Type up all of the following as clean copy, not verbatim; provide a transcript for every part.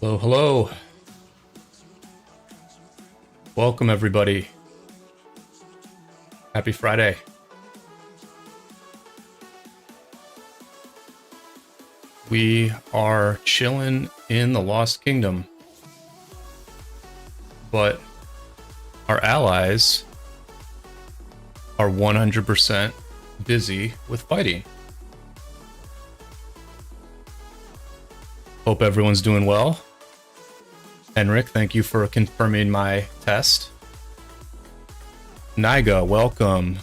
Hello, hello. Welcome, everybody. Happy Friday. We are chilling in the Lost Kingdom, but our allies are 100% busy with fighting. Hope everyone's doing well. Henrik, thank you for confirming my test. Niga, welcome.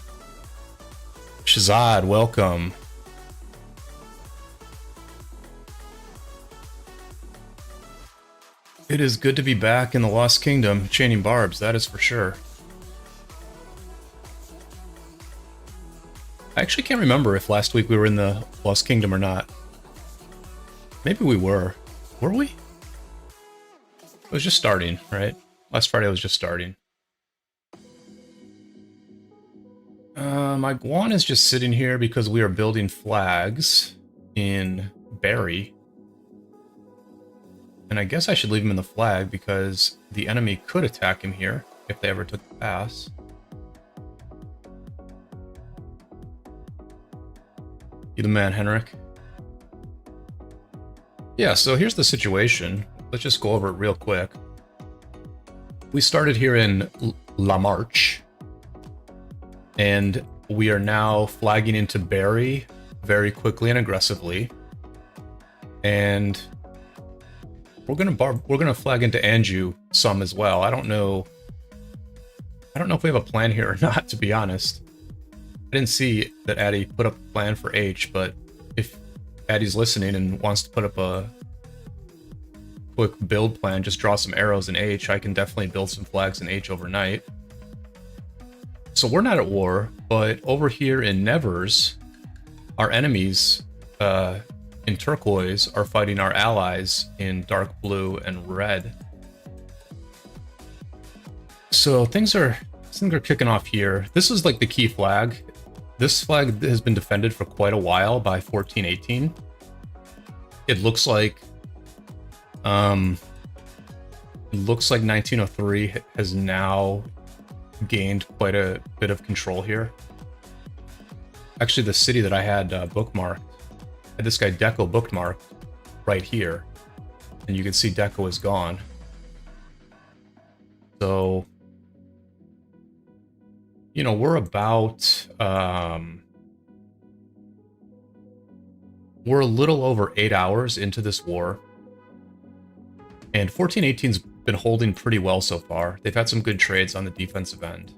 Shazad, welcome. It is good to be back in the Lost Kingdom, chaining barbs, that is for sure. I actually can't remember if last week we were in the Lost Kingdom or not. Maybe we were. Were we? It was just starting, right? Last Friday was just starting. My Guan is just sitting here because we are building flags in Barry. And I guess I should leave him in the flag because the enemy could attack him here if they ever took the pass. You the man, Henrik. Yeah, so here's the situation. Let's just go over it real quick. We started here in La Marche, and we are now flagging into Barry very quickly and aggressively. And we're gonna flag into Anjou some as well. I don't know if we have a plan here or not, to be honest. I didn't see that Addy put up a plan for H, but if Addy's listening and wants to put up a quick build plan, just draw some arrows in H. I can definitely build some flags in H overnight. So we're not at war, but over here in Nevers, our enemies in turquoise are fighting our allies in dark blue and red. So things are kicking off here. This is like the key flag. This flag has been defended for quite a while by 1418. It looks like 1903 has now gained quite a bit of control here. Actually, the city that I had bookmarked, I had this guy Deco bookmarked right here, and you can see Deco is gone. So, you know, we're about we're a little over 8 hours into this war. And 1418's been holding pretty well so far. They've had some good trades on the defensive end.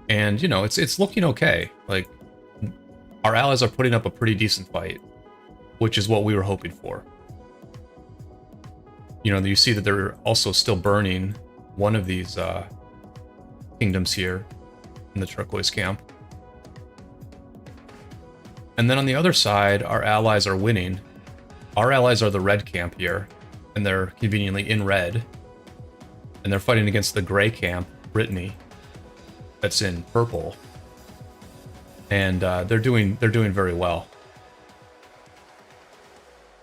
And, you know, it's looking okay. Like, our allies are putting up a pretty decent fight, which is what we were hoping for. You know, you see that they're also still burning one of these kingdoms here in the turquoise camp. And then on the other side, our allies are winning. Our allies are the red camp here, and they're conveniently in red. And they're fighting against the gray camp, Brittany, that's in purple. And they're doing very well.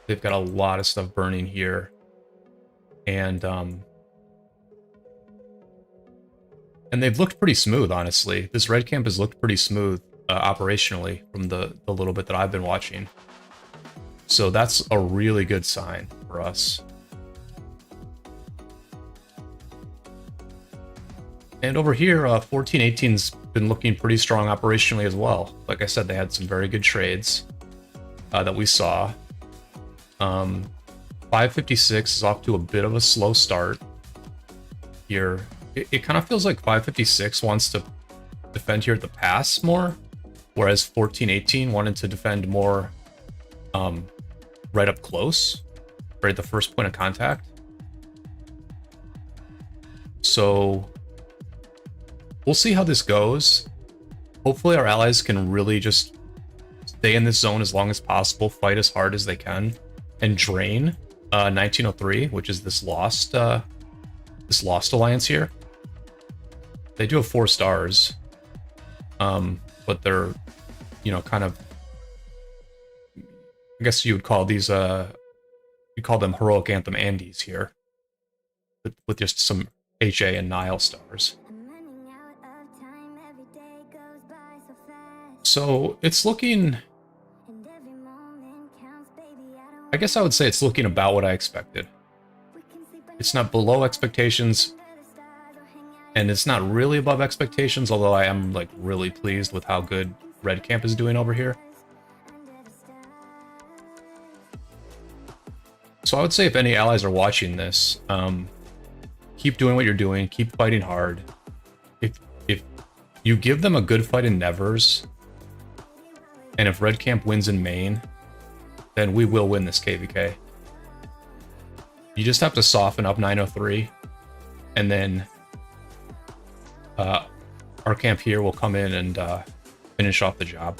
They've got a lot of stuff burning here. And they've looked pretty smooth, honestly. This red camp has looked pretty smooth operationally from the little bit that I've been watching. So that's a really good sign for us. And over here, 1418's been looking pretty strong operationally as well. Like I said, they had some very good trades that we saw. 556 is off to a bit of a slow start here. It kind of feels like 556 wants to defend here at the pass more, whereas 1418 wanted to defend more right up close, right at the first point of contact. So we'll see how this goes. Hopefully our allies can really just stay in this zone as long as possible, fight as hard as they can, and drain 1903, which is this lost alliance here. They do have 4 stars, but they're, you know, kind of, I guess you would call these we call them Heroic Anthem Andes here, with just some HA and Nile stars. So it's looking, I guess I would say it's looking about what I expected. It's not below expectations, and it's not really above expectations, although I am like really pleased with how good Red Camp is doing over here. So I would say if any allies are watching this, keep doing what you're doing, keep fighting hard. If you give them a good fight in Nevers, and if Red Camp wins in Maine, then we will win this KvK. You just have to soften up 903, and then our camp here will come in and finish off the job.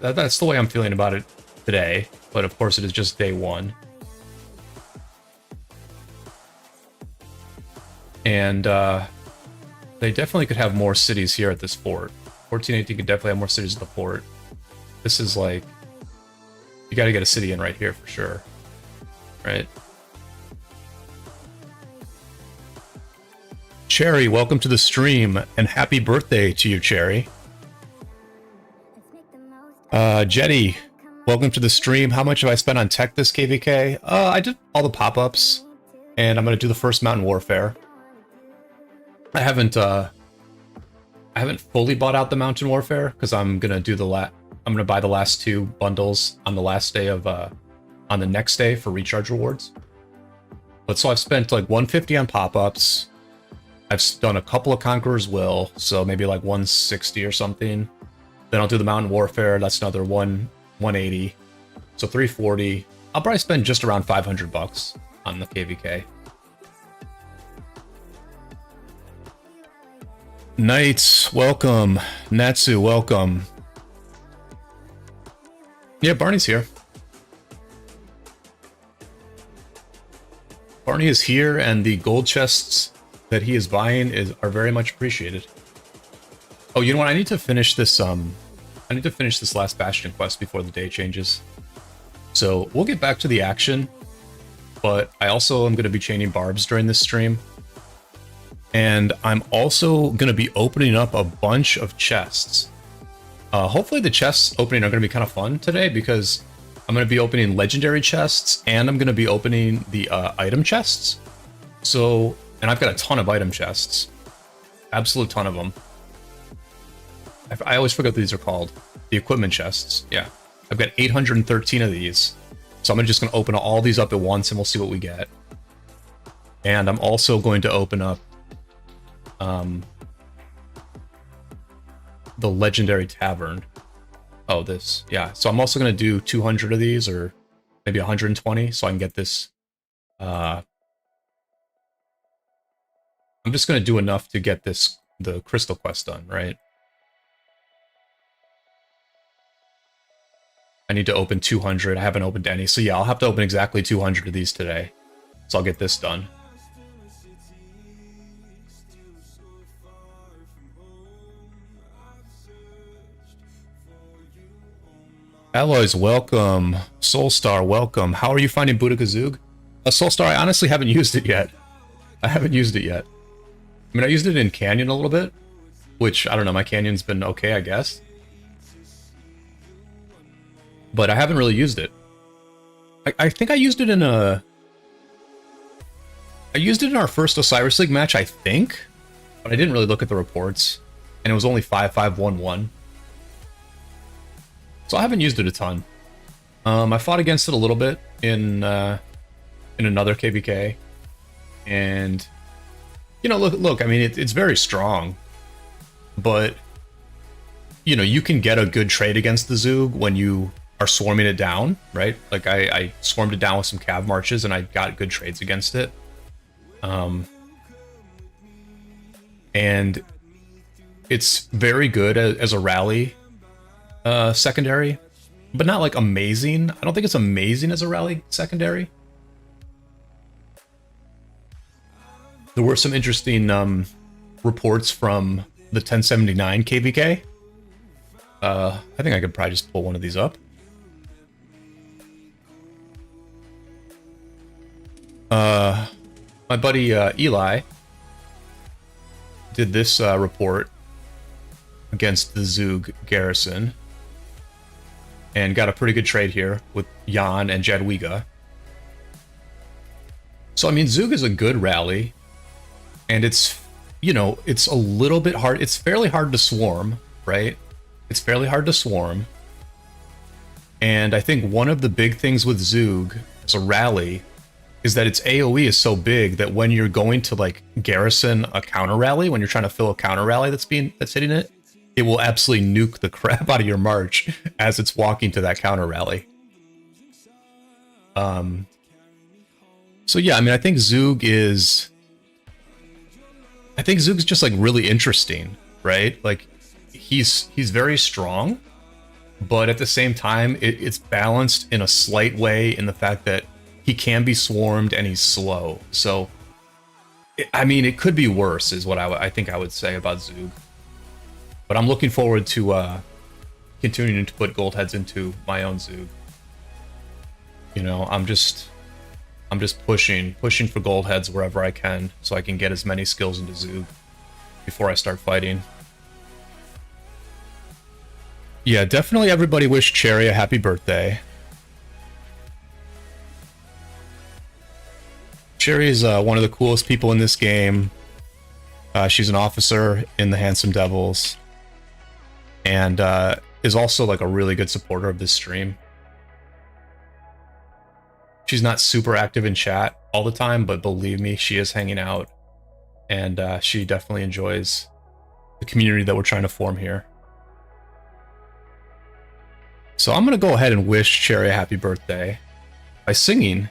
That's the way I'm feeling about it today, but of course it is just day one. And they definitely could have more cities here at this fort. 1418 could definitely have more cities at the fort. This is like, you gotta get a city in right here for sure, right? Cherry, welcome to the stream, and happy birthday to you, Cherry. Jetty, welcome to the stream. How much have I spent on tech this KvK? I did all the pop-ups, and I'm gonna do the first Mountain Warfare. I haven't fully bought out the Mountain Warfare because I'm gonna do I'm gonna buy the last 2 bundles on the last day of on the next day for recharge rewards. But so I've spent like 150 on pop-ups. I've done a couple of Conqueror's Will, so maybe like 160 or something. Then I'll do the Mountain Warfare. That's another 180, so 340. I'll probably spend just around 500 bucks on the KvK. Knights, welcome. Natsu, welcome. Yeah, Barney's here. Barney is here, and the gold chests that he is buying are very much appreciated. Oh, you know what? I need to finish this. I need to finish this last Bastion quest before the day changes. So we'll get back to the action, but I also am going to be chaining barbs during this stream. And I'm also going to be opening up a bunch of chests. Hopefully the chests opening are going to be kind of fun today, because I'm going to be opening legendary chests, and I'm going to be opening the item chests. So, and I've got a ton of item chests. Absolute ton of them. I always forget what these are called. The equipment chests. Yeah. I've got 813 of these. So I'm just going to open all these up at once, and we'll see what we get. And I'm also going to open up the legendary tavern. Oh, this. Yeah. So I'm also going to do 200 of these, or maybe 120, so I can get this. I'm just going to do enough to get the crystal quest done, right? I need to open 200. I haven't opened any. So yeah, I'll have to open exactly 200 of these today. So I'll get this done. Alloys, welcome. Soulstar, welcome. How are you finding Budakazug? Soulstar, I honestly haven't used it yet. I haven't used it yet. I mean, I used it in Canyon a little bit, which, I don't know, my Canyon's been okay, I guess. But I haven't really used it. I think I used it in I used it in our first Osiris League match, I think. But I didn't really look at the reports. And it was only 5-5-1-1. So I haven't used it a ton. I fought against it a little bit in another KvK. And, you know, look, I mean, it's very strong. But, you know, you can get a good trade against the Zug when you are swarming it down, right? Like, I swarmed it down with some cav marches, and I got good trades against it. And it's very good as a rally secondary, but not like amazing. I don't think it's amazing as a rally secondary. There were some interesting reports from the 1079 KvK, I think I could probably just pull one of these up. My buddy Eli did this report against the Zhuge Garrison and got a pretty good trade here with Jan and Jadwiga. So I mean, Zhuge is a good rally, and it's, you know, it's a little bit hard. It's fairly hard to swarm, right? It's fairly hard to swarm. And I think one of the big things with Zhuge as a rally is that its AoE is so big that when you're going to like garrison a counter rally, when you're trying to fill a counter rally that's hitting it, it will absolutely nuke the crap out of your march as it's walking to that counter rally. So yeah, I mean, I think Zhuge is just like really interesting, right? Like he's very strong, but at the same time, it's balanced in a slight way in the fact that he can be swarmed and he's slow. So, I mean, it could be worse, is what I think I would say about Zhuge. But I'm looking forward to continuing to put gold heads into my own Zhuge. You know, I'm just pushing for gold heads wherever I can, so I can get as many skills into Zhuge before I start fighting. Yeah, definitely everybody wish Cherry a happy birthday. Cherry is one of the coolest people in this game. She's an officer in the Handsome Devils, and is also like a really good supporter of this stream. She's not super active in chat all the time, but believe me, she is hanging out, and she definitely enjoys the community that we're trying to form here. So I'm gonna go ahead and wish Cherry a happy birthday by singing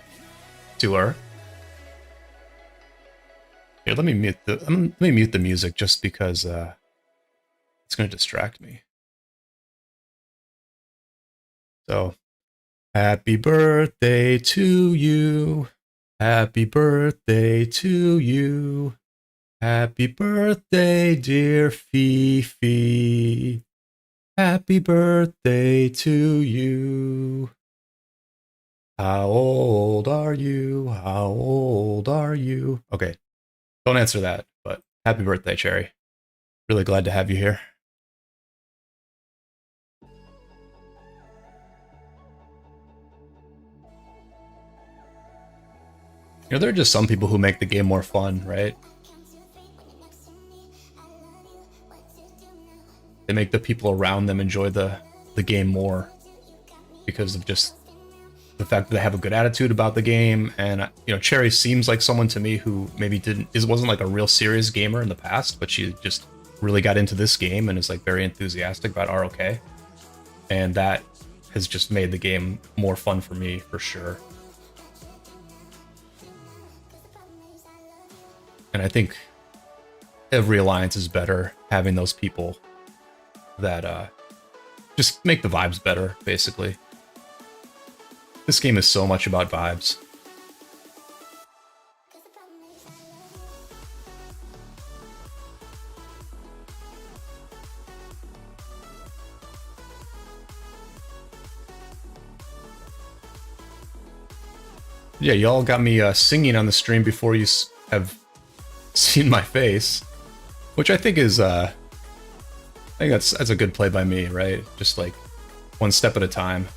to her. Here, let me mute the music just because it's gonna distract me. So, happy birthday to you. Happy birthday to you. Happy birthday, dear Fifi. Happy birthday to you. How old are you? How old are you? Okay, don't answer that, but happy birthday, Cherry. Really glad to have you here. You know, there are just some people who make the game more fun, right? They make the people around them enjoy the game more because of just the fact that they have a good attitude about the game. And you know, Cherry seems like someone to me who maybe wasn't like a real serious gamer in the past, but she just really got into this game and is like very enthusiastic about ROK, and that has just made the game more fun for me for sure. And I think every alliance is better having those people that just make the vibes better, basically. This game is so much about vibes. Yeah, y'all got me singing on the stream before you have seen my face, which I think is I think that's a good play by me, right? Just like one step at a time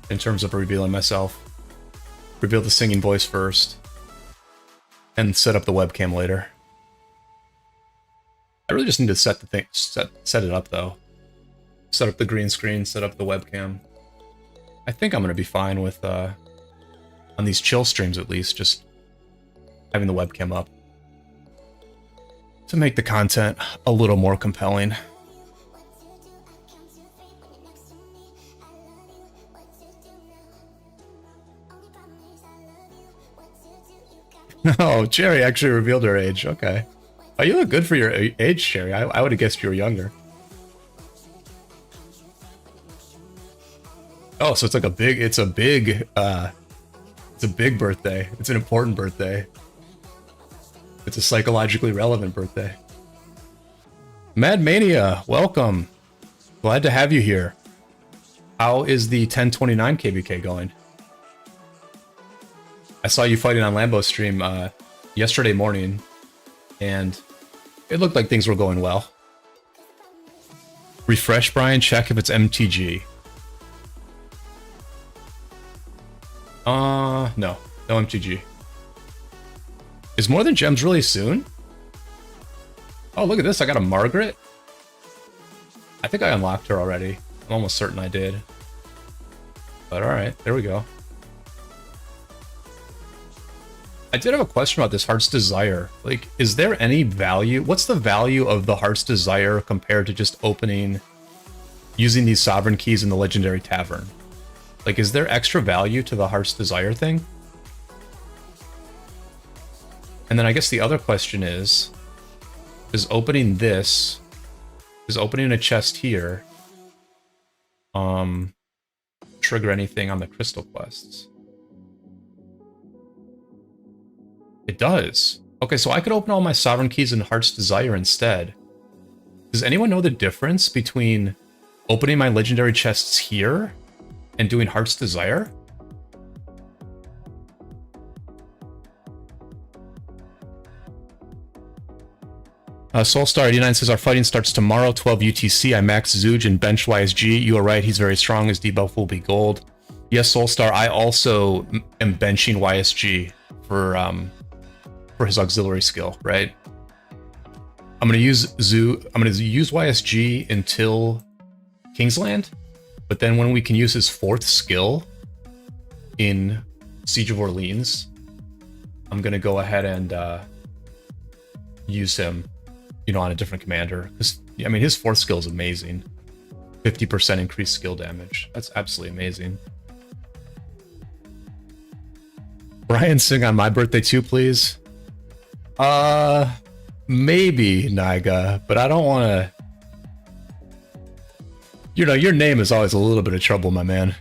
in terms of revealing myself. Reveal the singing voice first and set up the webcam later. I really just need to set the thing, set it up though. Set up the green screen, set up the webcam. I think I'm gonna be fine with on these chill streams at least, just having the webcam up to make the content a little more compelling. Oh, Cherry actually revealed her age. Okay. Oh, you look good for your age, Cherry. I would have guessed you were younger. Oh, so it's like it's a big birthday. It's an important birthday. It's a psychologically relevant birthday. Mad Mania, welcome. Glad to have you here. How is the 1029 KvK going? I saw you fighting on Lambo's stream yesterday morning, and it looked like things were going well. Refresh, Brian, check if it's MTG. No MTG. Is More Than Gems really soon? Oh, look at this, I got a Margaret. I think I unlocked her already. I'm almost certain I did. But alright, there we go. I did have a question about this Heart's Desire. Like, is there any value? What's the value of the Heart's Desire compared to just opening, using these sovereign keys in the Legendary Tavern? Like, is there extra value to the Heart's Desire thing? And then I guess the other question is opening this, is opening a chest here, trigger anything on the crystal quests? It does. Okay, so I could open all my sovereign keys in Heart's Desire instead. Does anyone know the difference between opening my legendary chests here and doing Heart's Desire? Soulstar89 says, our fighting starts tomorrow, 12 UTC. I max Zhuge and bench YSG. You are right, he's very strong. His debuff will be gold. Yes, Soulstar, I also am benching YSG for his auxiliary skill, right? I'm gonna use YSG until Kingsland, but then when we can use his 4th skill in Siege of Orleans, I'm gonna go ahead and use him, you know, on a different commander. Because, I mean, his 4th skill is amazing. 50% increased skill damage. That's absolutely amazing. Brian, sing on my birthday too, please. Maybe, Niga, but I don't want to... You know, your name is always a little bit of trouble, my man.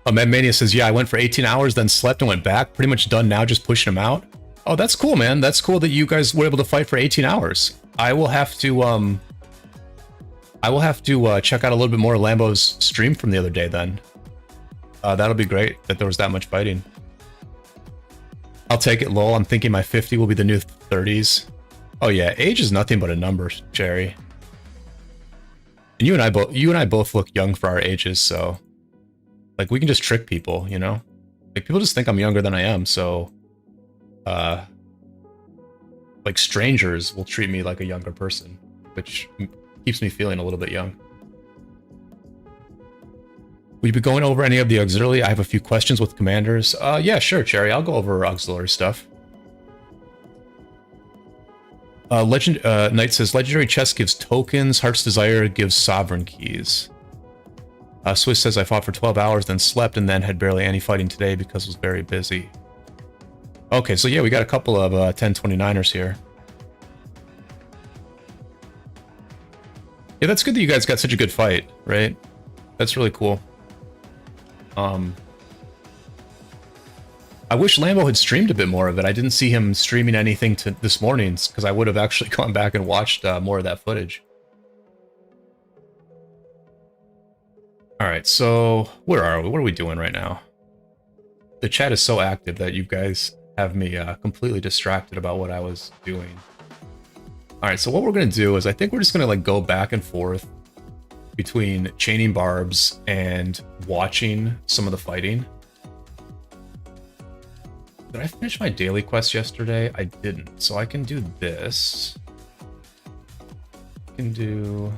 Oh, Mania says, yeah, I went for 18 hours, then slept and went back. Pretty much done now, just pushing him out. Oh, that's cool, man. That's cool that you guys were able to fight for 18 hours. I will have to check out a little bit more of Lambo's stream from the other day then. That'll be great that there was that much fighting. I'll take it, lol. I'm thinking my 50 will be the new 30s. Oh yeah, age is nothing but a number, Jerry. And you and I both look young for our ages, so like we can just trick people, you know? Like people just think I'm younger than I am, so like strangers will treat me like a younger person, which keeps me feeling a little bit young. Will you be going over any of the auxiliary? I have a few questions with commanders. Yeah, sure, Cherry. I'll go over auxiliary stuff. Knight says, legendary chest gives tokens. Heart's Desire gives sovereign keys. Swiss says, I fought for 12 hours, then slept, and then had barely any fighting today because I was very busy. Okay, so yeah, we got a couple of 1029ers here. Yeah, that's good that you guys got such a good fight, right? That's really cool. I wish Lambo had streamed a bit more of it. I didn't see him streaming anything this morning, because I would have actually gone back and watched more of that footage. Alright, so where are we? What are we doing right now? The chat is so active that you guys have me completely distracted about what I was doing. Alright, so what we're going to do is I think we're just going to like go back and forth between chaining barbs and watching some of the fighting. Did I finish my daily quest yesterday? I didn't, so I can do this. I can do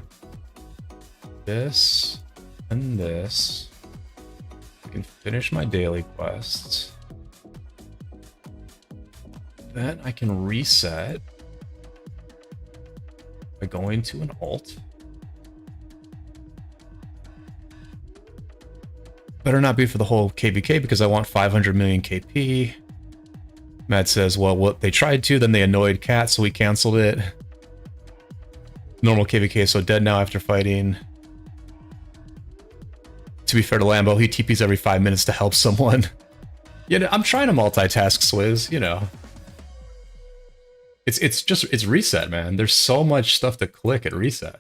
this and this. I can finish my daily quests. Then I can reset by going to an alt. Better not be for the whole KvK because I want 500 million KP. Matt says, well, what they tried to, then they annoyed Cat, so we canceled it. Normal KvK is so dead now after fighting. To be fair to Lambo, he TPs every 5 minutes to help someone. You know, I'm trying to multitask, Swizz, you know. It's reset, man. There's so much stuff to click at reset.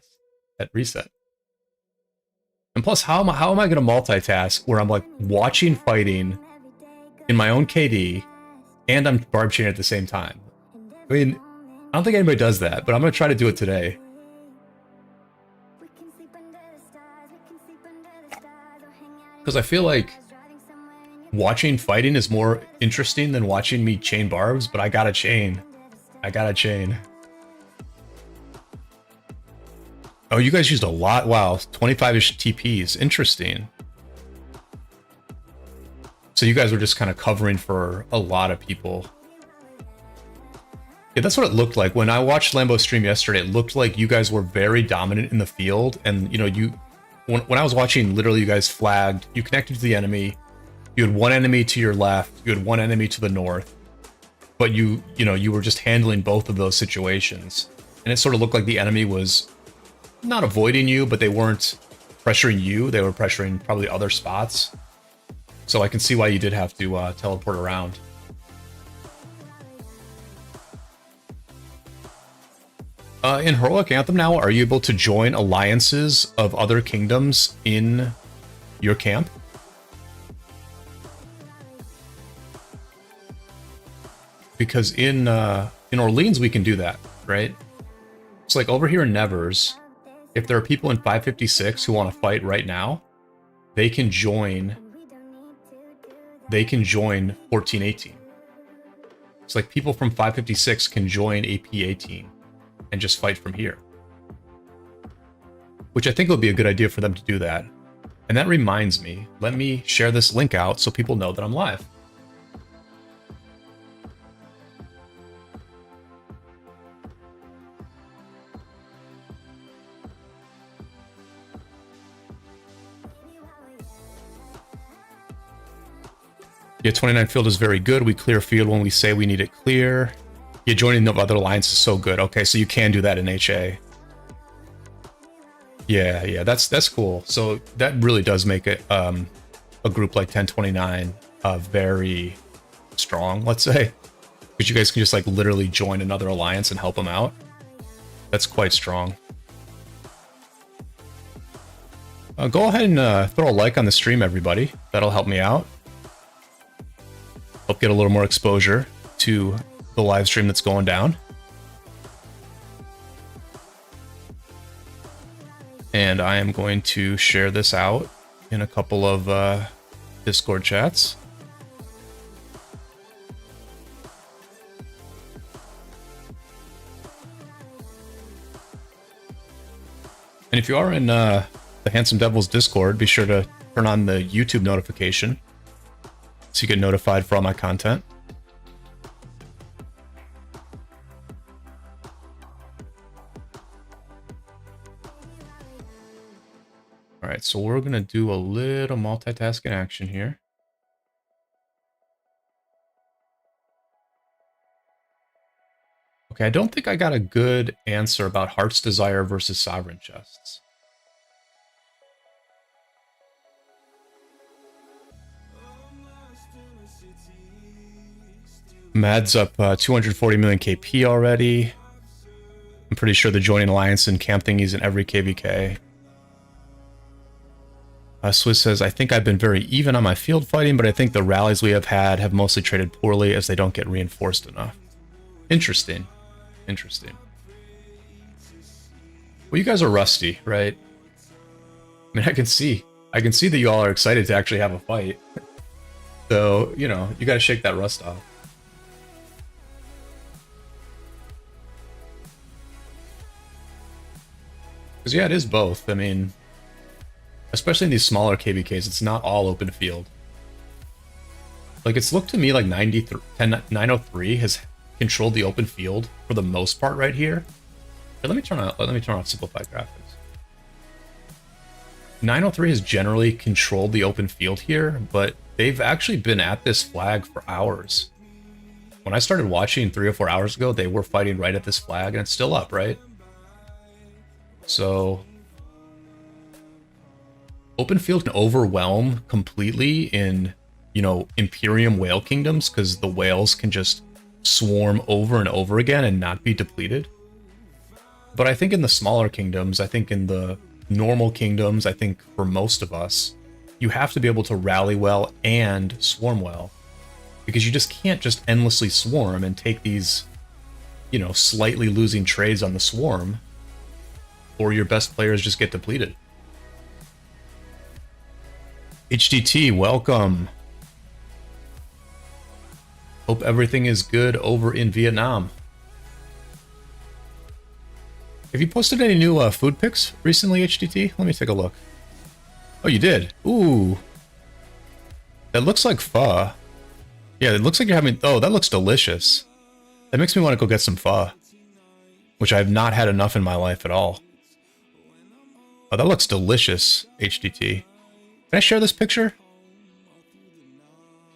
And plus, how am I going to multitask where I'm like watching fighting in my own KD and I'm barb chaining at the same time? I mean, I don't think anybody does that, but I'm going to try to do it today. Because I feel like watching fighting is more interesting than watching me chain barbs, but I gotta chain. I gotta chain. Oh, you guys used a lot. Wow, 25-ish TPs. Interesting. So you guys were just kind of covering for a lot of people. Yeah, that's what it looked like. When I watched Lambo stream yesterday, it looked like you guys were very dominant in the field. And, you know, when I was watching, literally you guys flagged, you connected to the enemy, you had one enemy to your left, you had one enemy to the north, but you were just handling both of those situations. And it sort of looked like the enemy was not avoiding you, but they weren't pressuring you, they were pressuring probably other spots. So I can see why you did have to teleport around. In Heroic Anthem now, are you able to join alliances of other kingdoms in your camp? Because in Orleans we can do that, right? It's like over here in Nevers, if there are people in 556 who want to fight right now, they can join 1418. It's like people from 556 can join AP18 and just fight from here. Which I think would be a good idea for them to do that. And that reminds me, let me share this link out so people know that I'm live. Yeah, 29 field is very good. We clear field when we say we need it clear. Yeah, joining the other alliance is so good. Okay, so you can do that in HA. Yeah, that's cool. So that really does make it a group like 1029 very strong, let's say. Because you guys can just like literally join another alliance and help them out. That's quite strong. Go ahead and throw a like on the stream, everybody. That'll help me out. Help get a little more exposure to the live stream that's going down. And I am going to share this out in a couple of Discord chats. And if you are in the Handsome Devils Discord, be sure to turn on the YouTube notification so you get notified for all my content. All right, so we're gonna do a little multitasking action here. Okay, I don't think I got a good answer about Heart's Desire versus Sovereign Chests. Mad's up 240 million KP already. I'm pretty sure they're joining alliance and camp thingies in every KvK. Swiss says, I think I've been very even on my field fighting, but I think the rallies we have had have mostly traded poorly as they don't get reinforced enough. Interesting. Interesting. Well, you guys are rusty, right? I mean, I can see that you all are excited to actually have a fight. So, you know, you gotta shake that rust off. Because, yeah, it is both. I mean, especially in these smaller KvKs, it's not all open field. Like, it's looked to me like 903 has controlled the open field for the most part right here. Here, let me turn off simplified graphics. 903 has generally controlled the open field here, but they've actually been at this flag for hours. When I started watching 3 or 4 hours ago, they were fighting right at this flag, and it's still up, right? So open field can overwhelm completely in, you know, Imperium whale kingdoms because the whales can just swarm over and over again and not be depleted. But I think in the smaller kingdoms, I think in the normal kingdoms, I think for most of us, you have to be able to rally well and swarm well. Because you just can't just endlessly swarm and take these, you know, slightly losing trades on the swarm, or your best players just get depleted. HDT, welcome. Hope everything is good over in Vietnam. Have you posted any new food pics recently, HDT? Let me take a look. Oh, you did? Ooh. That looks like pho. Yeah, it looks like you're having... Oh, that looks delicious. That makes me want to go get some pho, which I have not had enough in my life at all. Oh, that looks delicious, HDT. Can I share this picture?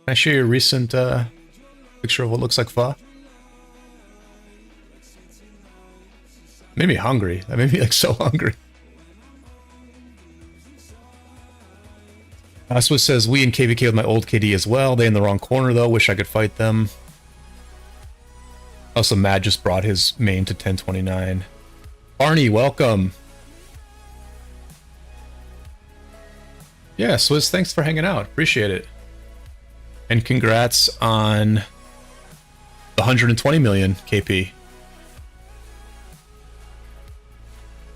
Can I share your recent picture of what looks like pho? Made me hungry. That made me like so hungry. Aswa says, we in KvK with my old KD as well. They in the wrong corner though. Wish I could fight them. Also, Mad just brought his main to 1029. Barney, welcome. Yeah, Swizz, thanks for hanging out. Appreciate it. And congrats on the 120 million KP.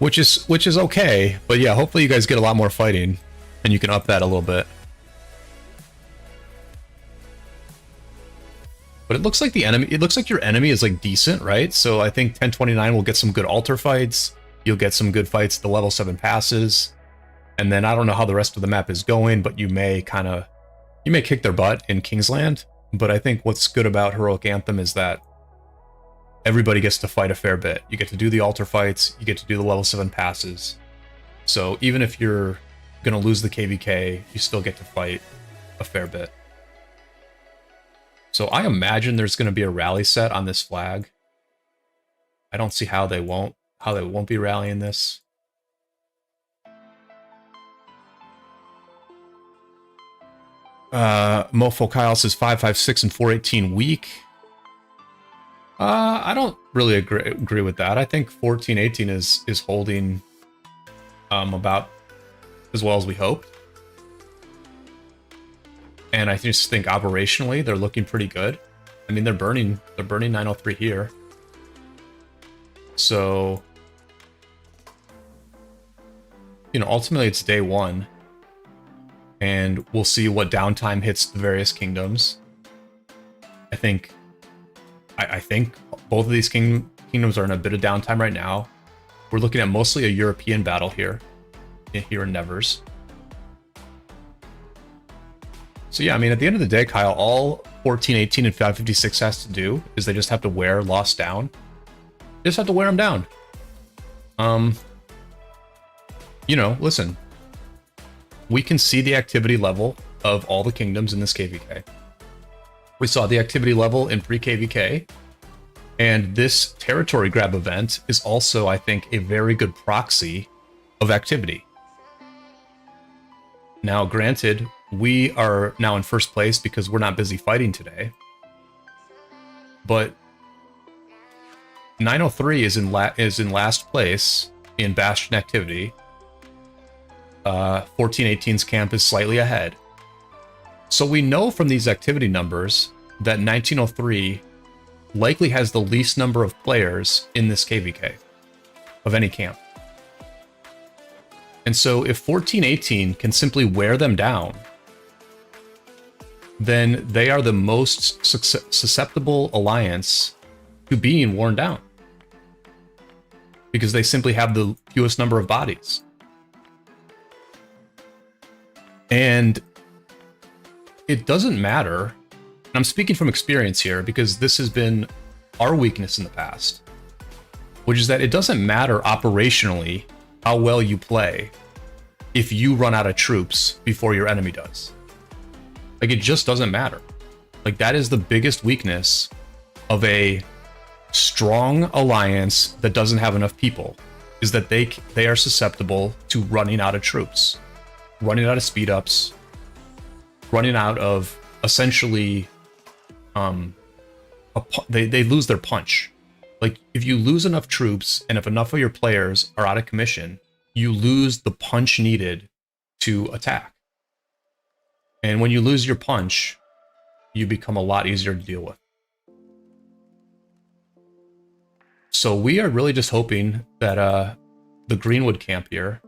Which is okay, but yeah, hopefully you guys get a lot more fighting and you can up that a little bit. But it looks like the enemy, it looks like your enemy is like decent, right? So I think 1029 will get some good altar fights. You'll get some good fights at the level 7 passes. And then I don't know how the rest of the map is going, but you may kick their butt in Kingsland. But I think what's good about Heroic Anthem is that everybody gets to fight a fair bit. You get to do the altar fights, you get to do the level 7 passes. So even if you're gonna lose the KvK, you still get to fight a fair bit. So I imagine there's gonna be a rally set on this flag. I don't see how they won't be rallying this. Mofo Kyle says 556 and 418 weak. I don't really agree with that. I think 1418 is holding about as well as we hoped. And I just think operationally they're looking pretty good. I mean, they're burning 903 here. So, you know, ultimately it's day one. And we'll see what downtime hits the various kingdoms. I think both of these kingdoms are in a bit of downtime right now. We're looking at mostly a European battle here in Nevers. So yeah, I mean, at the end of the day, Kyle, all 1418 and 556 has to do is they just have to wear Lost down. They just have to wear them down. You know, listen. We can see the activity level of all the kingdoms in this KvK. We saw the activity level in pre-KvK. And this territory grab event is also, I think, a very good proxy of activity. Now, granted, we are now in first place because we're not busy fighting today. But 903 is in last place in Bastion activity. 1418's camp is slightly ahead. So we know from these activity numbers that 1903 likely has the least number of players in this KvK of any camp. And so if 1418 can simply wear them down, then they are the most susceptible alliance to being worn down. Because they simply have the fewest number of bodies. And it doesn't matter, and I'm speaking from experience here because this has been our weakness in the past, which is that it doesn't matter operationally how well you play if you run out of troops before your enemy does. Like, it just doesn't matter. Like, that is the biggest weakness of a strong alliance that doesn't have enough people, is that they are susceptible to running out of troops. Running out of speed ups, running out of essentially, they lose their punch. Like, if you lose enough troops and if enough of your players are out of commission, you lose the punch needed to attack. And when you lose your punch, you become a lot easier to deal with. So we are really just hoping that the Greenwood camp here,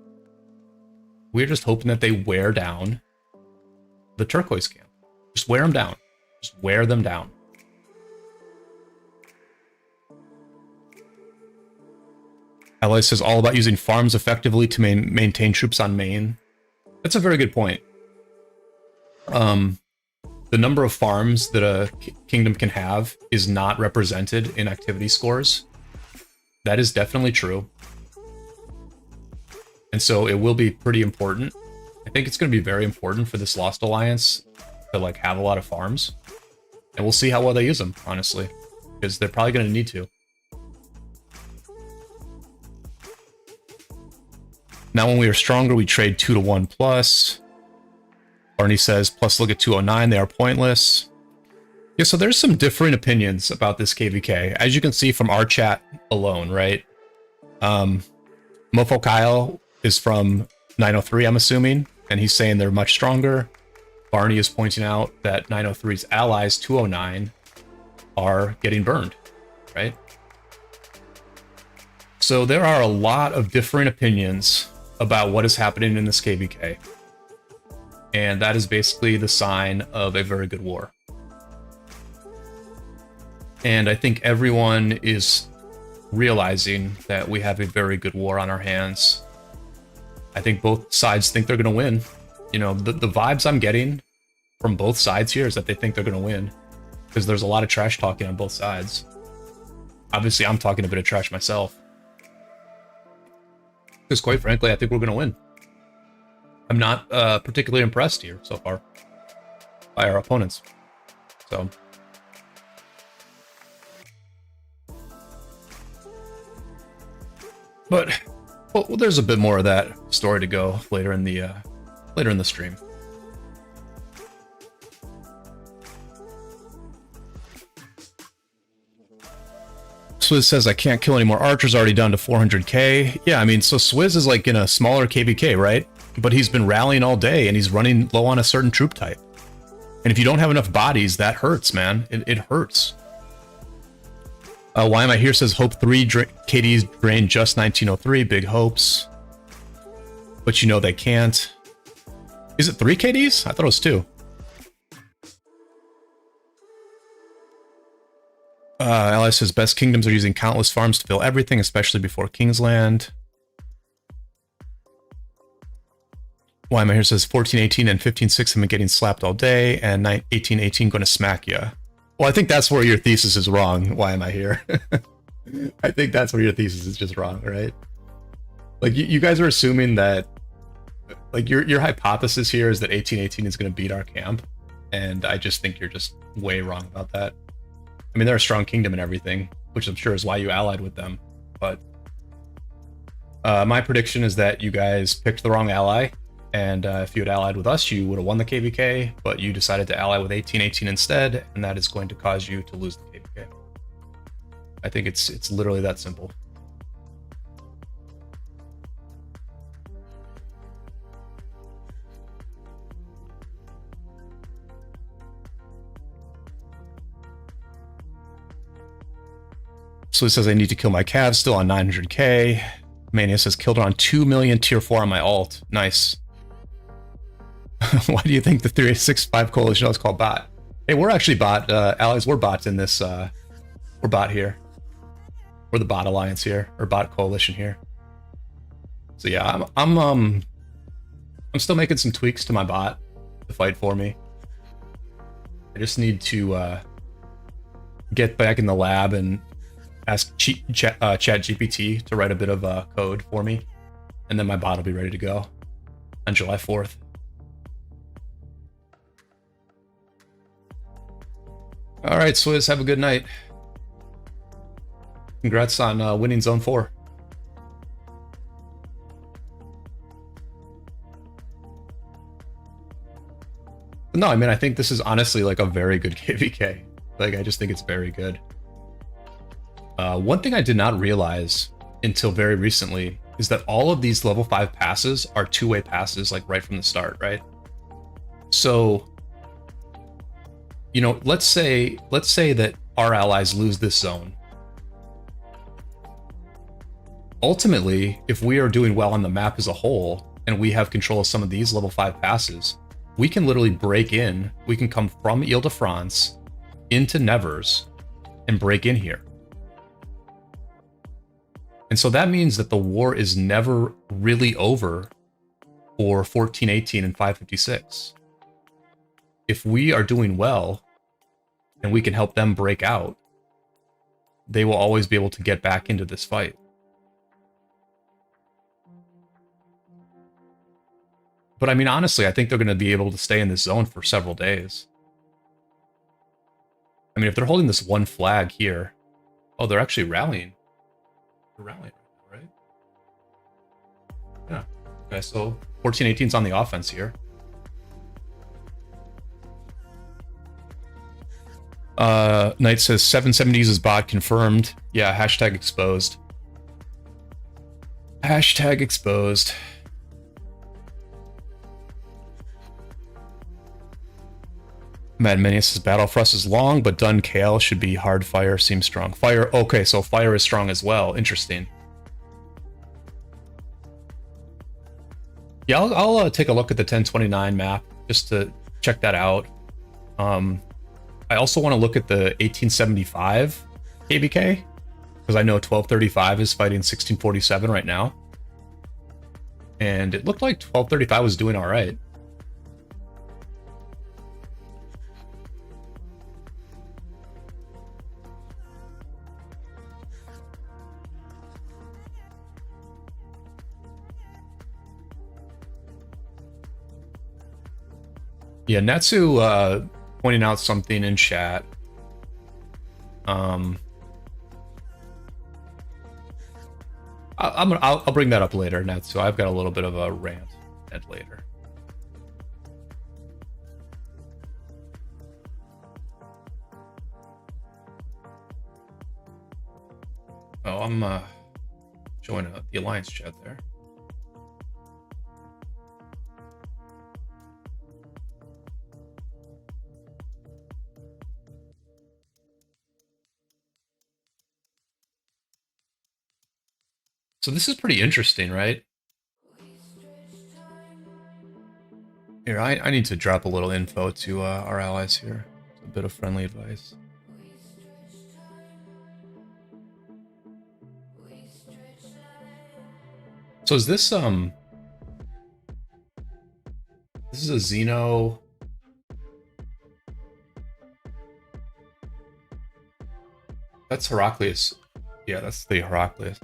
we're just hoping that they wear down the Turquoise camp. Just wear them down. Just wear them down. Ally says all about using farms effectively to maintain troops on main. That's a very good point. The number of farms that a kingdom can have is not represented in activity scores. That is definitely true. And so it will be pretty important. I think it's going to be very important for this Lost Alliance to like have a lot of farms. And we'll see how well they use them, honestly. Because they're probably going to need to. Now when we are stronger, we trade 2 to 1 plus. Barney says, plus look at 209, they are pointless. Yeah, so there's some different opinions about this KvK. As you can see from our chat alone, right? Mofo Kyle is from 903, I'm assuming, and he's saying they're much stronger. Barney is pointing out that 903's allies, 209, are getting burned, right? So there are a lot of different opinions about what is happening in this KvK. And that is basically the sign of a very good war. And I think everyone is realizing that we have a very good war on our hands. I think both sides think they're going to win. You know, the vibes I'm getting from both sides here is that they think they're going to win. Because there's a lot of trash talking on both sides. Obviously, I'm talking a bit of trash myself. Because quite frankly, I think we're going to win. I'm not particularly impressed here so far by our opponents. So, but well, there's a bit more of that story to go later in the stream. Swizz says I can't kill any more archers, already down to 400k. Yeah, I mean, so Swizz is like in a smaller KvK, right? But he's been rallying all day and he's running low on a certain troop type. And if you don't have enough bodies, that hurts, man. It hurts. Why Am I Here says Hope 3 KDs drain just 1903. Big hopes. But you know they can't. Is it 3 KDs? I thought it was 2. Ally says best kingdoms are using countless farms to fill everything, especially before Kingsland. Why Am I Here says 1418 and 15:6 have been getting slapped all day, and 1818 going to smack ya. Well, I think that's where your thesis is wrong. Why Am I Here? I think that's where your thesis is just wrong, right? Like you guys are assuming that, like your hypothesis here is that 1818 is going to beat our camp, and I just think you're just way wrong about that. I mean, they're a strong kingdom and everything, which I'm sure is why you allied with them. But my prediction is that you guys picked the wrong ally. And if you had allied with us, you would have won the KvK, but you decided to ally with 1818 instead, and that is going to cause you to lose the KvK. I think it's literally that simple. So he says I need to kill my calves, still on 900k. Mania says killed on 2 million tier 4 on my alt. Nice. Why do you think the 3865 coalition is called bot? Hey, we're actually bot allies. We're bots in this. We're bot here. We're the bot alliance here, or bot coalition here. So yeah, I'm still making some tweaks to my bot to fight for me. I just need to get back in the lab and ask Chat GPT to write a bit of code for me, and then my bot will be ready to go on July 4th. All right, Swizz, have a good night. Congrats on winning Zone 4. No, I mean, I think this is honestly like a very good KvK. Like, I just think it's very good. One thing I did not realize until very recently is that all of these level 5 passes are two-way passes, like right from the start, right? So, you know, let's say that our allies lose this zone. Ultimately, if we are doing well on the map as a whole, and we have control of some of these level 5 passes, we can literally break in. We can come from Ile-de-France into Nevers and break in here. And so that means that the war is never really over for 1418 and 556. If we are doing well and we can help them break out, they will always be able to get back into this fight. But I mean, honestly, I think they're going to be able to stay in this zone for several days. I mean, if they're holding this one flag here... Oh, they're actually rallying. They're rallying, right? Yeah. Okay, so 1418's on the offense here. Knight says 770 uses bot confirmed. Yeah, hashtag exposed. Hashtag exposed. Mad Minius says battle for us is long, but done KL should be hard fire, seems strong. Fire, okay, so fire is strong as well. Interesting. Yeah, I'll take a look at the 1029 map just to check that out. I also want to look at the 1875 KvK, because I know 1235 is fighting 1647 right now. And it looked like 1235 was doing all right. Yeah, Natsu pointing out something in chat. I'll bring that up later, Natsu. I've got a little bit of a rant later. Oh, I'm showing the Alliance chat there. So this is pretty interesting, right? Here, I need to drop a little info to our allies here. A bit of friendly advice. So is this this is a Xeno. That's Heraclius. Yeah, that's the Heraclius.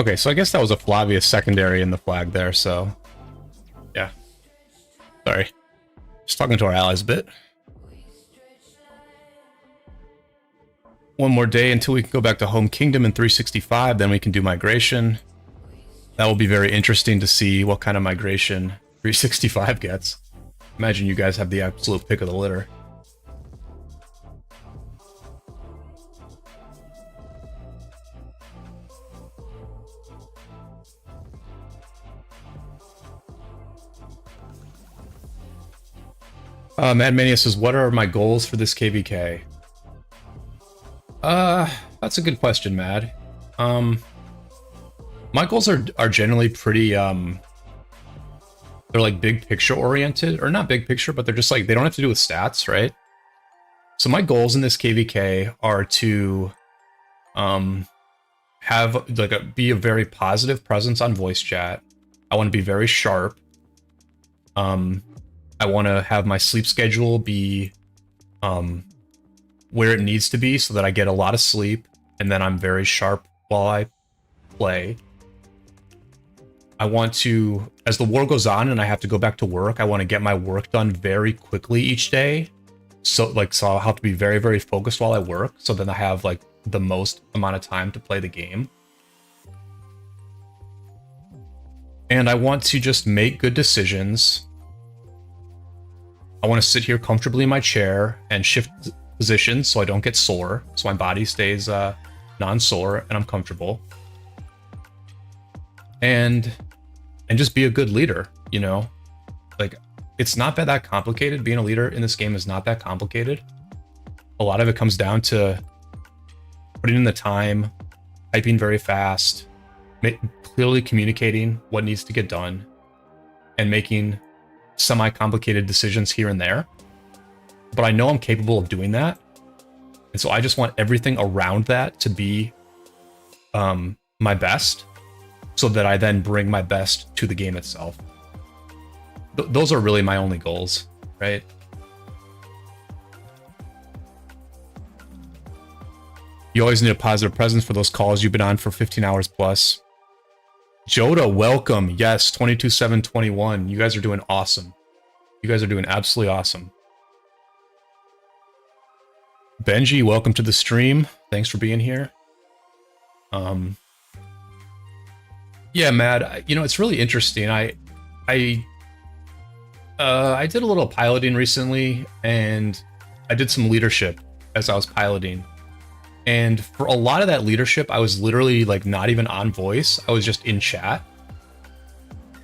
Okay, so I guess that was a Flavius secondary in the flag there, so... Yeah. Sorry. Just talking to our allies a bit. One more day until we can go back to Home Kingdom in 365, then we can do migration. That will be very interesting to see what kind of migration 365 gets. Imagine you guys have the absolute pick of the litter. Mad Mania says, what are my goals for this KvK? That's a good question, Mad. My goals are generally pretty, they're like big picture oriented, or not big picture, but they're just like, they don't have to do with stats, right? So my goals in this KvK are to, have like be a very positive presence on voice chat. I want to be very sharp. I want to have my sleep schedule be where it needs to be so that I get a lot of sleep and then I'm very sharp while I play. I want to, as the war goes on and I have to go back to work, I want to get my work done very quickly each day. So I'll have to be very, very focused while I work, so then I have like the most amount of time to play the game. And I want to just make good decisions. I want to sit here comfortably in my chair and shift positions so I don't get sore, so my body stays non-sore and I'm comfortable. And just be a good leader, you know? Like, it's not that complicated. Being a leader in this game is not that complicated. A lot of it comes down to putting in the time, typing very fast, clearly communicating what needs to get done, and making semi-complicated decisions here and there. But I know I'm capable of doing that. And so I just want everything around that to be my best, so that I then bring my best to the game itself. Those are really my only goals, right? You always need a positive presence for those calls you've been on for 15 hours plus. Joda, welcome. Yes, 22-7-21. You guys are doing awesome. You guys are doing absolutely awesome. Benji, welcome to the stream. Thanks for being here. Yeah, Mad, you know, it's really interesting. I did a little piloting recently, and I did some leadership as I was piloting. And for a lot of that leadership, I was literally like not even on voice. I was just in chat.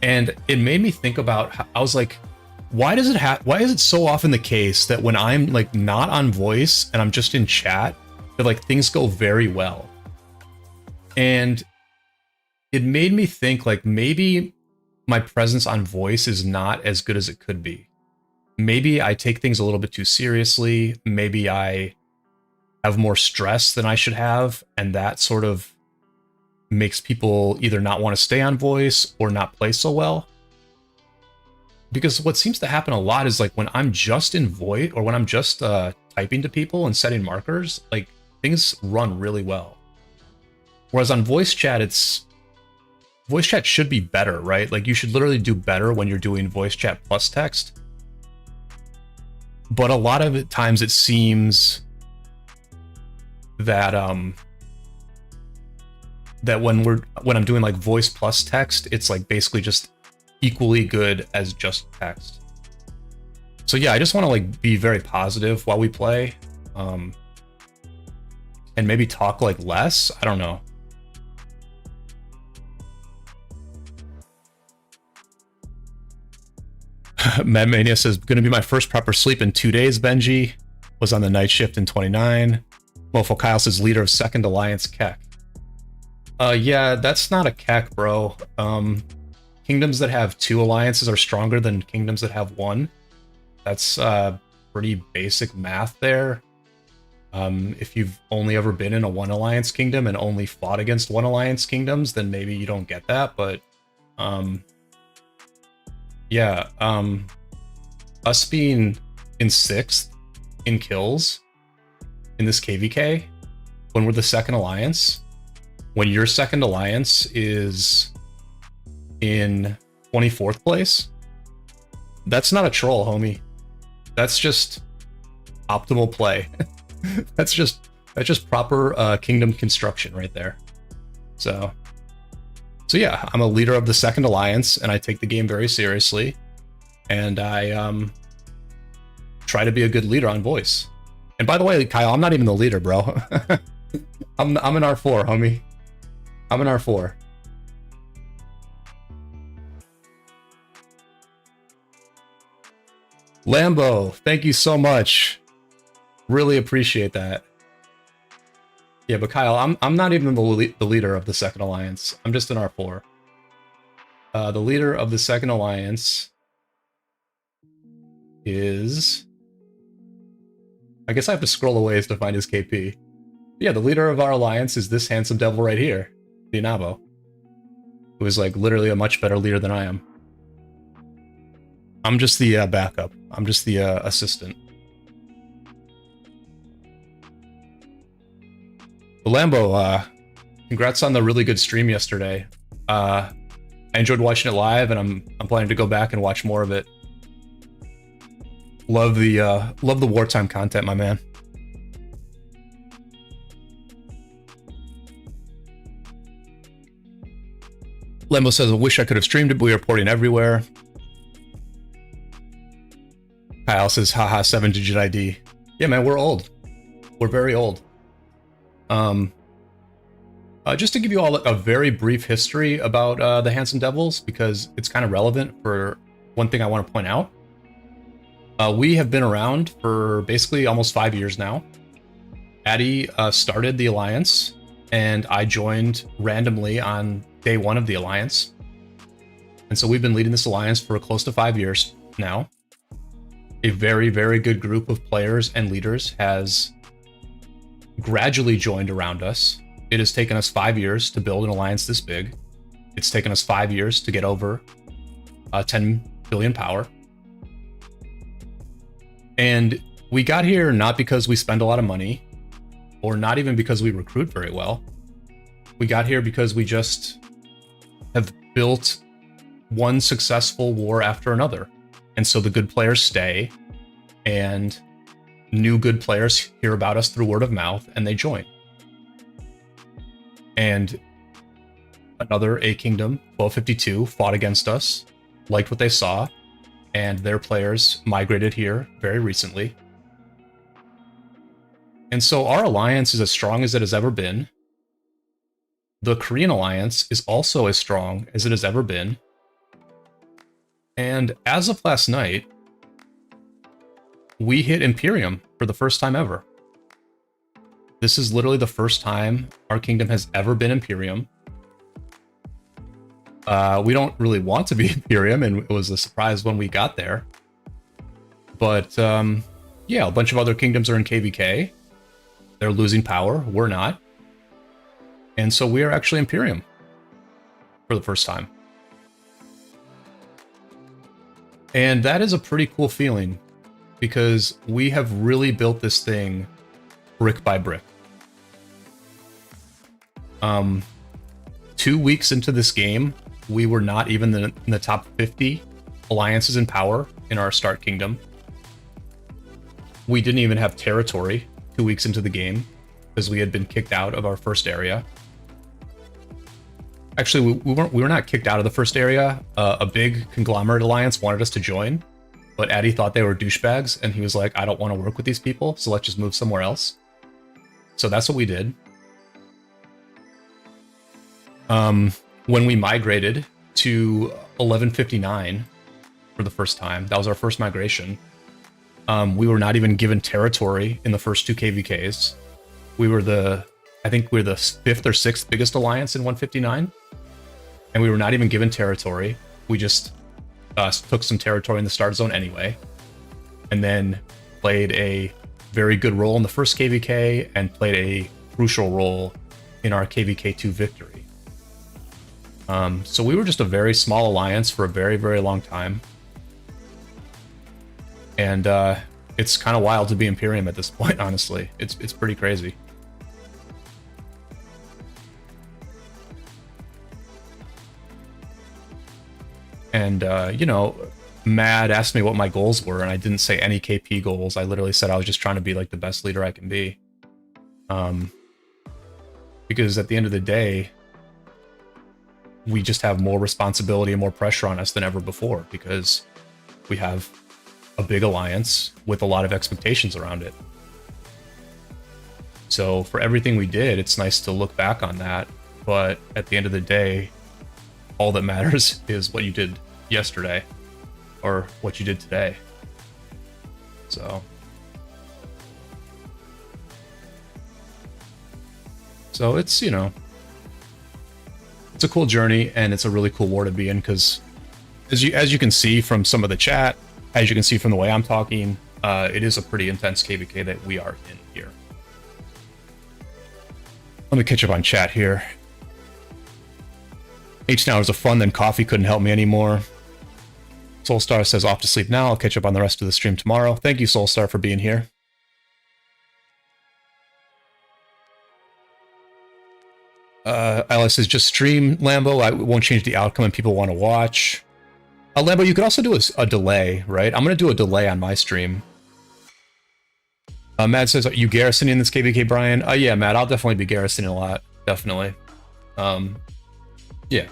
And it made me think about how, I was like, why is it so often the case that when I'm like not on voice and I'm just in chat, that like things go very well? And it made me think like maybe my presence on voice is not as good as it could be. Maybe I take things a little bit too seriously. Maybe I have more stress than I should have, and that sort of makes people either not want to stay on voice or not play so well. Because what seems to happen a lot is like when I'm just in voice, or when I'm just typing to people and setting markers, like things run really well. Whereas on voice chat, voice chat should be better, right? Like you should literally do better when you're doing voice chat plus text. But a lot of it times it seems that that when I'm doing like voice plus text, it's like basically just equally good as just text. So yeah, I just want to like be very positive while we play, and maybe talk like less. I don't know. Mad Mania says, gonna be my first proper sleep in 2 days, Benji. Was on the night shift in 29. Mofo Kyle says, leader of Second Alliance KvK. Yeah, that's not a KvK, bro. Kingdoms that have 2 alliances are stronger than kingdoms that have 1. That's pretty basic math there. If you've only ever been in a 1 alliance kingdom and only fought against 1 alliance kingdoms, then maybe you don't get that, but yeah, us being in 6th in kills in this KvK when we're the 2nd alliance, when your second alliance is in 24th place, that's not a troll, homie. That's just optimal play. that's just proper kingdom construction right there. So yeah, I'm a leader of the second alliance, and I take the game very seriously, and I try to be a good leader on voice. And by the way, Kyle, I'm not even the leader, bro. I'm an R4, homie. I'm an R4. Lambo, thank you so much. Really appreciate that. Yeah, but Kyle, I'm not even the leader of the second alliance. I'm just an R4. The leader of the second alliance is... I guess I have to scroll away to find his KP. Yeah, the leader of our alliance is this handsome devil right here, Dianabo, who is like literally a much better leader than I am. I'm just the backup. I'm just the assistant. But Lambo, congrats on the really good stream yesterday. I enjoyed watching it live, and I'm planning to go back and watch more of it. Love the wartime content, my man. Lembo says, I wish I could have streamed it, but we are porting everywhere. Kyle says, haha, 7-digit ID. Yeah, man, we're old. We're very old. Just to give you all a very brief history about the Handsome Devils, because it's kind of relevant for one thing I want to point out. We have been around for basically almost 5 years now. Addy started the Alliance, and I joined randomly on day one of the Alliance. And so we've been leading this Alliance for close to 5 years now. A very, very good group of players and leaders has gradually joined around us. It has taken us 5 years to build an Alliance this big. It's taken us 5 years to get over 10 billion power. And we got here not because we spend a lot of money, or not even because we recruit very well. We got here because we just have built one successful war after another. And so the good players stay, and new good players hear about us through word of mouth, and they join. And another A Kingdom, 1252, fought against us, liked what they saw, and their players migrated here very recently. And so our alliance is as strong as it has ever been. The Korean alliance is also as strong as it has ever been. And as of last night, we hit Imperium for the first time ever. This is literally the first time our kingdom has ever been Imperium. We don't really want to be Imperium, and it was a surprise when we got there. But yeah, a bunch of other kingdoms are in KvK. They're losing power. We're not. And so we are actually Imperium for the first time. And that is a pretty cool feeling, because we have really built this thing brick by brick. 2 weeks into this game, we were not even in the top 50 alliances in power in our start kingdom. We didn't even have territory 2 weeks into the game, because we had been kicked out of our first area. Actually, we were not kicked out of the first area. A big conglomerate alliance wanted us to join, but Addy thought they were douchebags, and he was like, I don't want to work with these people, so let's just move somewhere else. So that's what we did. When we migrated to 1159 for the first time, that was our first migration. We were not even given territory in the first 2 KvKs. We were I think we're the 5th or 6th biggest alliance in 159. And we were not even given territory. We just took some territory in the start zone anyway. And then played a very good role in the first KvK, and played a crucial role in our KvK 2 victory. So we were just a very small alliance for a very, very long time. And it's kind of wild to be Imperium at this point, honestly. It's pretty crazy. And, you know, Mad asked me what my goals were, and I didn't say any KP goals. I literally said I was just trying to be like the best leader I can be. Because at the end of the day, we just have more responsibility and more pressure on us than ever before, because we have a big alliance with a lot of expectations around it. So for everything we did, it's nice to look back on that. But at the end of the day, all that matters is what you did yesterday or what you did today. So it's, you know, it's a cool journey, and it's a really cool war to be in, because as you can see from some of the chat, as you can see from the way I'm talking, it is a pretty intense KvK that we are in here. Let me catch up on chat here. 18 hours of fun, then coffee couldn't help me anymore. Soulstar says off to sleep now. I'll catch up on the rest of the stream tomorrow. Thank you, Soulstar, for being here. Alice says just stream Lambo. I won't change the outcome and people want to watch. Lambo, you could also do a delay, right? I'm going to do a delay on my stream. Matt says, are you garrisoning this KvK, Brian? Yeah, Matt, I'll definitely be garrisoning a lot. Definitely. Yeah.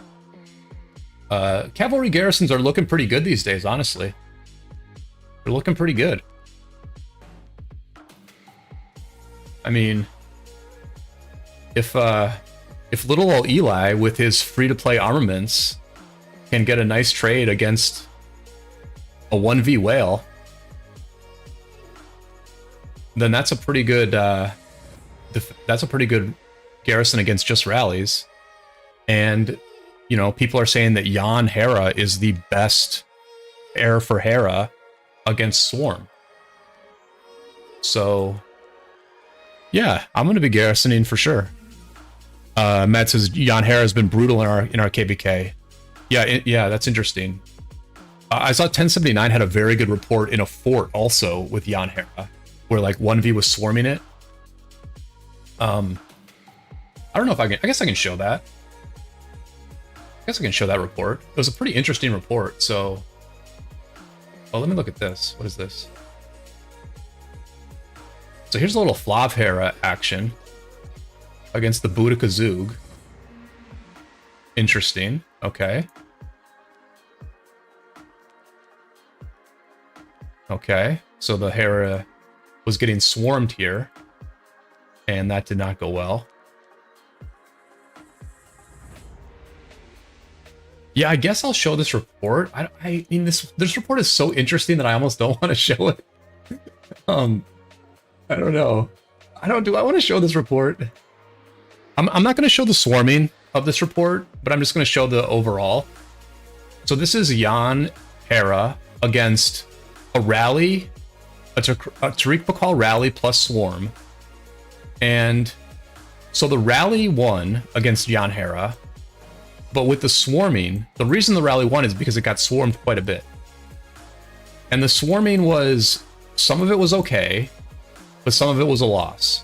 Cavalry garrisons are looking pretty good these days, honestly. They're looking pretty good. I mean, if little old Eli with his free-to-play armaments can get a nice trade against a 1v whale, then that's a pretty good garrison against just rallies. And you know, people are saying that Jan Hera is the best heir for Hera against Swarm. So yeah, I'm going to be garrisoning for sure. Matt says Jan Hera has been brutal in our KvK. Yeah, that's interesting. I saw 1079 had a very good report in a fort also with Jan Hera, where like 1v was swarming it. I don't know if I guess I can show that. I guess I can show that report. It was a pretty interesting report, so... Oh, let me look at this. What is this? So here's a little Flav Hera action against the Boudica Zug. Interesting. Okay. Okay. So the Hera was getting swarmed here, and that did not go well. Yeah, I guess I'll show this report. I mean, this report is so interesting that I almost don't want to show it. I don't know. Do I want to show this report? I'm not going to show the swarming of this report, but I'm just going to show the overall. So this is Jan Hera against a rally, a Tariq Bakal rally plus swarm. And so the rally won against Jan Hera, but with the swarming, the reason the rally won is because it got swarmed quite a bit. And the swarming was, some of it was okay, but some of it was a loss.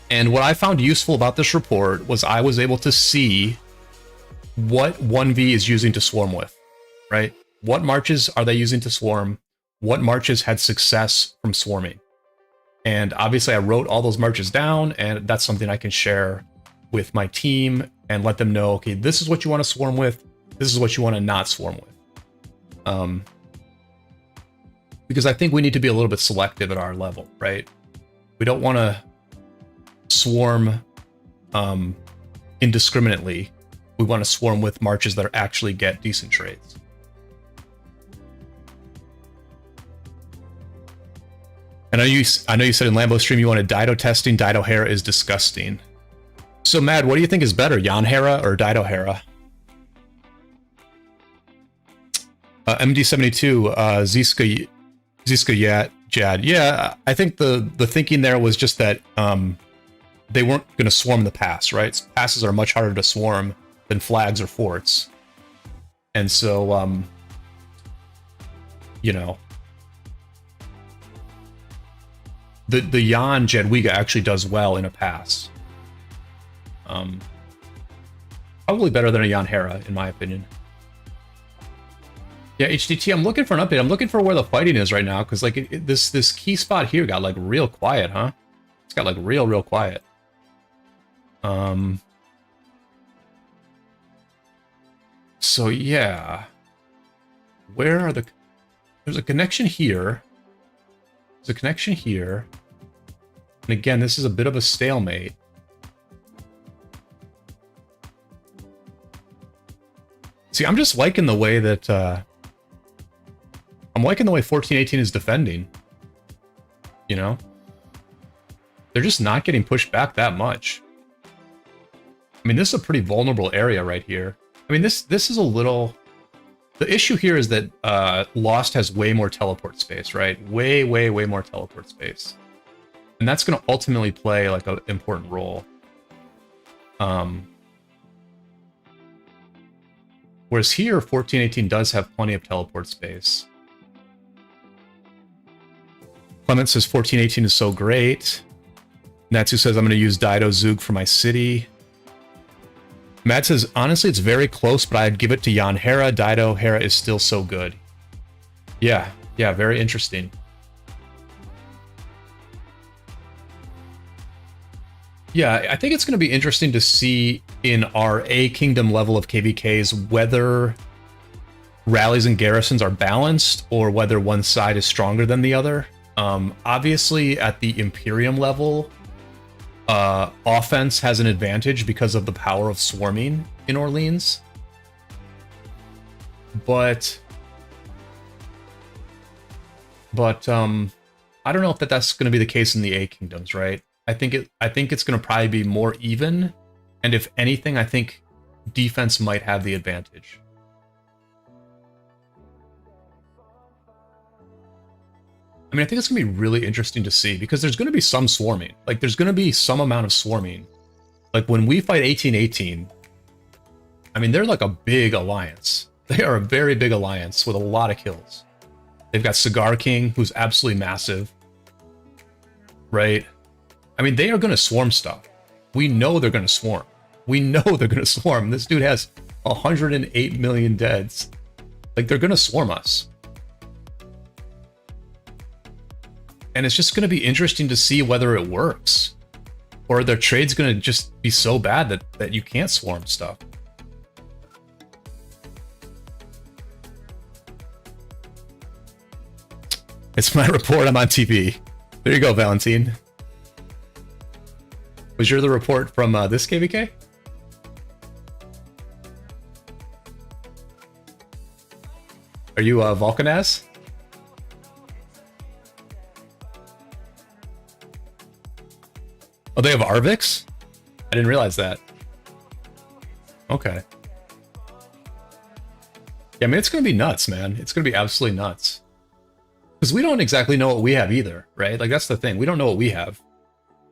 And what I found useful about this report was I was able to see what 1v is using to swarm with, right? What marches are they using to swarm? What marches had success from swarming? And obviously I wrote all those marches down, and that's something I can share with my team and let them know, okay, this is what you want to swarm with, this is what you want to not swarm with. Because I think we need to be a little bit selective at our level, right? We don't want to swarm indiscriminately. We want to swarm with marches that actually get decent trades. And I know you said in Lambo stream you wanted Dido testing. Dido Hera is disgusting. So Mad, what do you think is better, Jan Hera or Dido Hera? MD72, Ziska Jad. Yeah, I think the thinking there was just that they weren't going to swarm the pass, right? Passes are much harder to swarm than flags or forts. And so, you know, the Jan Jadwiga actually does well in a pass. Probably better than a Jan Hera, in my opinion. Yeah, HDT, I'm looking for an update. I'm looking for where the fighting is right now, because like this key spot here got like real quiet, huh? It's got like real quiet. So yeah, where are the? There's a connection here. There's a connection here, and again, this is a bit of a stalemate. See, I'm just liking the way that I'm liking the way 1418 is defending. You know, they're just not getting pushed back that much. I mean, this is a pretty vulnerable area right here. I mean, this is a little... The issue here is that Lost has way more teleport space, right? Way more teleport space. And that's going to ultimately play like an important role. Whereas here, 1418 does have plenty of teleport space. Clement says 1418 is so great. Natsu says I'm going to use Dido Zug for my city. Matt says, honestly, it's very close, but I'd give it to Jan Hera. Dido Hera is still so good. Yeah, very interesting. Yeah, I think it's going to be interesting to see in our A Kingdom level of KvKs whether rallies and garrisons are balanced or whether one side is stronger than the other. Obviously, at the Imperium level, offense has an advantage because of the power of swarming in Orleans. But I don't know if that's going to be the case in the A Kingdoms, right? I think it's going to probably be more even, and if anything, I think defense might have the advantage. I mean, I think it's going to be really interesting to see, because there's going to be some swarming. Like, there's going to be some amount of swarming. Like, when we fight 1818, I mean, they're like a big alliance. They are a very big alliance with a lot of kills. They've got Cigar King, who's absolutely massive. Right? I mean, they are going to swarm stuff. We know they're going to swarm. We know they're going to swarm. This dude has 108 million deads. Like, they're going to swarm us. And it's just going to be interesting to see whether it works. Or their trade's going to just be so bad that you can't swarm stuff. It's my report, I'm on TV. There you go, Valentine. Was your the report from this KvK? Are you Vulcanaz? Oh, they have Arvix? I didn't realize that. Okay. Yeah, I mean, it's going to be nuts, man. It's going to be absolutely nuts. Because we don't exactly know what we have either, right? Like, that's the thing. We don't know what we have.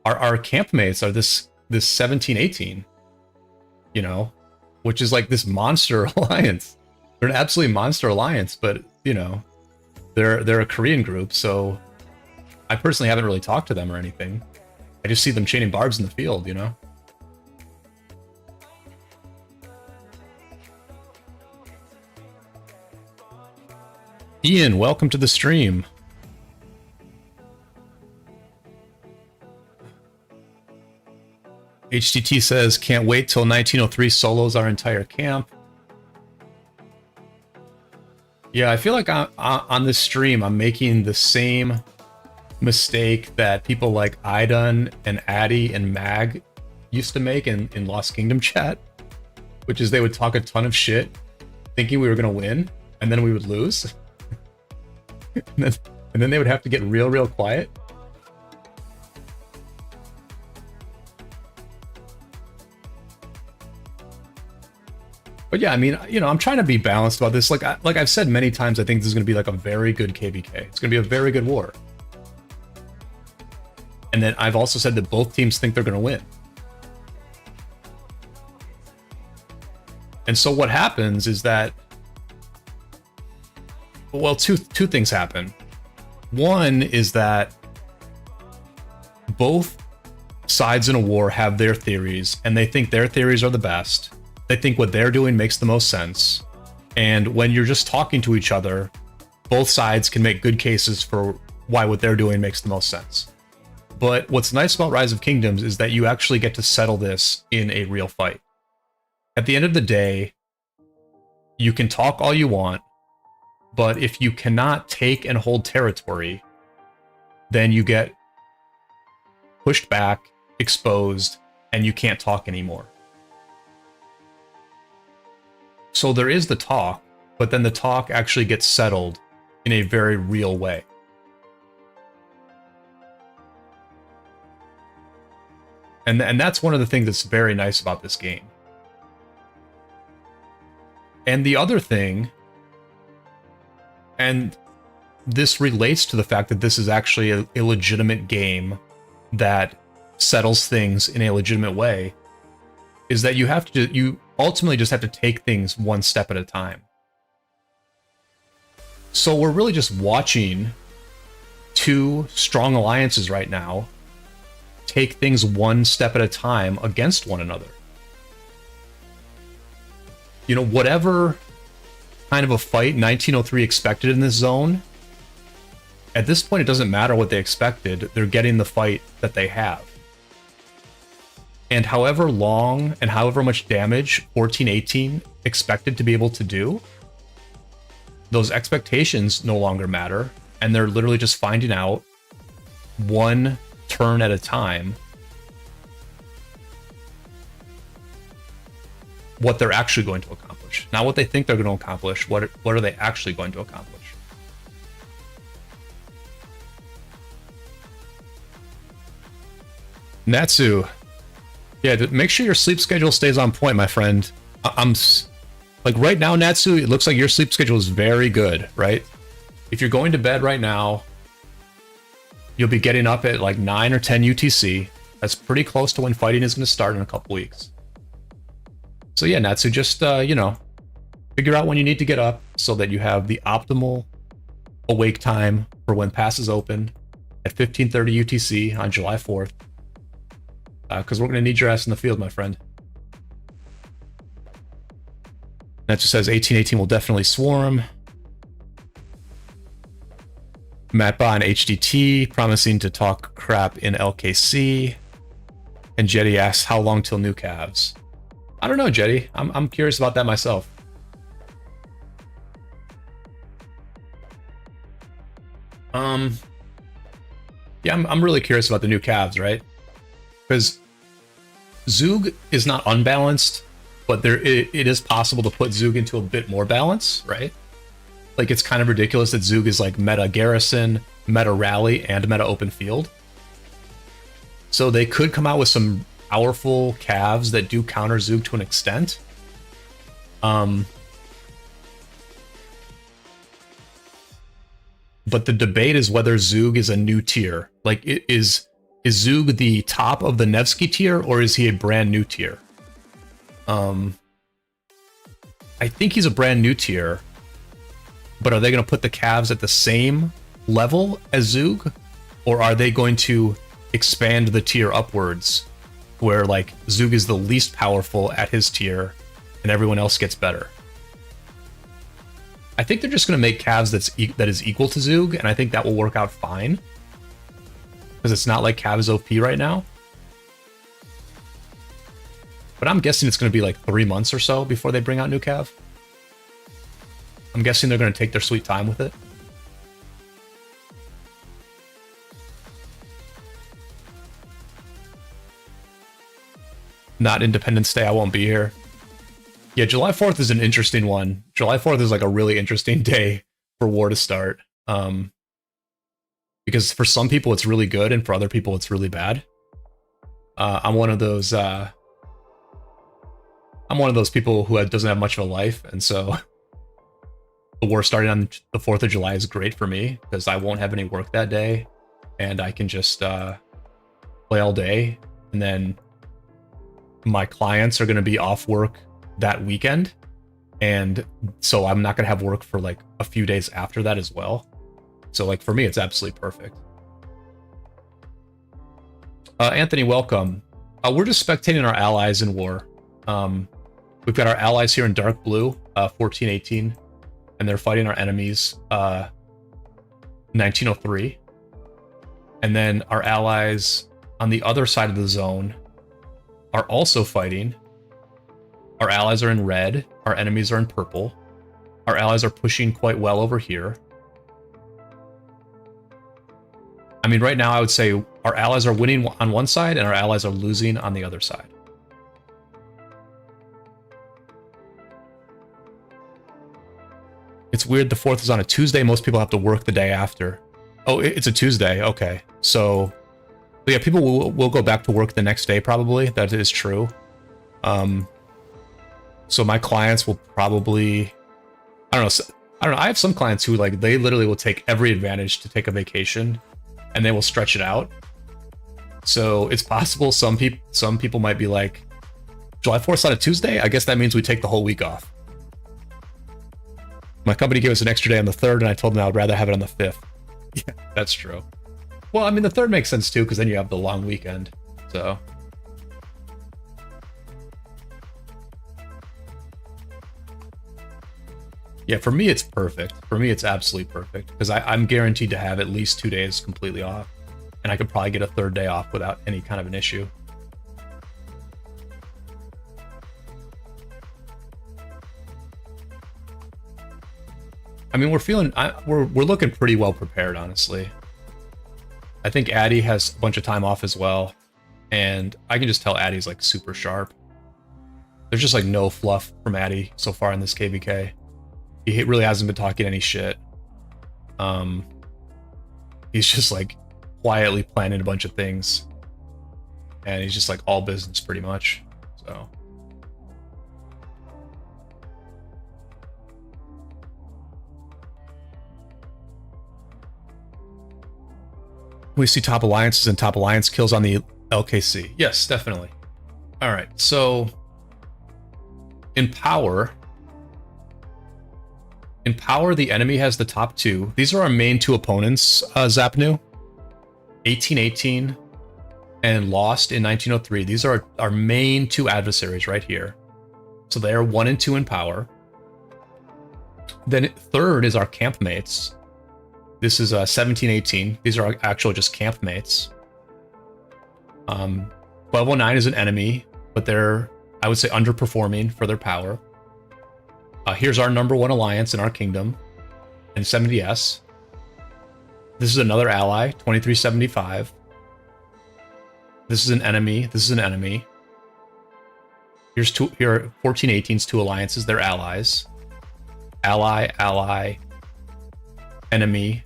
Our campmates are this 1718, you know, which is like this monster alliance. They're an absolutely monster alliance, but, you know, they're a Korean group, so I personally haven't really talked to them or anything. I just see them chaining barbs in the field, you know? Ian, welcome to the stream. HTT says, can't wait till 1903 solos our entire camp. Yeah, I feel like on this stream, I'm making the same mistake that people like Idun and Addy and Mag used to make in Lost Kingdom chat, which is they would talk a ton of shit thinking we were going to win, and then we would lose. and then they would have to get real quiet. But yeah, I mean, you know, I'm trying to be balanced about this. Like I've said many times, I think this is going to be like a very good KvK. It's going to be a very good war. And then I've also said that both teams think they're going to win. And so what happens is that, well, two things happen. One is that both sides in a war have their theories, and they think their theories are the best. They think what they're doing makes the most sense. And when you're just talking to each other, both sides can make good cases for why what they're doing makes the most sense. But what's nice about Rise of Kingdoms is that you actually get to settle this in a real fight. At the end of the day, you can talk all you want, but if you cannot take and hold territory, then you get pushed back, exposed, and you can't talk anymore. So there is the talk, but then the talk actually gets settled in a very real way. And that's one of the things that's very nice about this game. And the other thing, and this relates to the fact that this is actually a legitimate game that settles things in a legitimate way, is that you ultimately just have to take things one step at a time. So we're really just watching two strong alliances right now take things one step at a time against one another. You know, whatever kind of a fight 1903 expected in this zone, at this point it doesn't matter what they expected, they're getting the fight that they have. And however long and however much damage 1418 expected to be able to do, those expectations no longer matter, and they're literally just finding out one turn at a time what they're actually going to accomplish. Not what they think they're going to accomplish, what are they actually going to accomplish. Natsu, yeah, make sure your sleep schedule stays on point, my friend. I'm like right now, Natsu, it looks like your sleep schedule is very good, right? If you're going to bed right now, you'll be getting up at like 9 or 10 UTC. That's pretty close to when fighting is going to start in a couple weeks. So yeah, Natsu, just, you know, figure out when you need to get up so that you have the optimal awake time for when passes open at 15:30 UTC on July 4th. Because we're going to need your ass in the field, my friend. Natsu says 1818 will definitely swarm. Matt Ba in HDT promising to talk crap in LKC. And Jetty asks, how long till new calves? I don't know, Jetty. I'm curious about that myself. Yeah, I'm really curious about the new calves, right? Because Zhuge is not unbalanced, but it is possible to put Zhuge into a bit more balance, right? Like, it's kind of ridiculous that Zhuge is like meta Garrison, meta Rally, and meta Open Field. So they could come out with some powerful calves that do counter Zhuge to an extent. But the debate is whether Zhuge is a new tier. Like, is Zhuge the top of the Nevsky tier, or is he a brand new tier? I think he's a brand new tier. But are they going to put the calves at the same level as Zhuge? Or are they going to expand the tier upwards, where like Zhuge is the least powerful at his tier and everyone else gets better? I think they're just going to make calves that is equal to Zhuge, and I think that will work out fine. Because it's not like Cav is OP right now. But I'm guessing it's going to be like 3 months or so before they bring out new Cav. I'm guessing they're going to take their sweet time with it. Not Independence Day, I won't be here. Yeah, July 4th is an interesting one. July 4th is like a really interesting day for war to start. Because for some people it's really good, and for other people it's really bad. I'm one of those people who doesn't have much of a life, and so the war starting on the 4th of July is great for me because I won't have any work that day, and I can just play all day, and then my clients are going to be off work that weekend, and so I'm not going to have work for like a few days after that as well. So like for me, it's absolutely perfect. Anthony, welcome. We're just spectating our allies in war. We've got our allies here in dark blue. 1418, and they're fighting our enemies 1903. And then our allies on the other side of the zone are also fighting. Our allies are in red, our enemies are in purple. Our allies are pushing quite well over here. I mean, right now I would say our allies are winning on one side and our allies are losing on the other side. It's weird the 4th is on a Tuesday. Most people have to work the day after. Oh, it's a Tuesday. Okay. So yeah, people will go back to work the next day probably. That is true. So my clients will probably, I don't know. I have some clients who like, they literally will take every advantage to take a vacation and they will stretch it out. So it's possible some people might be like, July 4th on a Tuesday? I guess that means we take the whole week off. My company gave us an extra day on the 3rd, and I told them I would rather have it on the 5th. Yeah, that's true. Well, I mean, the 3rd makes sense too, because then you have the long weekend. So. Yeah, for me, it's perfect. For me, it's absolutely perfect, because I'm guaranteed to have at least 2 days completely off, and I could probably get a 3rd day off without any kind of an issue. I mean, we're looking pretty well prepared, honestly. I think Addy has a bunch of time off as well, and I can just tell Addy's like super sharp. There's just like no fluff from Addy so far in this KvK. He really hasn't been talking any shit. He's just like quietly planning a bunch of things, and he's just like all business pretty much. So. We see top alliances and top alliance kills on the LKC. Yes, definitely. All right, so in power, the enemy has the top 2. These are our main 2 opponents, Zapnu. 1818 and Lost in 1903. These are our main 2 adversaries right here. So they are 1 and 2 in power. Then 3rd is our campmates. This is 1718. These are actual just campmates. 1209 is an enemy, but they're, I would say, underperforming for their power. Here's our number 1 alliance in our kingdom, and 70S. This is another ally, 2375. This is an enemy. This is an enemy. Here are 1418's 2 alliances. They're allies. Ally, ally, enemy,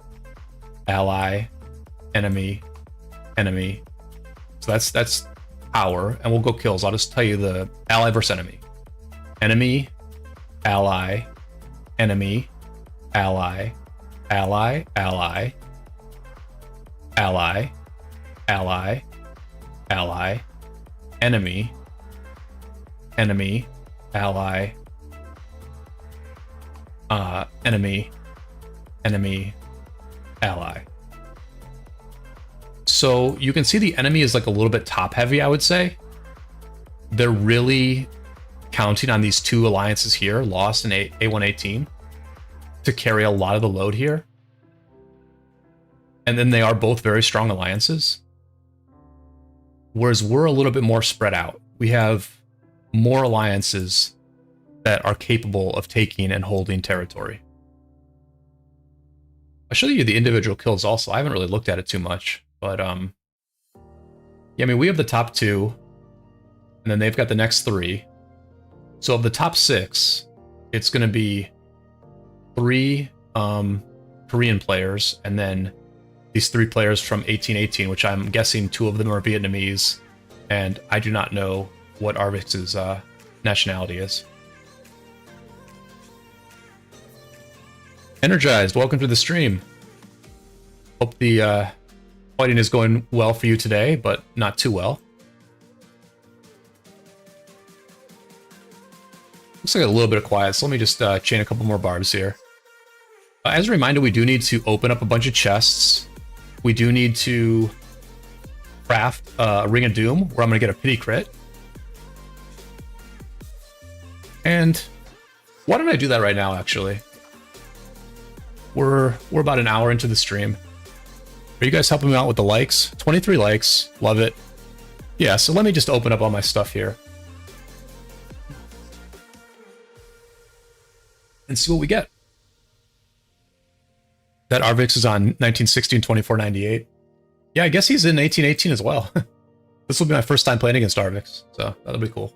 ally, enemy, enemy. So that's power, and we'll go kills. I'll just tell you the ally versus enemy. Enemy, ally, enemy, ally, ally, ally, ally, ally, ally, enemy, enemy, ally, enemy, enemy, ally. So you can see the enemy is like a little bit top heavy, I would say. They're really counting on these 2 alliances here, Lost and A118, to carry a lot of the load here. And then they are both very strong alliances. Whereas we're a little bit more spread out. We have more alliances that are capable of taking and holding territory. I'll show you the individual kills also. I haven't really looked at it too much, but yeah, I mean, we have the top 2, and then they've got the next 3. So of the top 6, it's going to be 3 Korean players, and then these 3 players from 1818, which I'm guessing 2 of them are Vietnamese, and I do not know what Arvix's nationality is. Energized, welcome to the stream. Hope the fighting is going well for you today, but not too well. Looks like a little bit of quiet, so let me just chain a couple more barbs here. As a reminder, we do need to open up a bunch of chests. We do need to craft a Ring of Doom, where I'm going to get a pity crit. And Why don't I do that right now, actually? We're about an hour into the stream. Are you guys helping me out with the likes? 23 likes. Love it. Yeah, so let me just open up all my stuff here. And see what we get. That Arvix is on 1916, 2498. Yeah, I guess he's in 1818 as well. This will be my first time playing against Arvix, so that'll be cool.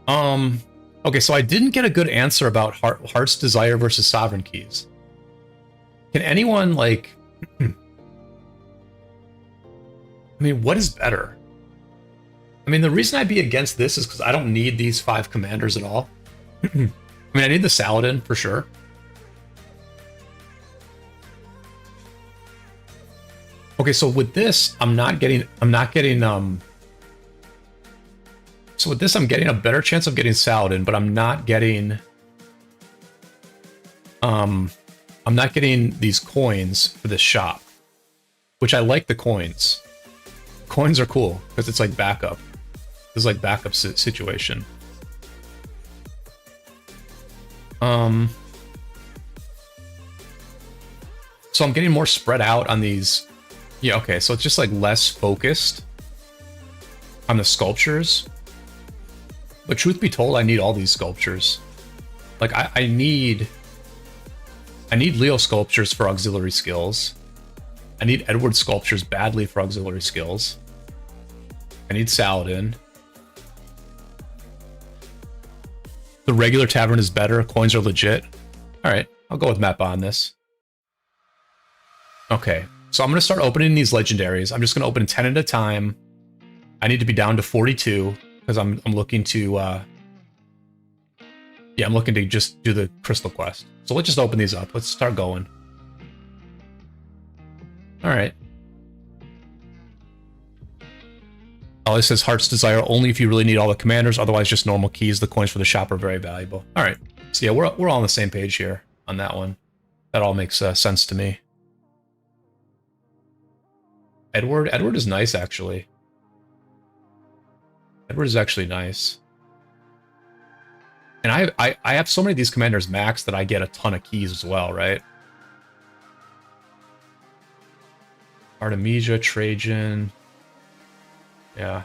Okay, so I didn't get a good answer about Heart's Desire versus Sovereign Keys. Can anyone, like... I mean, what is better? I mean, the reason I'd be against this is because I don't need these 5 commanders at all. I mean, I need the Saladin for sure. Okay, so with this, I'm getting a better chance of getting Saladin, but I'm not getting these coins for this shop, which I like the coins. Coins are cool because it's like backup. It's like backup situation. So I'm getting more spread out on these. Yeah, okay, so it's just like less focused on the sculptures. But truth be told, I need all these sculptures. Like I need Leo sculptures for auxiliary skills. I need Edward sculptures badly for auxiliary skills. I need Saladin. The regular tavern is better. Coins are legit. Alright, I'll go with Mappa on this. Okay, so I'm going to start opening these legendaries. I'm just going to open 10 at a time. I need to be down to 42 because I'm looking to... I'm looking to just do the crystal quest. So let's just open these up. Let's start going. Alright. Oh, it says Heart's Desire only if you really need all the commanders, otherwise just normal keys. The coins for the shop are very valuable. Alright. So yeah, we're all on the same page here on that one. That all makes sense to me. Edward is nice, actually. Edward is actually nice. And I have so many of these commanders max that I get a ton of keys as well, right? Artemisia, Trajan. Yeah.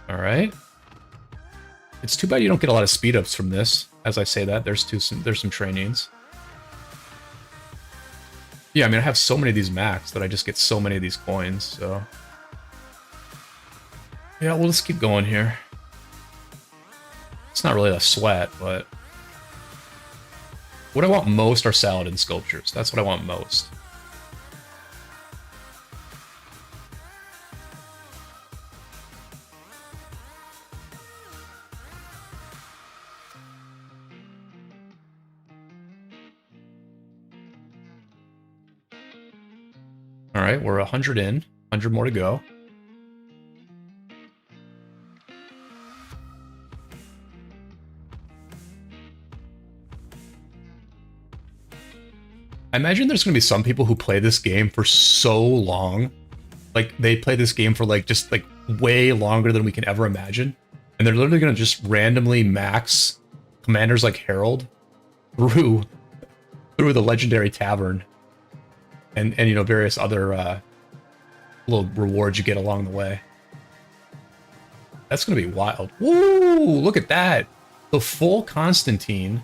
All right. It's too bad you don't get a lot of speed ups from this. As I say that, there's some trainings. Yeah, I mean, I have so many of these max that I just get so many of these coins, so... Yeah, we'll just keep going here. It's not really a sweat, but... What I want most are Saladin sculptures. That's what I want most. Alright, we're 100 in. 100 more to go. I imagine there's going to be some people who play this game for so long. Like, they play this game for, like, just, like, way longer than we can ever imagine. And they're literally going to just randomly max commanders like Herald through the legendary tavern. And you know, various other little rewards you get along the way. That's going to be wild. Woo! Look at that! The full Constantine.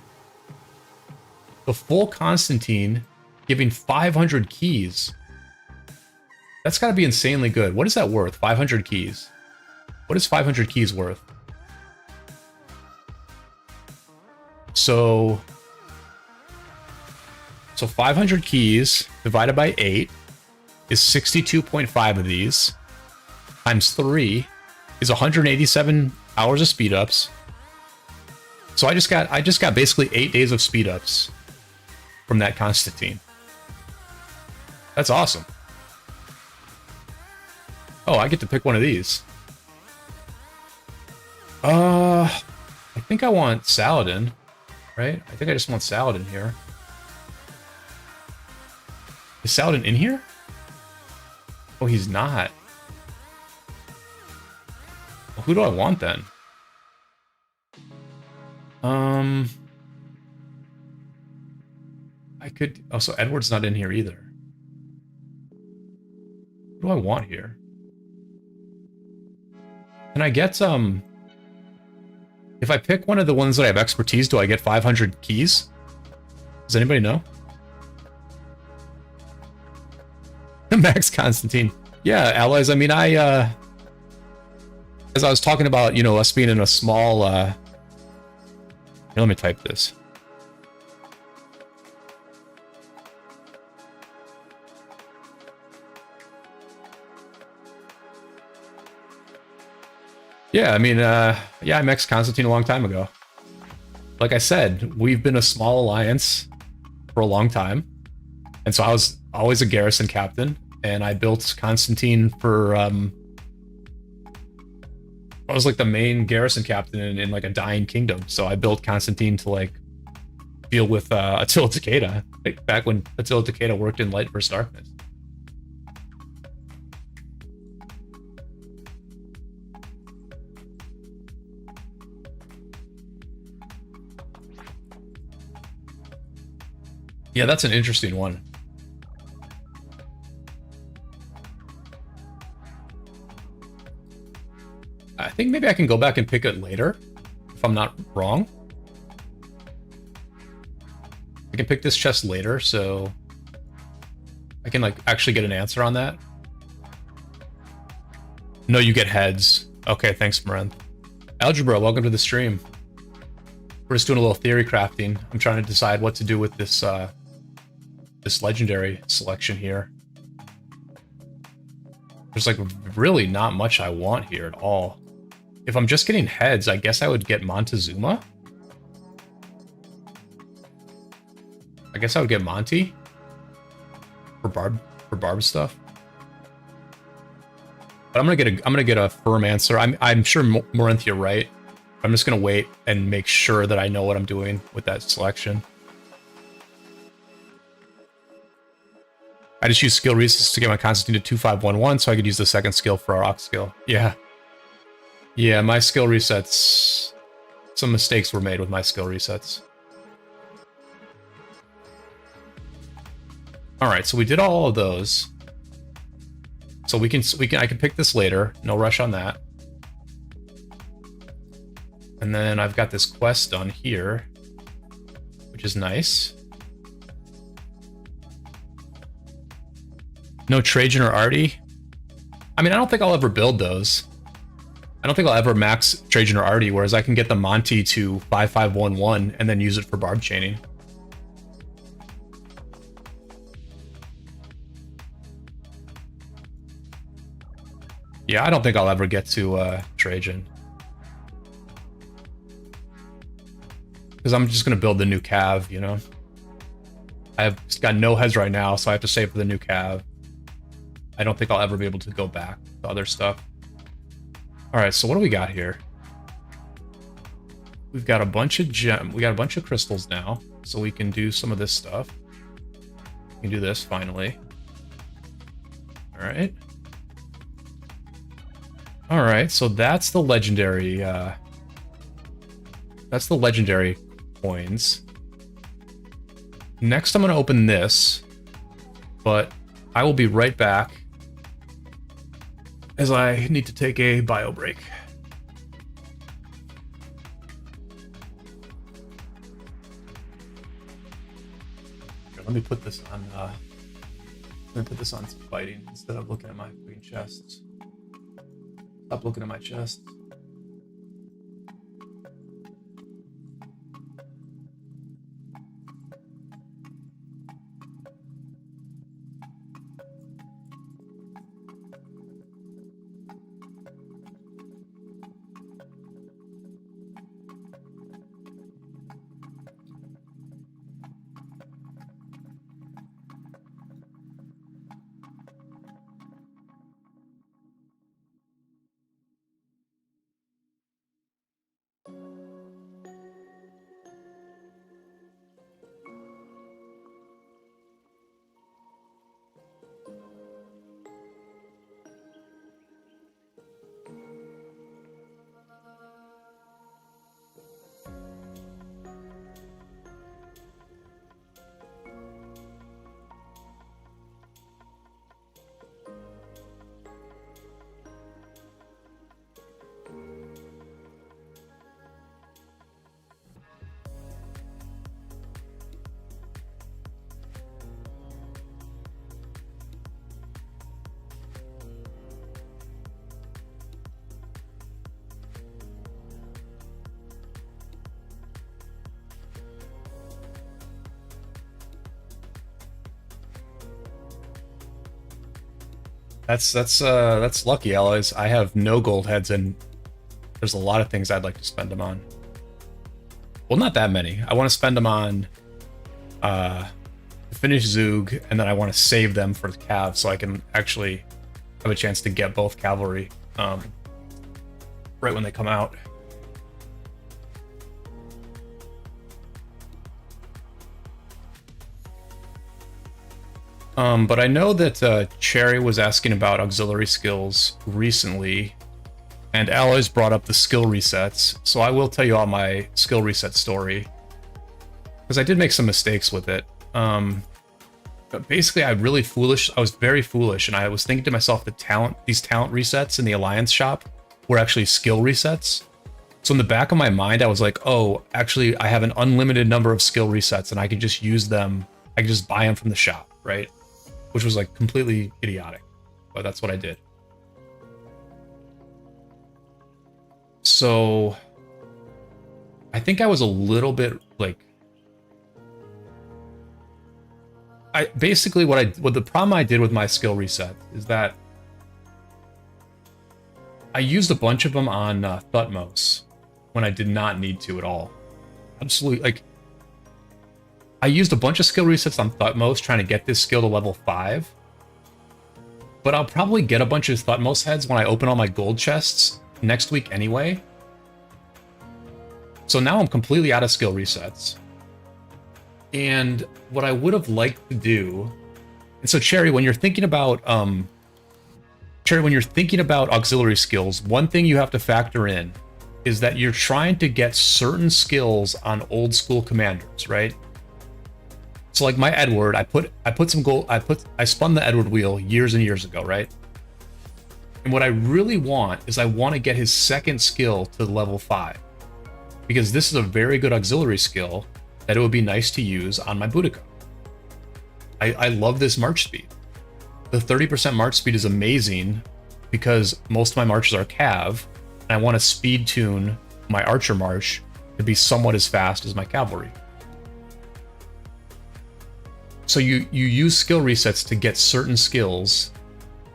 The full Constantine giving 500 keys. That's got to be insanely good. What is that worth? 500 keys. What is 500 keys worth? So 500 keys divided by 8 is 62.5 of these. Times 3 is 187 hours of speed ups. So I just got basically 8 days of speed ups from that Constantine. That's awesome. Oh, I get to pick one of these. I think I want Saladin, right? I think I just want Saladin here. Is Saladin in here? Oh, he's not. Who do I want then? I could... Oh, so Edward's not in here either. What do I want here? Can I get, if I pick one of the ones that I have expertise, do I get 500 keys? Does anybody know? Max Constantine. Yeah, allies, I mean, as I was talking about, you know, us being in a small, here, let me type this. Yeah, I mean, yeah, I maxed Constantine a long time ago. Like I said, we've been a small alliance for a long time. And so I was always a Garrison captain, and I built Constantine for, I was like the main Garrison captain in like a dying kingdom. So I built Constantine to like deal with Attila Takeda, like back when Attila Takeda worked in Light vs. Darkness. Yeah, that's an interesting one. I think maybe I can go back and pick it later, if I'm not wrong. I can pick this chest later, so I can like actually get an answer on that. No, you get heads. Okay, thanks, Marenth. Algebra, welcome to the stream. We're just doing a little theory crafting. I'm trying to decide what to do with this this legendary selection here. There's like really not much I want here at all. If I'm just getting heads, I guess I would get Montezuma. I guess I would get Monty for Barb stuff. But I'm gonna get a firm answer. I'm sure Morinth, you're right. I'm just gonna wait and make sure that I know what I'm doing with that selection. I just use skill resets to get my Constantine to 2511, so I could use the second skill for our Ox skill. Yeah. Yeah, my skill resets... Some mistakes were made with my skill resets. Alright, so we did all of those. So I can pick this later. No rush on that. And then I've got this quest done here, which is nice. No Trajan or Artie? I mean, I don't think I'll ever build those. I don't think I'll ever max Trajan or Artie, whereas I can get the Monty to 5511 and then use it for barb chaining. Yeah, I don't think I'll ever get to Trajan. Because I'm just going to build the new Cav, you know? I've got no heads right now, so I have to save for the new Cav. I don't think I'll ever be able to go back to other stuff. Alright, so what do we got here? We've got a bunch of we got a bunch of crystals now, so we can do some of this stuff. We can do this, finally. Alright. Alright, so that's the legendary, that's the legendary coins. Next, I'm going to open this, but I will be right back as I need to take a bio break. Here, let me put this on. Let me put this on fighting instead of looking at my green chests. Stop looking at my chests. That's lucky, allies. I have no gold heads, and there's a lot of things I'd like to spend them on. Well, not that many. I want to spend them on finish Zhuge, and then I want to save them for the cav so I can actually have a chance to get both cavalry right when they come out. But I know that Cherry was asking about auxiliary skills recently, and Alloys brought up the skill resets, so I will tell you all my skill reset story, because I did make some mistakes with it. But basically, I was very foolish, and I was thinking to myself that these talent resets in the Alliance shop were actually skill resets. So in the back of my mind, I was like, oh, actually, I have an unlimited number of skill resets, and I can just use them. I can just buy them from the shop, right? Which was like completely idiotic, but that's what I did. So I think I was a little bit like, basically what the problem I did with my skill reset is that I used a bunch of them on Thutmose when I did not need to at all. Absolutely, like, I used a bunch of skill resets on Thutmose trying to get this skill to level 5. But I'll probably get a bunch of Thutmose heads when I open all my gold chests next week anyway. So now I'm completely out of skill resets. And what I would have liked to do... And so Cherry, when you're thinking about auxiliary skills, one thing you have to factor in is that you're trying to get certain skills on old school commanders, right? So like my Edward, I put some gold, I spun the Edward wheel years and years ago, right? And what I really want is I want to get his second skill to level 5. Because this is a very good auxiliary skill that it would be nice to use on my Boudica. I love this march speed. The 30% march speed is amazing because most of my marches are cav, and I want to speed tune my archer march to be somewhat as fast as my cavalry. So you use skill resets to get certain skills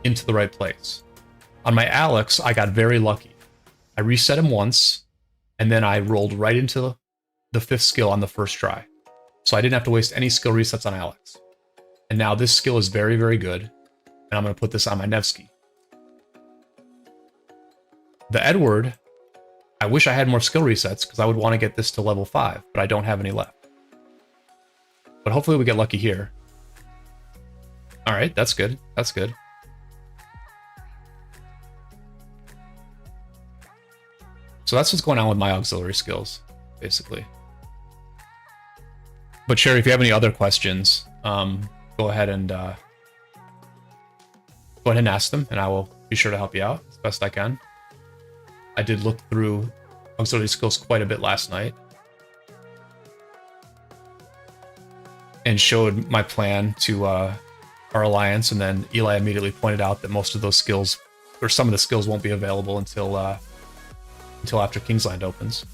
into the right place. On my Alex, I got very lucky. I reset him once, and then I rolled right into the 5th skill on the first try. So I didn't have to waste any skill resets on Alex. And now this skill is very, very good, and I'm going to put this on my Nevsky. The Edward, I wish I had more skill resets because I would want to get this to level 5, but I don't have any left. But hopefully we get lucky here. All right, that's good. That's good. So that's what's going on with my auxiliary skills, basically. But Sherry, if you have any other questions, go ahead and ask them, and I will be sure to help you out as best I can. I did look through auxiliary skills quite a bit last night, and showed my plan to our alliance, and then Eli immediately pointed out that most of those skills, or some of the skills, won't be available until after Kingsland opens.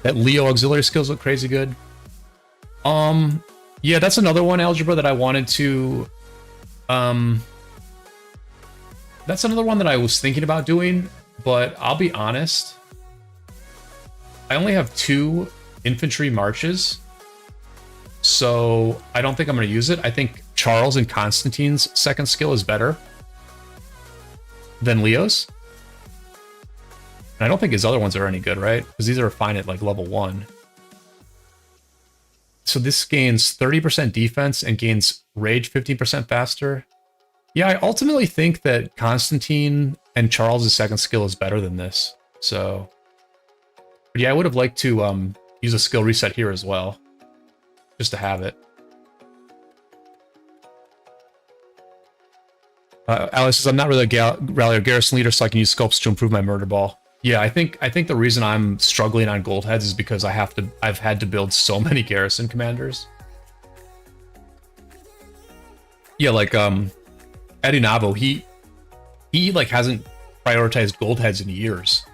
That Leo auxiliary skills look crazy good. Yeah, that's another one, Algebra, that I wanted to... That's another one that I was thinking about doing, but I'll be honest, I only have 2 infantry marches, so I don't think I'm going to use it. I think Charles and Constantine's second skill is better than Leo's. And I don't think his other ones are any good, right? Because these are fine at like level 1. So this gains 30% defense and gains rage 15% faster. Yeah, I ultimately think that Constantine and Charles' second skill is better than this. So, but yeah, I would have liked to use a skill reset here as well, just to have it. Alice says, I'm not really a rally or garrison leader, so I can use sculpts to improve my murder ball. Yeah, I think the reason I'm struggling on gold heads is because I've had to build so many garrison commanders. Yeah, like Eddie Navo, he like hasn't prioritized gold heads in years.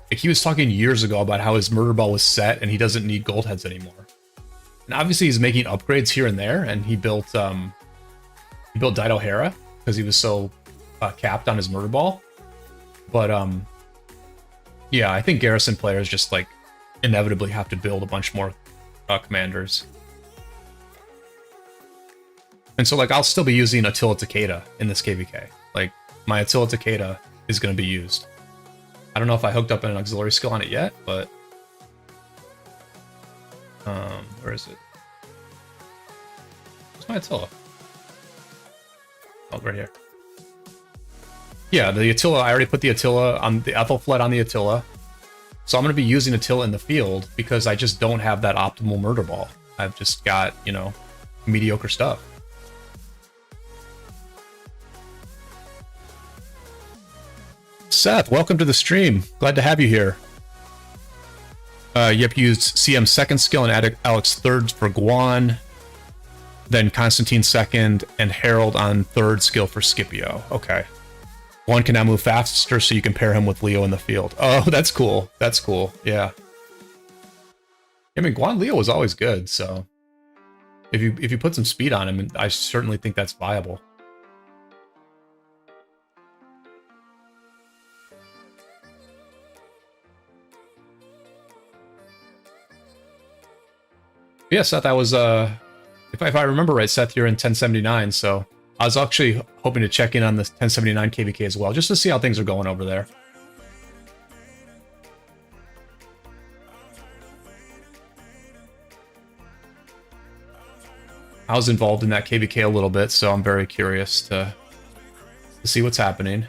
Like he was talking years ago about how his murder ball was set and he doesn't need gold heads anymore. And obviously he's making upgrades here and there, and he built He built Dido Hera because he was so capped on his murder ball. But yeah, I think Garrison players just like inevitably have to build a bunch more commanders. And so like I'll still be using Attila Takeda in this KvK. Like my Attila Takeda is going to be used. I don't know if I hooked up an auxiliary skill on it yet, but where is it? Where's my Attila? Oh, right here. Yeah, the Attila, I already put the Attila on the Ethelfled on the Attila. So I'm going to be using Attila in the field because I just don't have that optimal murder ball. I've just got, you know, mediocre stuff. Seth, welcome to the stream. Glad to have you here. Yep, used CM's second skill and Alex third for Guan. Then Constantine second and Harold on third skill for Scipio. Okay. One can now move faster, so you can pair him with Leo in the field. Oh, that's cool. That's cool. Yeah. I mean, Guan Leo was always good, so if you put some speed on him, I certainly think that's viable. Yeah, Seth, I was if I remember right, Seth, you're in 1079, so I was actually hoping to check in on the 1079 KvK as well, just to see how things are going over there. I was involved in that KvK a little bit, so I'm very curious to see what's happening.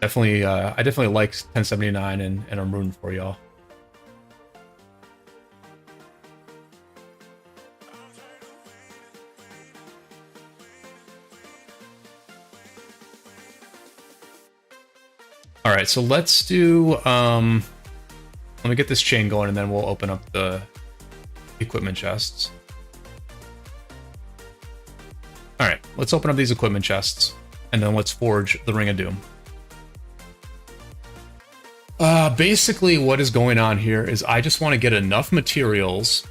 Definitely, I definitely like 1079, and I'm rooting for y'all. All right, so let's do, let me get this chain going and then we'll open up the equipment chests. All right, let's open up these equipment chests and then let's forge the Ring of Doom. Basically what is going on here is I just want to get enough materials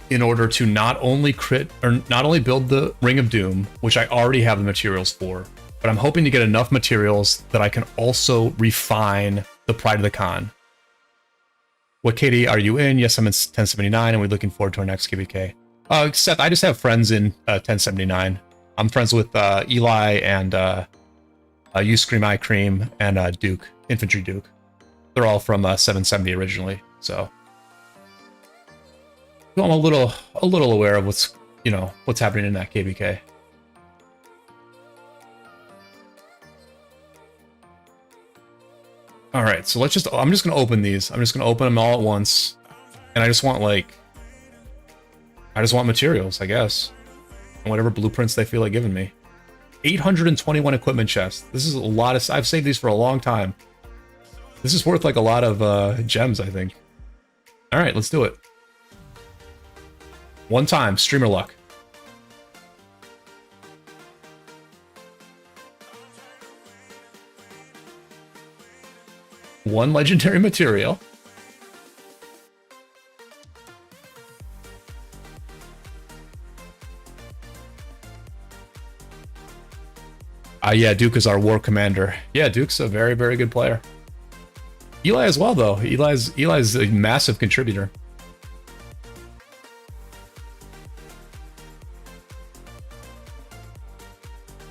in order to not only build the Ring of Doom, which I already have the materials for, but I'm hoping to get enough materials that I can also refine the Pride of the Khan. What KD are you in? Yes, I'm in 1079, and we're looking forward to our next KvK. Seth, I just have friends in 1079. I'm friends with Eli and You Scream I Cream and Duke, Infantry Duke. They're all from 770 originally, so I'm a little aware of what's happening in that KvK. All right, so I'm just going to open these. I'm just going to open them all at once. And I just want materials, I guess. And whatever blueprints they feel like giving me. 821 equipment chests. This is a lot of, I've saved these for a long time. This is worth like a lot of gems, I think. All right, let's do it. One time, streamer luck. One legendary material. Yeah, Duke is our war commander. Yeah, Duke's a very, very good player. Eli as well, though. Eli's a massive contributor.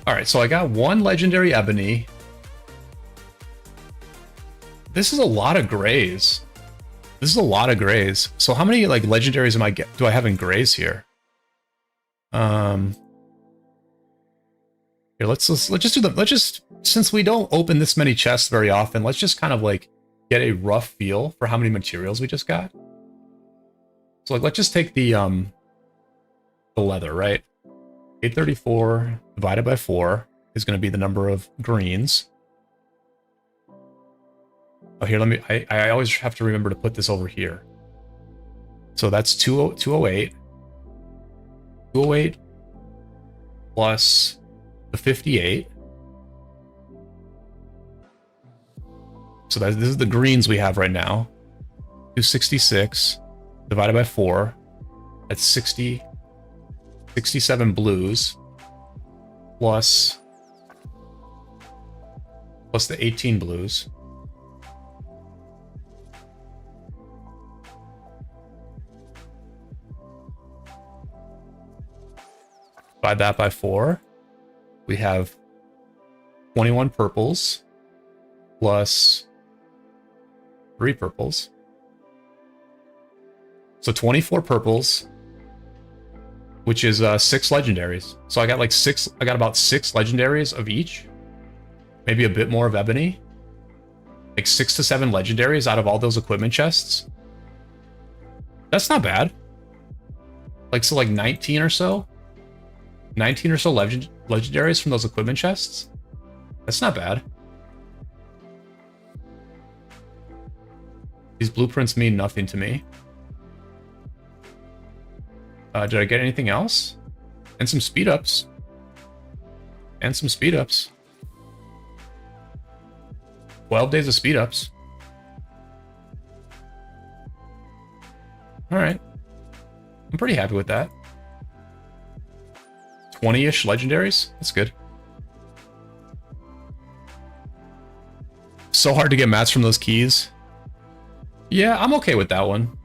All right, so I got one legendary ebony. This is a lot of grays. This is a lot of grays. So how many like legendaries do I have in grays here? Here, let's just do them. Let's just, since we don't open this many chests very often, let's just kind of like get a rough feel for how many materials we just got. So like let's just take the leather, right? 834 divided by 4 is going to be the number of greens. Oh, here, I always have to remember to put this over here. So that's 208. 208 plus the 58. So this is the greens we have right now. 266 divided by 4. That's 67 blues. plus the 18 blues. Divide that by 4. We have 21 purples plus 3 purples. So 24 purples, which is 6 legendaries. So I got like 6, I got about 6 legendaries of each. Maybe a bit more of ebony. Like 6 to 7 legendaries out of all those equipment chests. That's not bad. Like, so like 19 or so? 19 or so legendaries from those equipment chests? That's not bad. These blueprints mean nothing to me. Did I get anything else? And some speed ups. And some speed ups. 12 days of speed ups. Alright. I'm pretty happy with that. 20-ish legendaries? That's good. So hard to get mats from those keys. Yeah, I'm okay with that one.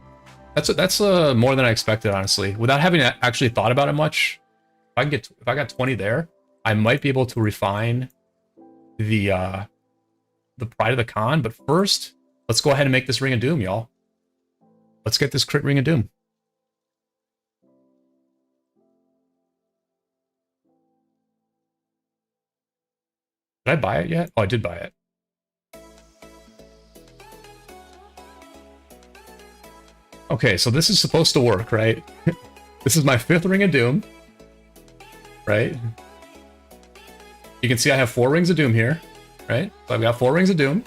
That's more than I expected, honestly. Without having actually thought about it much, if I got 20 there, I might be able to refine the Pride of the Khan. But first, let's go ahead and make this Ring of Doom, y'all. Let's get this crit Ring of Doom. Did I buy it yet? Oh, I did buy it. Okay, so this is supposed to work, right? This is my 5th Ring of Doom, right? You can see I have 4 Rings of Doom here, right? So I've got 4 Rings of Doom.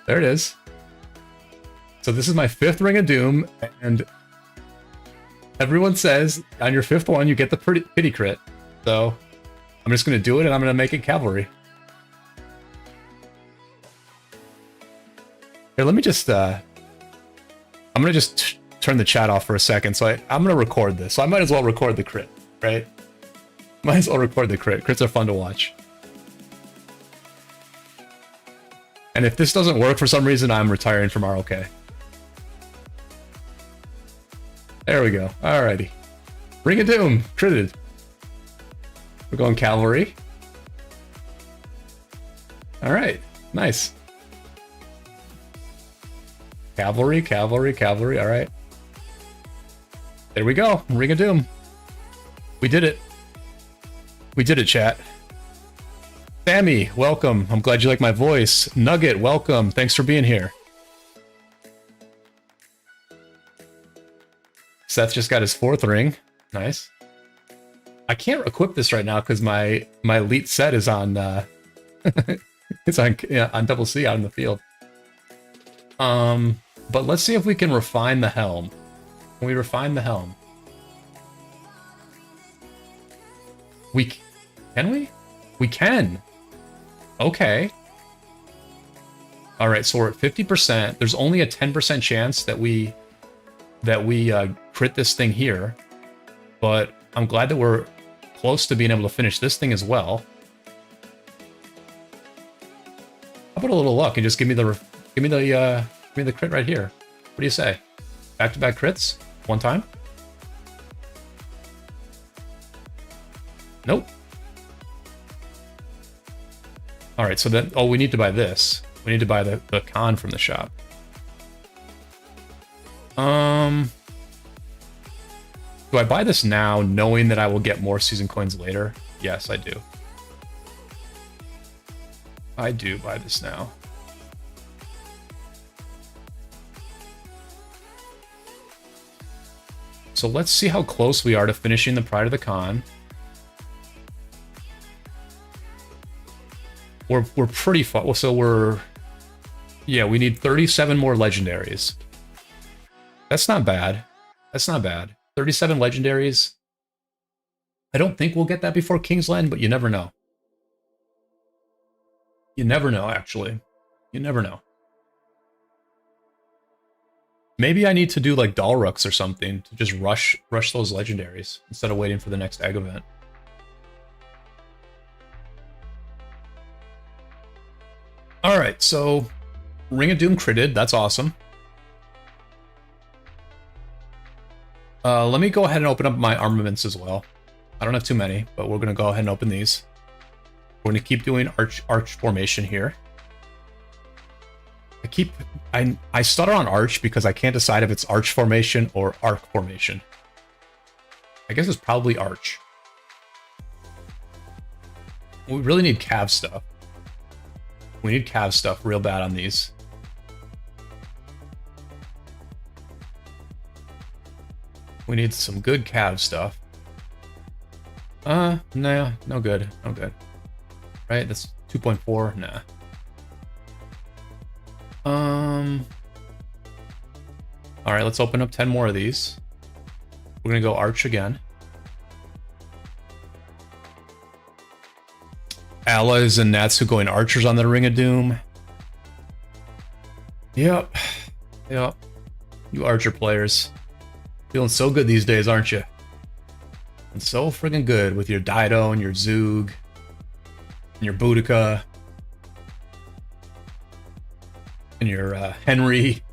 There it is. So this is my 5th Ring of Doom, and everyone says on your 5th one you get the pity crit. So I'm just going to do it, and I'm going to make it cavalry. Here, let me just... I'm going to just turn the chat off for a second. So I'm going to record this. So I might as well record the crit, right? Might as well record the crit. Crits are fun to watch. And if this doesn't work for some reason, I'm retiring from ROK. There we go. Alrighty. Ring of Doom. Critted. We're going cavalry. Alright. Nice. Cavalry, cavalry, cavalry. All right. There we go. Ring of Doom. We did it. We did it, chat. Sammy, welcome. I'm glad you like my voice. Nugget, welcome. Thanks for being here. Seth just got his 4th ring. Nice. I can't equip this right now because my elite set is on it's on double C out in the field. But let's see if we can refine the helm. Can we refine the helm? Can we? We can. Okay. All right, so we're at 50%. There's only a 10% chance that we crit this thing here, but I'm glad that we're close to being able to finish this thing as well. How about a little luck and just give me the crit right here? What do you say? Back-to-back crits? One time? Nope. Alright, so then... Oh, we need to buy this. We need to buy the Khan from the shop. Do I buy this now, knowing that I will get more season coins later? Yes, I do. I do buy this now. So let's see how close we are to finishing the Pride of the Khan. We're pretty far. So we're... Yeah, we need 37 more legendaries. That's not bad. That's not bad. 37 legendaries. I don't think we'll get that before Kingsland, but you never know. You never know, actually. You never know. Maybe I need to do like Dalruks or something to just rush those legendaries instead of waiting for the next egg event. right, so Ring of Doom critted. That's awesome. Let me go ahead and open up my armaments as well. I don't have too many, but we're going to go ahead and open these. We're going to keep doing arch formation here. I stutter on arch because I can't decide if it's arch formation or arc formation. I guess it's probably arch. We really need cav stuff. We need cav stuff real bad on these. We need some good cav stuff. Nah, no good, no good. Right, that's 2.4, nah. Alright, let's open up 10 more of these. We're gonna go arch again. Allies and Natsu going archers on the Ring of Doom. Yep. Yep. You archer players. Feeling so good these days, aren't you? And so friggin' good with your Dido and your Zhuge and your Boudica and your Henry.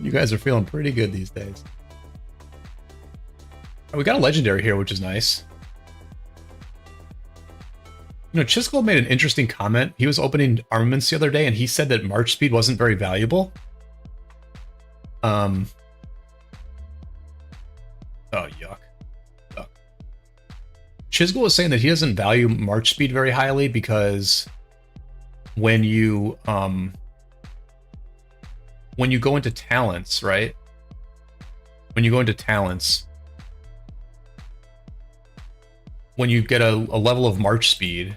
You guys are feeling pretty good these days. We got a legendary here, which is nice. You know, Chisco made an interesting comment. He was opening armaments the other day, and he said that march speed wasn't very valuable. Oh, yuck. Yuck. Chisco was saying that he doesn't value march speed very highly because when you go into talents, right? When you go into talents, when you get a level of march speed,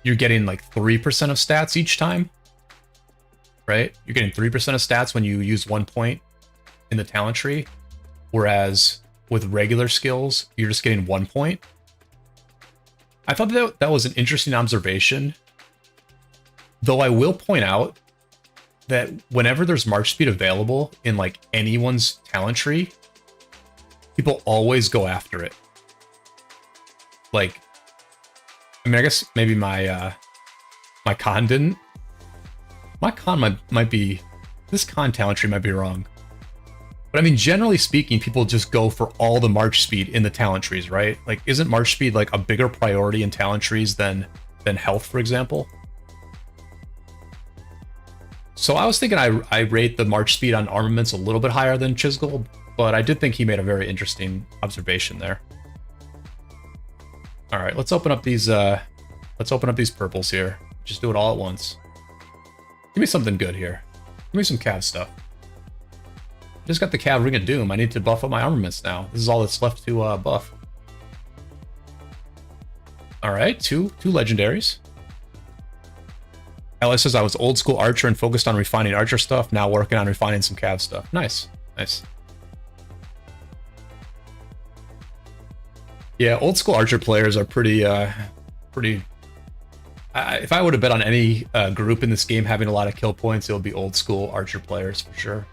you're getting like 3% of stats each time, right? You're getting 3% of stats when you use 1 point in the talent tree, whereas with regular skills, you're just getting 1 point. I thought that was an interesting observation, though I will point out that whenever there's march speed available in like anyone's talent tree, people always go after it. Like, I mean, I guess maybe my my con didn't. My con might be, this con talent tree might be wrong. But I mean, generally speaking, people just go for all the march speed in the talent trees, right? Like, isn't march speed like a bigger priority in talent trees than health, for example? So I was thinking I rate the march speed on armaments a little bit higher than Chisgul, but I did think he made a very interesting observation there. All right, let's open up these purples here. Just do it all at once. Give me something good here. Give me some cav stuff. Just got the cav Ring of Doom. I need to buff up my armaments now. This is all that's left to buff. All right, two legendaries. Ella says I was old school archer and focused on refining archer stuff. Now working on refining some cav stuff. Nice, nice. Yeah, old school archer players are pretty. If I were to bet on any group in this game having a lot of kill points, it would be old school archer players for sure.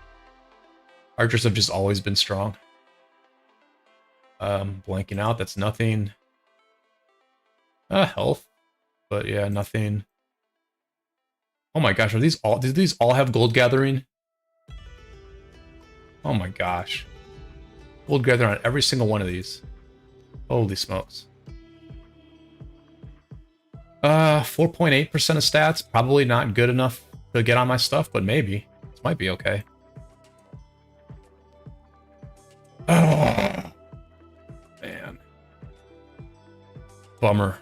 Archers have just always been strong. Blanking out. That's nothing. Health, but yeah, nothing. Oh my gosh, did these all have gold gathering? Oh my gosh, gold gathering on every single one of these. Holy smokes. 4.8% of stats. Probably not good enough to get on my stuff, but maybe. This might be okay. Oh, man. Bummer.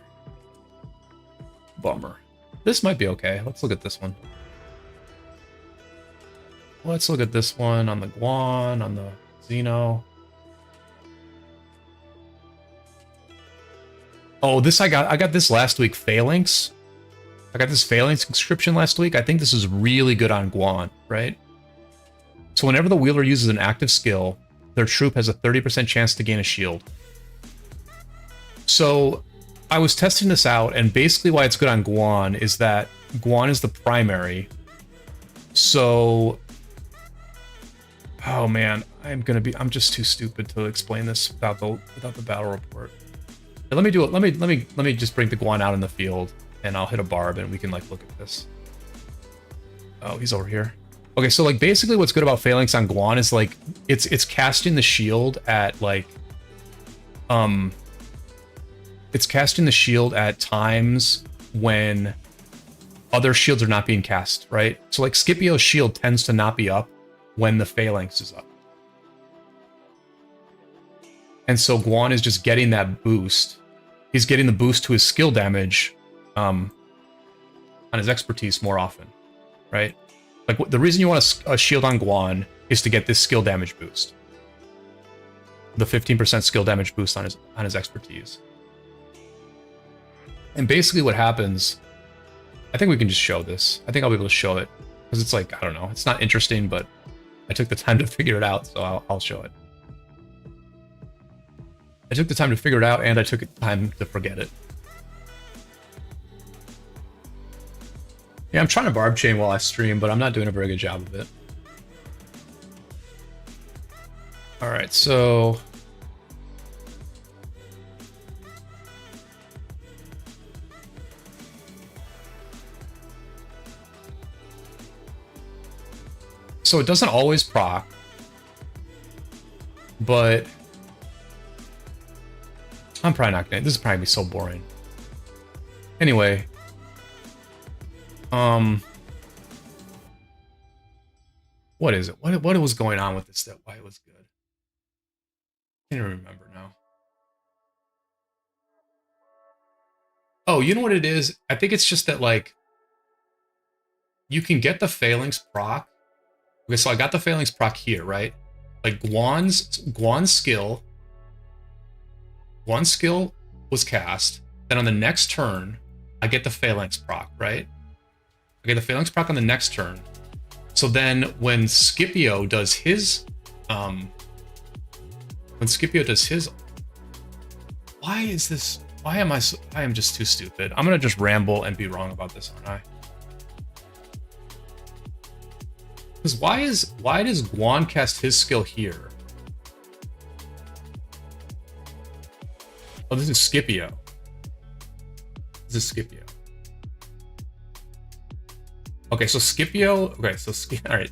Bummer. This might be okay. Let's look at this one. Let's look at this one on the Guan, on the Xeno. Oh, this I got this last week, Phalanx. I got this Phalanx inscription last week. I think this is really good on Guan, right? So whenever the wielder uses an active skill, their troop has a 30% chance to gain a shield. So I was testing this out, and basically why it's good on Guan is that Guan is the primary. So, oh man, I'm just too stupid to explain this without the battle report. Let me do it. Let me just bring the Guan out in the field. and I'll hit a barb, and we can like look at this. Oh, he's over here. Okay, so like basically what's good about Phalanx on Guan is like it's casting the shield at like it's casting the shield at times when other shields are not being cast, right? So like Scipio's shield tends to not be up when the Phalanx is up. And so Guan is just getting that boost. He's getting the boost to his skill damage on his expertise more often, right? Like the reason you want a shield on Guan is to get this skill damage boost. The 15% skill damage boost on his expertise. And basically what happens, I think we can just show this. I think I'll be able to show it because it's like, I don't know, it's not interesting, but I took the time to figure it out, so I'll show it. I took the time to figure it out, and I took the time to forget it. Yeah, I'm trying to barb chain while I stream, but I'm not doing a very good job of it. Alright, so... So it doesn't always proc, but... I'm probably not gonna... This is probably gonna be so boring. Anyway... What is it? What was going on with this? Why it was good? I can't even remember now. Oh, you know what it is? I think it's just that, like, you can get the Phalanx proc. Okay, so I got the Phalanx proc here, right? Like, Guan's skill was cast. Then on the next turn, I get the Phalanx proc, right? I get the Phalanx proc on the next turn. So then when Scipio does his... why is this... Why am I am just too stupid. I'm gonna just ramble and be wrong about this, aren't I? Because why does Guan cast his skill here? Oh, this is Scipio. This is Scipio. Okay, so Scipio... Okay, so... Alright.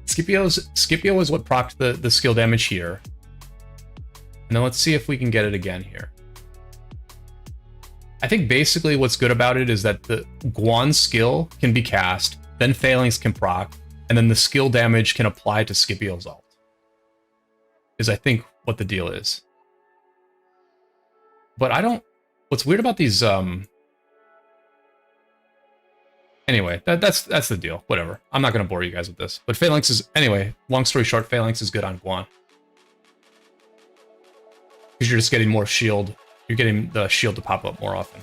Scipio is what procced the skill damage here. And then let's see if we can get it again here. I think basically what's good about it is that the Guan skill can be cast, then Phalanx can proc, and then the skill damage can apply to Scipio's ult. Is I think what the deal is. But I don't... What's weird about these... Anyway, that's the deal. Whatever. I'm not going to bore you guys with this. But Phalanx is... Anyway, long story short, Phalanx is good on Guan. Because you're just getting more shield. You're getting the shield to pop up more often.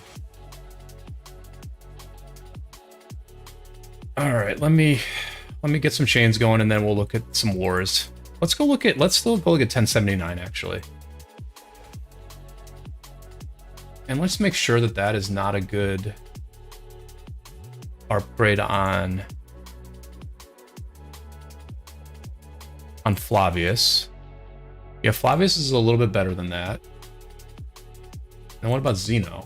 Alright, let me get some chains going, and then we'll look at some wars. Let's go look at 1079, actually. And let's make sure that that is not a good... upgrade on Flavius. Yeah, Flavius is a little bit better than that. And what about Zeno?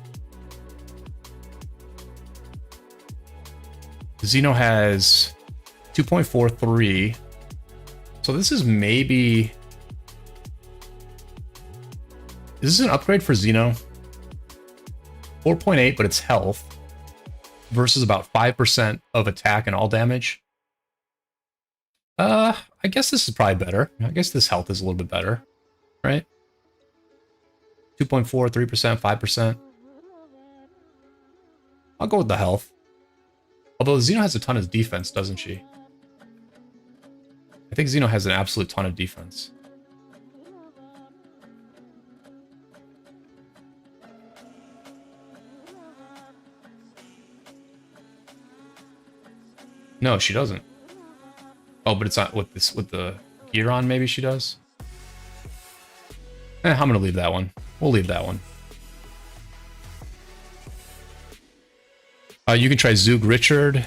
Zeno has 2.43. So this is maybe... Is this an upgrade for Zeno? 4.8, but it's health. Versus about 5% of attack and all damage. I guess this is probably better. I guess this health is a little bit better, right? 2.4, 3%, 5%. I'll go with the health. Although Zeno has a ton of defense, doesn't she? I think Zeno has an absolute ton of defense. No, she doesn't. Oh, but it's not with the gear on, maybe she does. I'm gonna leave that one. We'll leave that one. You can try Zhuge Richard.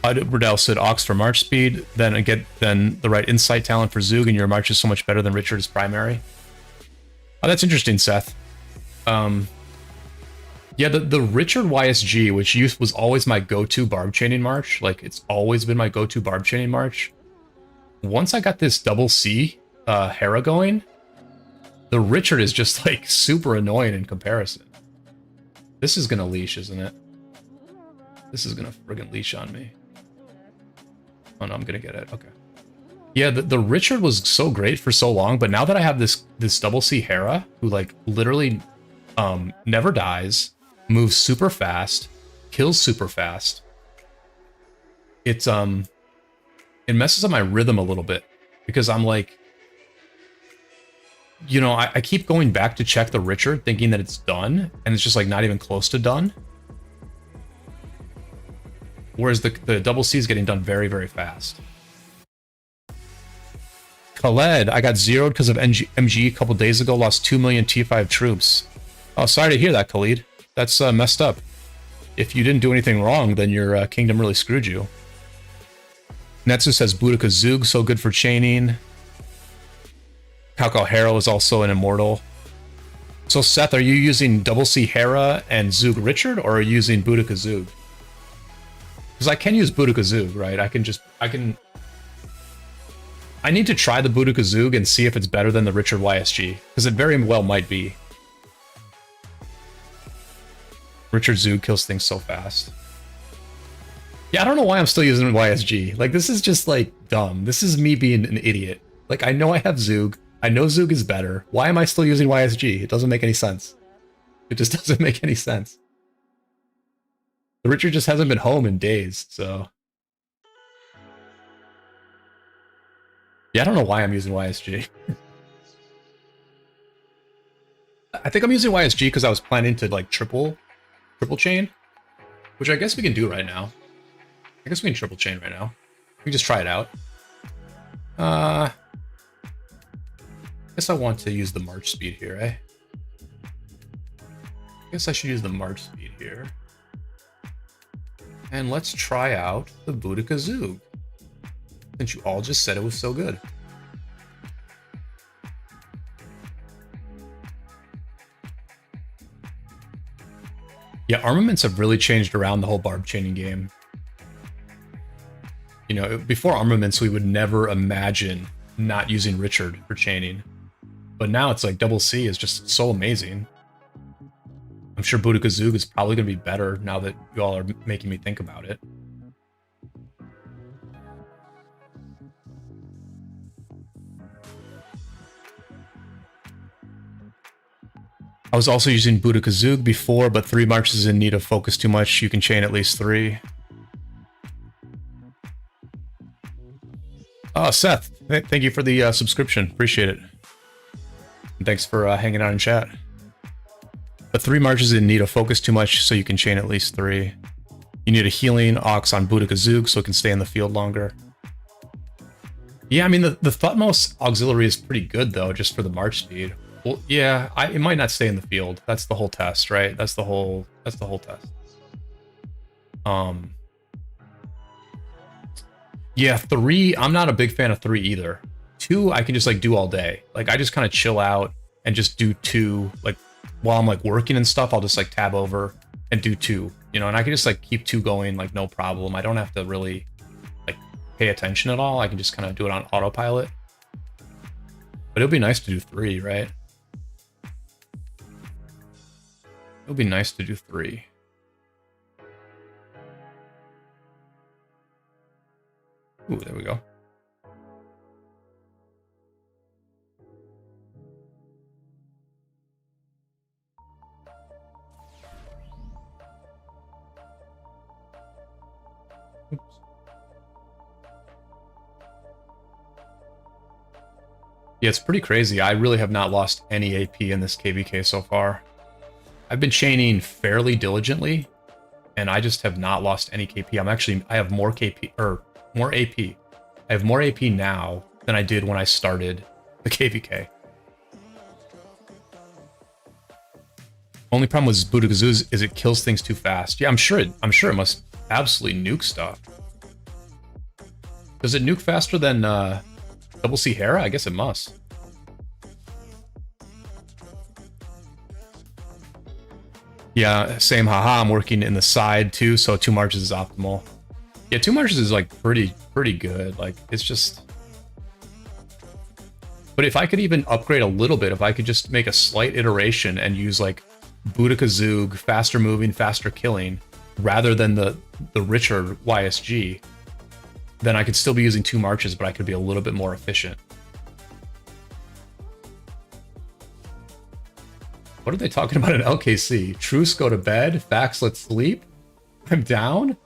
Burdell said Ox for March speed, then the right insight talent for Zhuge, and your March is so much better than Richard's primary. Oh, that's interesting, Seth. Yeah, the Richard YSG, which was always my go-to barb chaining march, like it's always been my go-to barb chaining march. Once I got this double C Hera going, the Richard is just like super annoying in comparison. This is gonna leash, isn't it? This is gonna friggin' leash on me. Oh no, I'm gonna get it. Okay. Yeah, the Richard was so great for so long, but now that I have this double C Hera, who like literally never dies, moves super fast, kills super fast, it messes up my rhythm a little bit because I'm like, you know, I keep going back to check the Richard thinking that it's done, and it's just like not even close to done. Whereas the double C is getting done very, very fast. Khaled, I got zeroed because of MG a couple days ago, lost 2 million T5 troops. Oh, sorry to hear that, Khalid. That's messed up. If you didn't do anything wrong, then your kingdom really screwed you. Netsu says Boudica Zug, so good for chaining. KvK Hera is also an immortal. So Seth, are you using double C Hera and Zug Richard, or are you using Boudica Zug? Because I can use Boudica Zug, right? I need to try the Boudica Zug and see if it's better than the Richard YSG, because it very well might be. Richard Zug kills things so fast. Yeah, I don't know why I'm still using YSG. Like, this is just, like, dumb. This is me being an idiot. Like, I know I have Zug. I know Zug is better. Why am I still using YSG? It doesn't make any sense. It just doesn't make any sense. The Richard just hasn't been home in days, so... Yeah, I don't know why I'm using YSG. I think I'm using YSG because I was planning to, like, triple chain, which I guess we can do right now. I guess we can triple chain right now. We can just try it out. I guess I want to use the march speed here, eh? I guess I should use the march speed here. And let's try out the Boudica Zug, since you all just said it was so good. Yeah, armaments have really changed around the whole barb chaining game. You know, before armaments, we would never imagine not using Richard for chaining. But now it's like double C is just so amazing. I'm sure Boudica Zug is probably going to be better now that you all are making me think about it. I was also using Boudica Zug before, but 3 marches in need of focus too much. You can chain at least 3. Oh, Seth, thank you for the subscription. Appreciate it. And thanks for hanging out in chat. But 3 marches in need of focus too much, so you can chain at least 3. You need a healing Ox on Boudica Zug so it can stay in the field longer. Yeah, I mean, the Thutmose auxiliary is pretty good, though, just for the march speed. Well, yeah, it might not stay in the field. That's the whole test, right? That's the whole test. Yeah, 3, I'm not a big fan of 3 either. 2, I can just like do all day. Like I just kind of chill out and just do 2. Like while I'm like working and stuff, I'll just like tab over and do 2, you know, and I can just like keep 2 going, like no problem. I don't have to really like pay attention at all. I can just kind of do it on autopilot. But it would be nice to do 3, right? It would be nice to do 3. Ooh, there we go. Oops. Yeah, it's pretty crazy. I really have not lost any AP in this KvK so far. I've been chaining fairly diligently, and I just have not lost any KP. I have more KP, or more AP. I have more AP now than I did when I started the KvK. Only problem with Boudica Zug is it kills things too fast. Yeah, I'm sure it must absolutely nuke stuff. Does it nuke faster than double C Hera? I guess it must. Yeah, same. Haha, I'm working in the side too, so 2 marches is optimal. Yeah, 2 marches is like pretty good. Like it's just. But if I could even upgrade a little bit, if I could just make a slight iteration and use like Boudica Zug, faster moving, faster killing, rather than the richer YSG, then I could still be using 2 marches, but I could be a little bit more efficient. What are they talking about in LKC? Truce, go to bed. Facts, let's sleep. I'm down.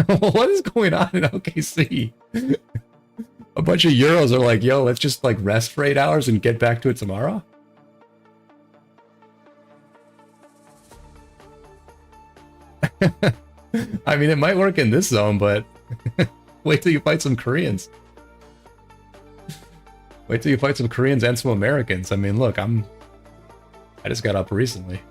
What is going on in LKC? A bunch of Euros are like, yo, let's just like rest for 8 hours and get back to it tomorrow. I mean, it might work in this zone, but wait till you fight some Koreans. Wait till you fight some Koreans and some Americans. I mean, look, I just got up recently.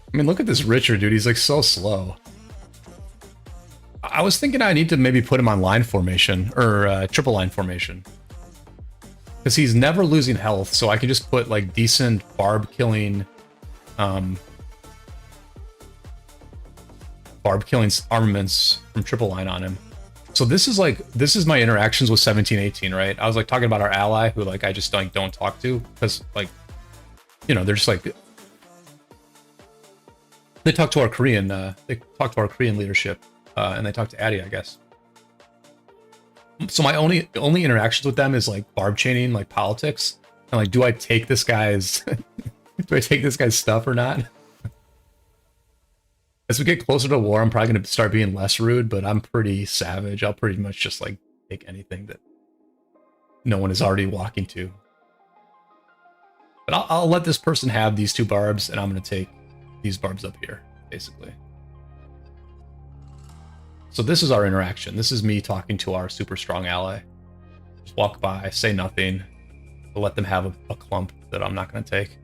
I mean, look at this Richard, dude. He's like so slow. I was thinking I need to maybe put him on line formation or triple line formation. Because he's never losing health, so I can just put like decent barb killing armaments from triple line on him. So this is my interactions with 1718, right? I was like talking about our ally who like I just like don't talk to because like, you know, they're just like they talk to our Korean leadership and they talk to Addy, I guess. So my only interactions with them is like barb chaining, like politics, and like, do I take this guy's stuff or not? As we get closer to war, I'm probably going to start being less rude, but I'm pretty savage. I'll pretty much just like take anything that no one is already walking to. But I'll let this person have these 2 barbs, and I'm going to take these barbs up here, basically. So this is our interaction. This is me talking to our super strong ally. Just walk by, say nothing, but let them have a clump that I'm not going to take.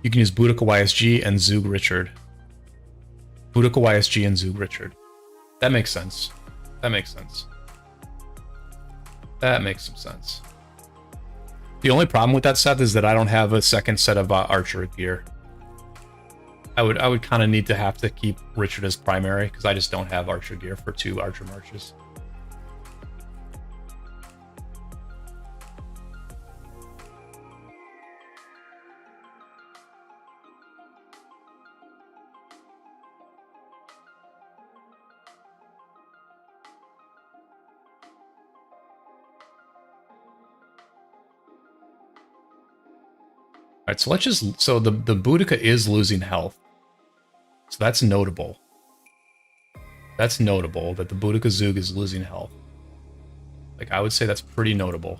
You can use Boudica YSG and Zug Richard. Boudica YSG and Zug Richard. That makes sense. That makes sense. That makes some sense. The only problem with that set is that I don't have a second set of archer gear. I would kind of need to have to keep Richard as primary because I just don't have archer gear for 2 archer marches. All right, so let's just, so the Boudica is losing health. So that's notable. That's notable that the Boudica Zug is losing health. Like, I would say that's pretty notable.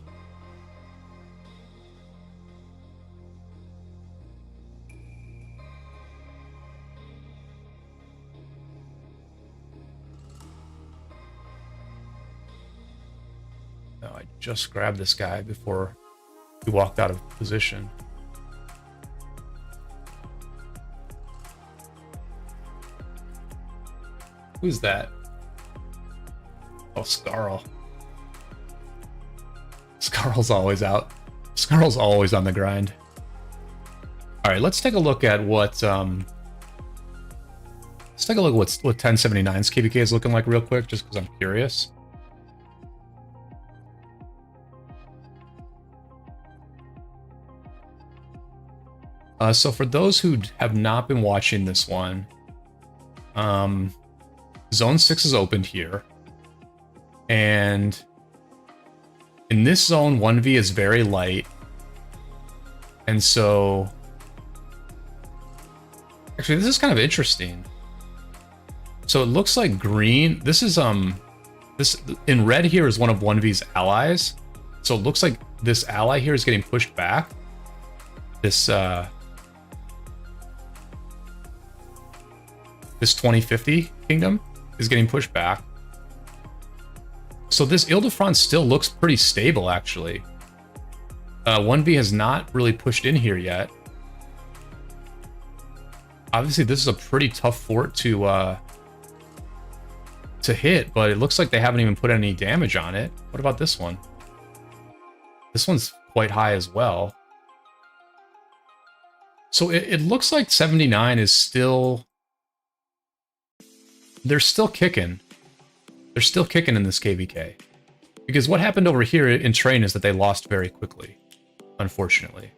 No, I just grabbed this guy before he walked out of position. Who's that? Oh, Scarl. Scarl's always out. Scarl's always on the grind. All right, let's take a look at what let's take a look at what 1079's KvK is looking like real quick, just because I'm curious. So for those who have not been watching this one, Zone 6 is opened here, and in this zone 1v is very light, and so actually this is kind of interesting. So it looks like green, this is this in red here is one of 1v's allies, so it looks like this ally here is getting pushed back. This this 2050 kingdom is getting pushed back. So this Ile-de-France still looks pretty stable, actually. 1v has not really pushed in here yet. Obviously, this is a pretty tough fort to hit, but it looks like they haven't even put any damage on it. What about this one? This one's quite high as well. So it looks like 79 is still... They're still kicking. They're still kicking in this KvK. Because what happened over here in train is that they lost very quickly, unfortunately.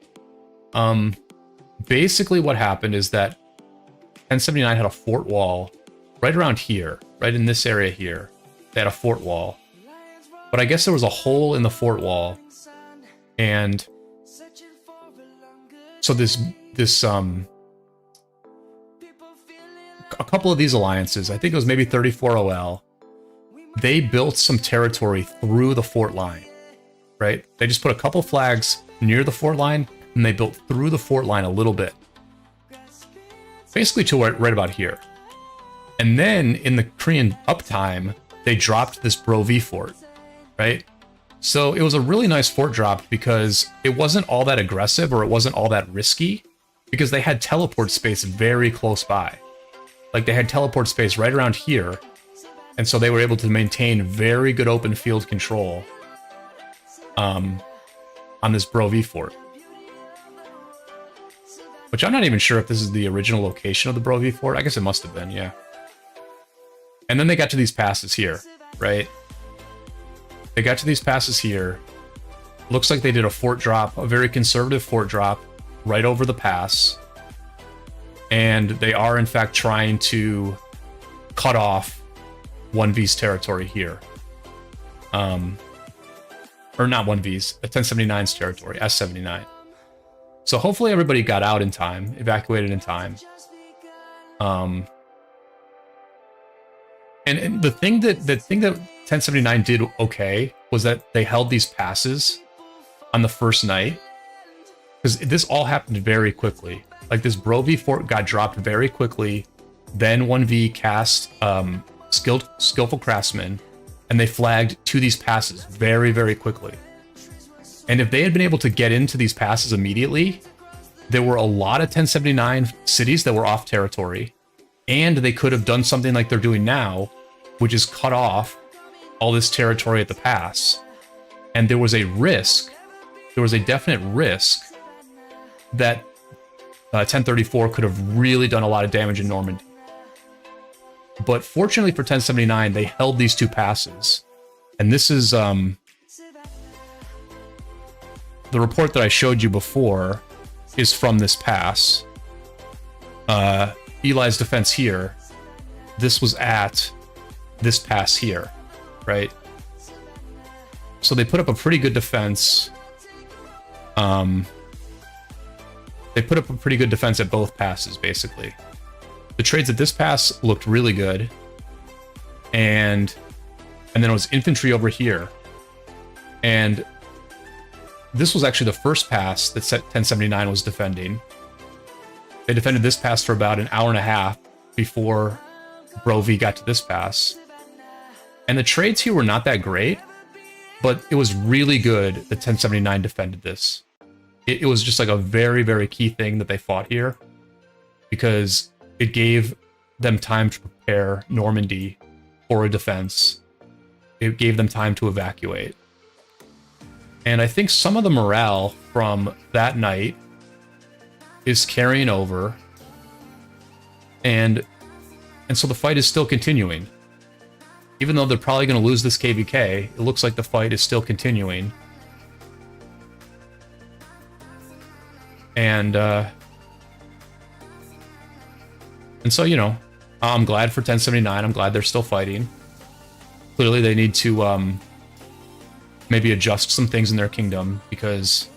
Basically what happened is that 1079 had a fort wall right around here, right in this area here. They had a fort wall. But I guess there was a hole in the fort wall. And so a couple of these alliances, I think it was maybe 34 OL, they built some territory through the fort line, right? They just put a couple flags near the fort line, and they built through the fort line a little bit. Basically to right about here. And then, in the Korean uptime, they dropped this Bro V fort, right? So it was a really nice fort drop because it wasn't all that aggressive or it wasn't all that risky because they had teleport space very close by. Like, they had teleport space right around here, and so they were able to maintain very good open field control on this Bro V fort. Which I'm not even sure if this is the original location of the Bro V fort. I guess it must have been, yeah. And then they got to these passes here, right? They got to these passes here. Looks like they did a fort drop, a very conservative fort drop, right over the pass. And they are, in fact, trying to cut off 1V's territory here. Or not 1V's, 1079's territory, S79. So hopefully everybody got out in time, evacuated in time. And the thing that 1079 did okay was that they held these passes on the first night. Because this all happened very quickly. Like, this Bro V fort got dropped very quickly. Then 1V cast Skillful Craftsman, and they flagged to these passes very, very quickly. And if they had been able to get into these passes immediately, there were a lot of 1079 cities that were off territory, and they could have done something like they're doing now, which is cut off all this territory at the pass. And there was a risk, there was a definite risk that 1034 could have really done a lot of damage in Normandy. But fortunately for 1079, they held these two passes. And this is the report that I showed you before is from this pass. Eli's defense here. This was at this pass here, right? So they put up a pretty good defense. They put up a pretty good defense at both passes, basically. The trades at this pass looked really good. And then it was infantry over here. And this was actually the first pass that 1079 was defending. They defended this pass for about an hour and a half before Bro V got to this pass. And the trades here were not that great, but it was really good that 1079 defended this. It was just like a very, very key thing that they fought here, because it gave them time to prepare Normandy for a defense. It gave them time to evacuate. And I think some of the morale from that night is carrying over. And so the fight is still continuing. Even though they're probably going to lose this KvK, it looks like the fight is still continuing. And so, you know, I'm glad for 1079. I'm glad they're still fighting. Clearly, they need to maybe adjust some things in their kingdom, because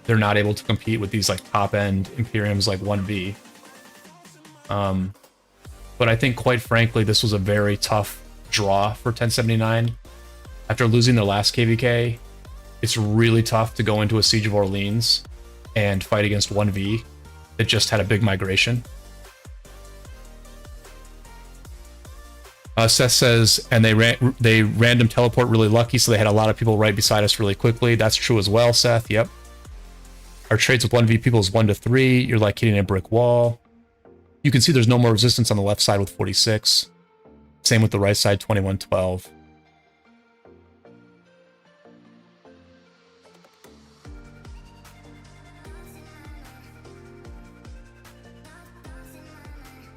they're not able to compete with these like top-end Imperiums like 1V. But I think, quite frankly, this was a very tough draw for 1079. After losing their last KvK, it's really tough to go into a Siege of Orleans and fight against 1V that just had a big migration. Seth says, and they random teleport really lucky, so they had a lot of people right beside us really quickly. That's true as well, Seth. Yep. Our trades with 1v people is 1 to 3. You're like hitting a brick wall. You can see there's no more resistance on the left side with 46. Same with the right side, 21-12.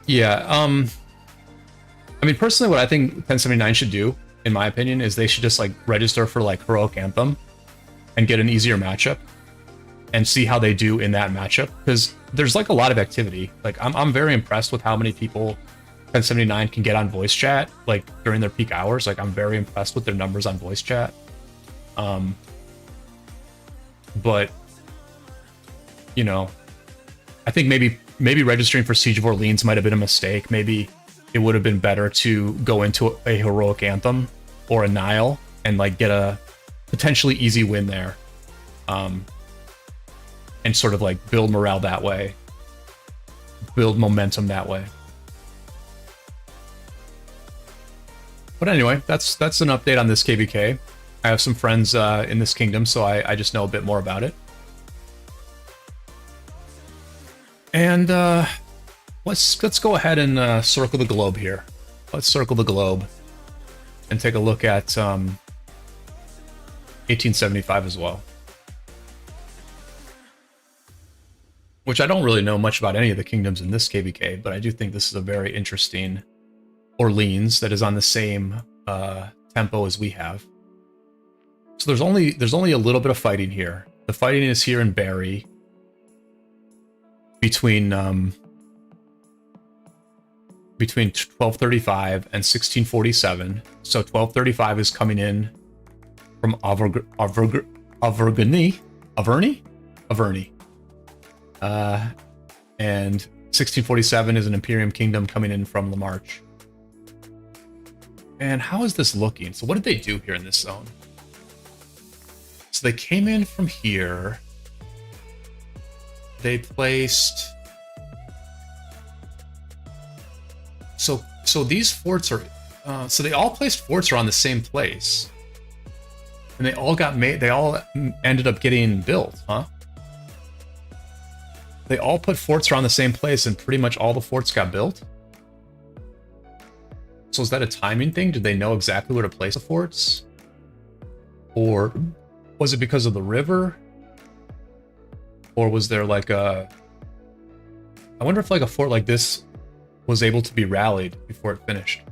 Yeah, I mean, personally, what I think 1079 should do, in my opinion, is they should just, like, register for, like, Heroic Anthem and get an easier matchup and see how they do in that matchup, because there's, like, a lot of activity. Like, I'm very impressed with how many people 1079 can get on voice chat, like, during their peak hours. Like, I'm very impressed with their numbers on voice chat. But, you know, I think maybe registering for Siege of Orleans might have been a mistake. Maybe it would have been better to go into a Heroic Anthem or a Nile and, like, get a potentially easy win there. And sort of, like, build morale that way. Build momentum that way. But anyway, that's an update on this KvK. I have some friends in this kingdom, so I just know a bit more about it. And let's go ahead and circle the globe here. Let's circle the globe and take a look at 1875 as well. Which I don't really know much about any of the kingdoms in this KvK, but I do think this is a very interesting Orleans that is on the same tempo as we have. So there's only a little bit of fighting here. The fighting is here in Barry between 1235 and 1647. So 1235 is coming in from Auvergne. And 1647 is an Imperium Kingdom coming in from La Marche. And how is this looking? So what did they do here in this zone? So they came in from here. They placed... So these forts are... so they all placed forts around the same place. And they all got made... They all ended up getting built, huh? They all put forts around the same place and pretty much all the forts got built? So is that a timing thing? Did they know exactly where to place the forts? Or was it because of the river? Or was there like a... I wonder if like a fort like this was able to be rallied before it finished.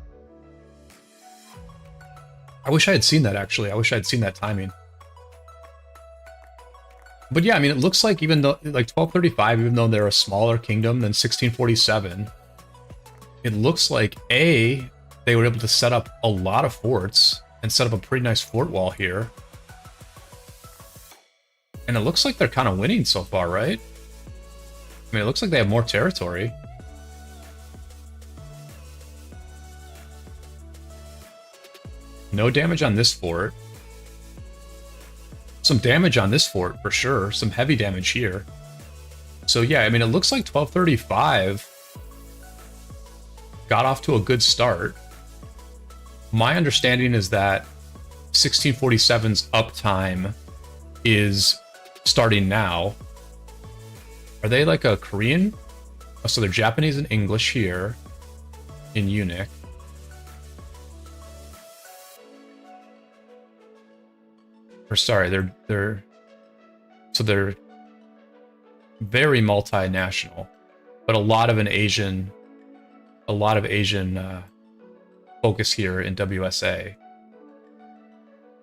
I wish I had seen that, actually. I wish I had seen that timing. But yeah, I mean, it looks like even though, like 1235, even though they're a smaller kingdom than 1647, it looks like they were able to set up a lot of forts and set up a pretty nice fort wall here. And it looks like they're kind of winning so far, right? I mean, it looks like they have more territory. No damage on this fort. Some damage on this fort, for sure. Some heavy damage here. So yeah, I mean, it looks like 1235 got off to a good start. My understanding is that 1647's uptime is starting now. Are they like a Korean? Oh, so they're Japanese and English here in Munich. Or sorry, they're very multinational, but a lot of Asian focus here in WSA.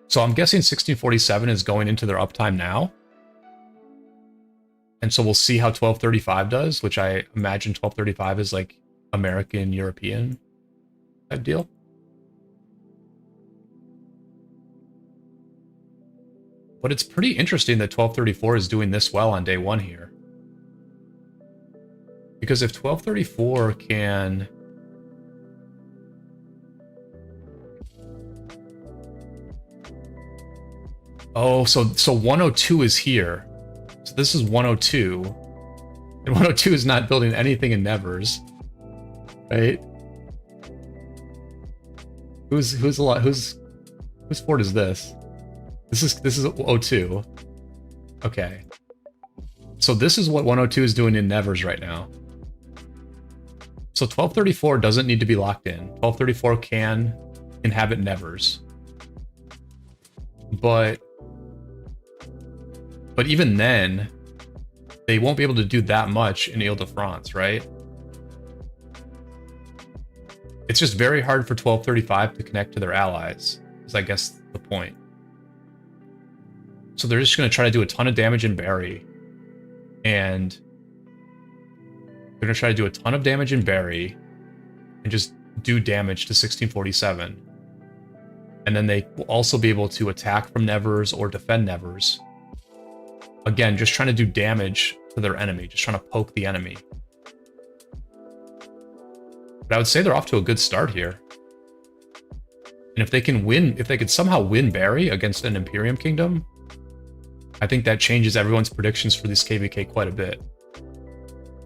So I'm guessing 1647 is going into their uptime now. And so we'll see how 1235 does, which I imagine 1235 is like American, European type deal. But it's pretty interesting that 1234 is doing this well on day one here. Because if 1234 can... Oh, so 102 is here. So this is 102. And 102 is not building anything in Nevers. Right? Who's a lot? Whose fort is this? This is O2. Okay. So this is what 102 is doing in Nevers right now. So 1234 doesn't need to be locked in. 1234 can inhabit Nevers. But even then, they won't be able to do that much in Ile-de-France, right? It's just very hard for 1235 to connect to their allies, is I guess the point. So they're just going to try to do a ton of damage in Barry. And they're going to try to do a ton of damage in Barry and just do damage to 1647. And then they will also be able to attack from Nevers or defend Nevers. Again, just trying to do damage to their enemy, just trying to poke the enemy. But I would say they're off to a good start here. And if they can win, if they could somehow win Barry against an Imperium Kingdom, I think that changes everyone's predictions for this KvK quite a bit.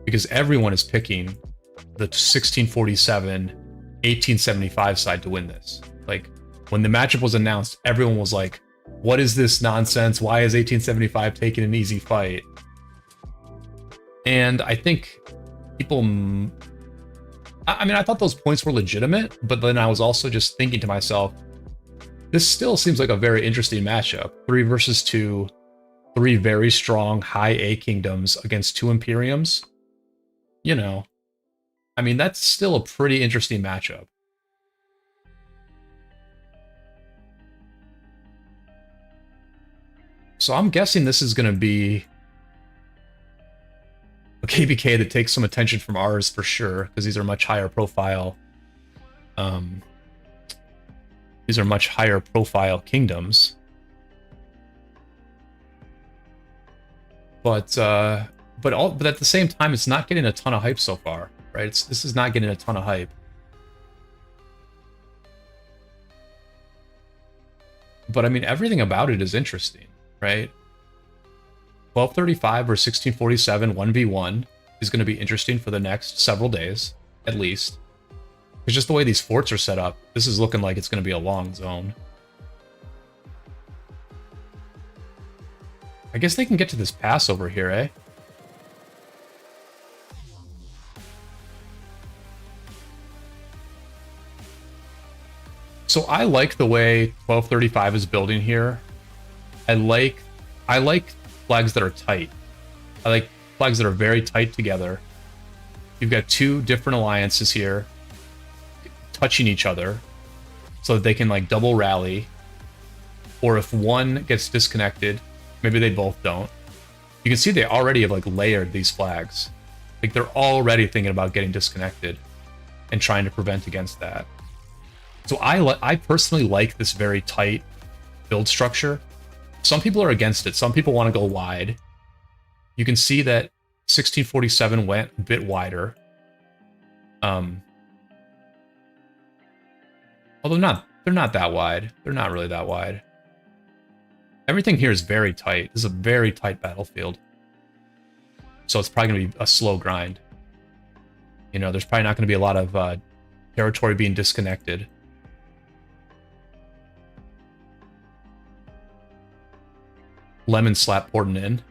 Because everyone is picking the 1647, 1875 side to win this. Like, when the matchup was announced, everyone was like, what is this nonsense? Why is 1875 taking an easy fight? And I think people... I mean, I thought those points were legitimate, but then I was also just thinking to myself, this still seems like a very interesting matchup. 3 versus 2, 3 very strong high A kingdoms against 2 Imperiums. You know, I mean, that's still a pretty interesting matchup. So I'm guessing this is going to be a KvK that takes some attention from ours for sure, because these are much higher profile. These are much higher profile kingdoms. But at the same time, it's not getting a ton of hype so far, right? This is not getting a ton of hype. But I mean, everything about it is interesting, right? 1235 or 1647 1v1 is going to be interesting for the next several days, at least. It's just the way these forts are set up. This is looking like it's going to be a long zone. I guess they can get to this pass over here, eh? So I like the way 1235 is building here. I like flags that are tight. I like flags that are very tight together. You've got 2 different alliances here touching each other so that they can like double rally. Or if one gets disconnected, maybe they both don't. You can see they already have like layered these flags. Like they're already thinking about getting disconnected and trying to prevent against that. So I personally like this very tight build structure. Some people are against it. Some people want to go wide. You can see that 1647 went a bit wider. Although they're not that wide. They're not really that wide. Everything here is very tight. This is a very tight battlefield. So it's probably going to be a slow grind. You know, there's probably not going to be a lot of territory being disconnected. Lemon slap pouring in.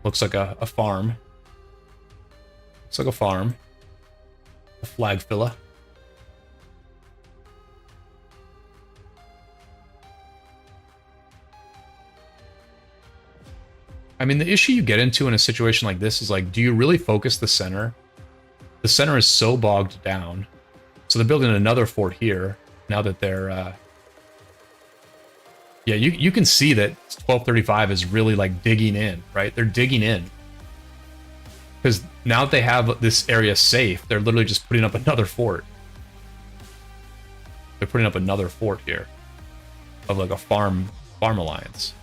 Looks like a farm. Looks like a farm. A flag filler. I mean, the issue you get into in a situation like this is like, do you really focus the center? The center is so bogged down. So they're building another fort here now that they're... Yeah, you can see that 1235 is really like digging in, right? They're digging in. Because now that they have this area safe, they're literally just putting up another fort. They're putting up another fort here. Of like a farm alliance.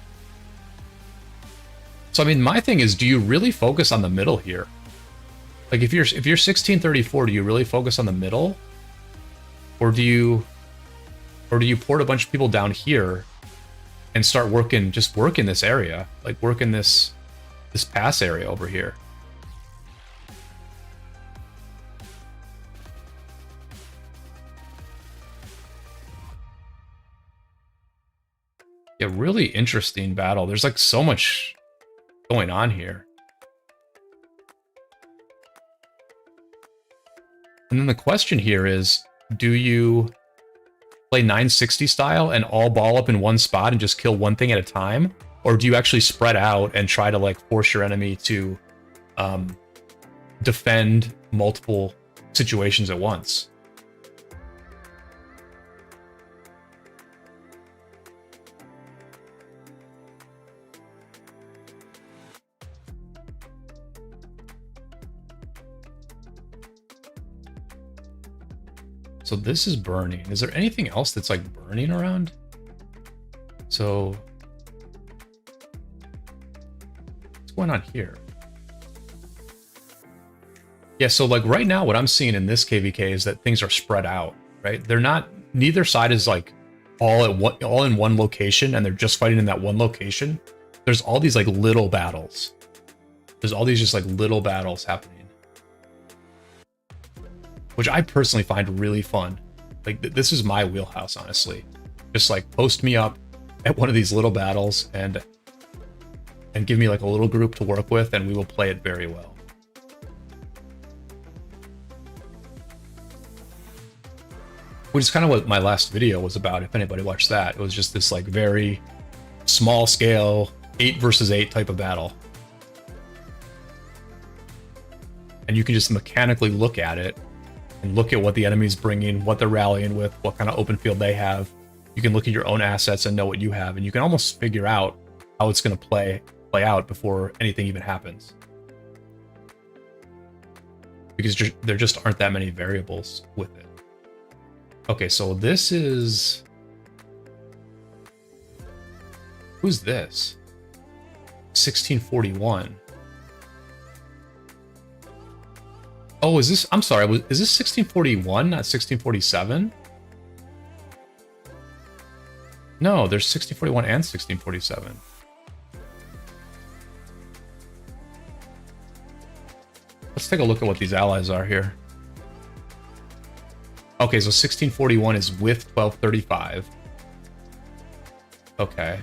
So I mean, my thing is, do you really focus on the middle here? Like if you're 1634, do you really focus on the middle? Or do you port a bunch of people down here and start working this area, like working this pass area over here? Yeah, really interesting battle. There's like so much going on here. And then the question here is, do you play 960 style and all ball up in one spot and just kill one thing at a time? Or do you actually spread out and try to like force your enemy to defend multiple situations at once? So this is burning. Is there anything else that's like burning around? So what's going on here? Yeah, so like right now what I'm seeing in this KvK is that things are spread out, right? They're not, neither side is like all in one location and they're just fighting in that one location. There's all these like little battles. There's all these just like little battles happening, which I personally find really fun. Like this is my wheelhouse, honestly. Just like post me up at one of these little battles and give me like a little group to work with and we will play it very well. Which is kind of what my last video was about, if anybody watched that. It was just this like very small scale 8 versus 8 type of battle. And you can just mechanically look at it and look at what the enemy's bringing, what they're rallying with, what kind of open field they have. You can look at your own assets and know what you have, and you can almost figure out how it's going to play out before anything even happens. Because there just aren't that many variables with it. Okay, so this is... Who's this? 1641. Oh, is this... I'm sorry, is this 1641, not 1647? No, there's 1641 and 1647. Let's take a look at what these allies are here. Okay, so 1641 is with 1235. Okay.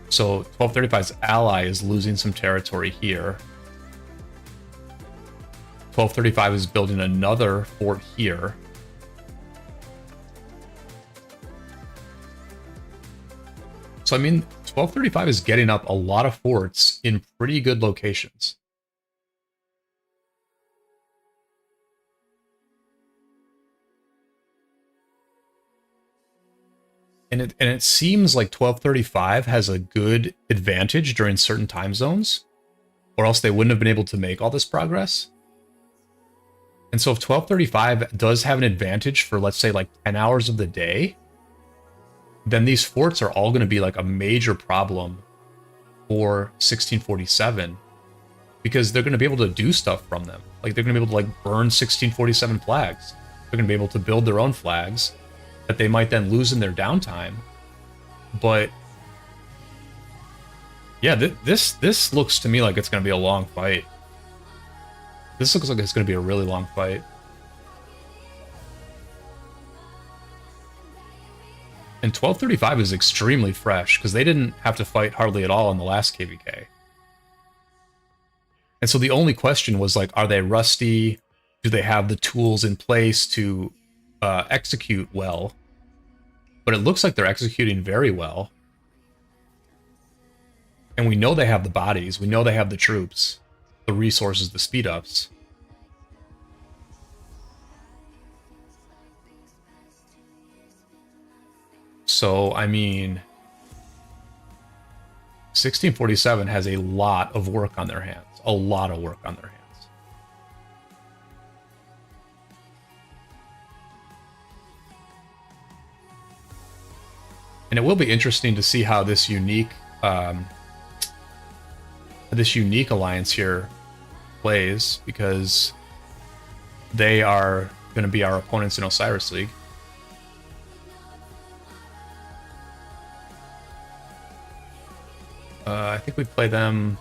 So 1235's ally is losing some territory here. 1235 is building another fort here. So I mean, 1235 is getting up a lot of forts in pretty good locations. And it seems like 1235 has a good advantage during certain time zones, or else they wouldn't have been able to make all this progress. And so if 1235 does have an advantage for, let's say, like 10 hours of the day, then these forts are all going to be like a major problem for 1647, because they're going to be able to do stuff from them. Like they're going to be able to like burn 1647 flags. They're going to be able to build their own flags that they might then lose in their downtime. But yeah, this looks to me like it's going to be a long fight. This looks like it's going to be a really long fight. And 1235 is extremely fresh because they didn't have to fight hardly at all in the last KvK. And so the only question was like, are they rusty? Do they have the tools in place to execute well? But it looks like they're executing very well. And we know they have the bodies. We know they have the troops, the resources, the speed ups. So, I mean, 1647 has a lot of work on their hands. A lot of work on their hands. And it will be interesting to see how this unique alliance here plays, because they are going to be our opponents in Osiris League. I think we play them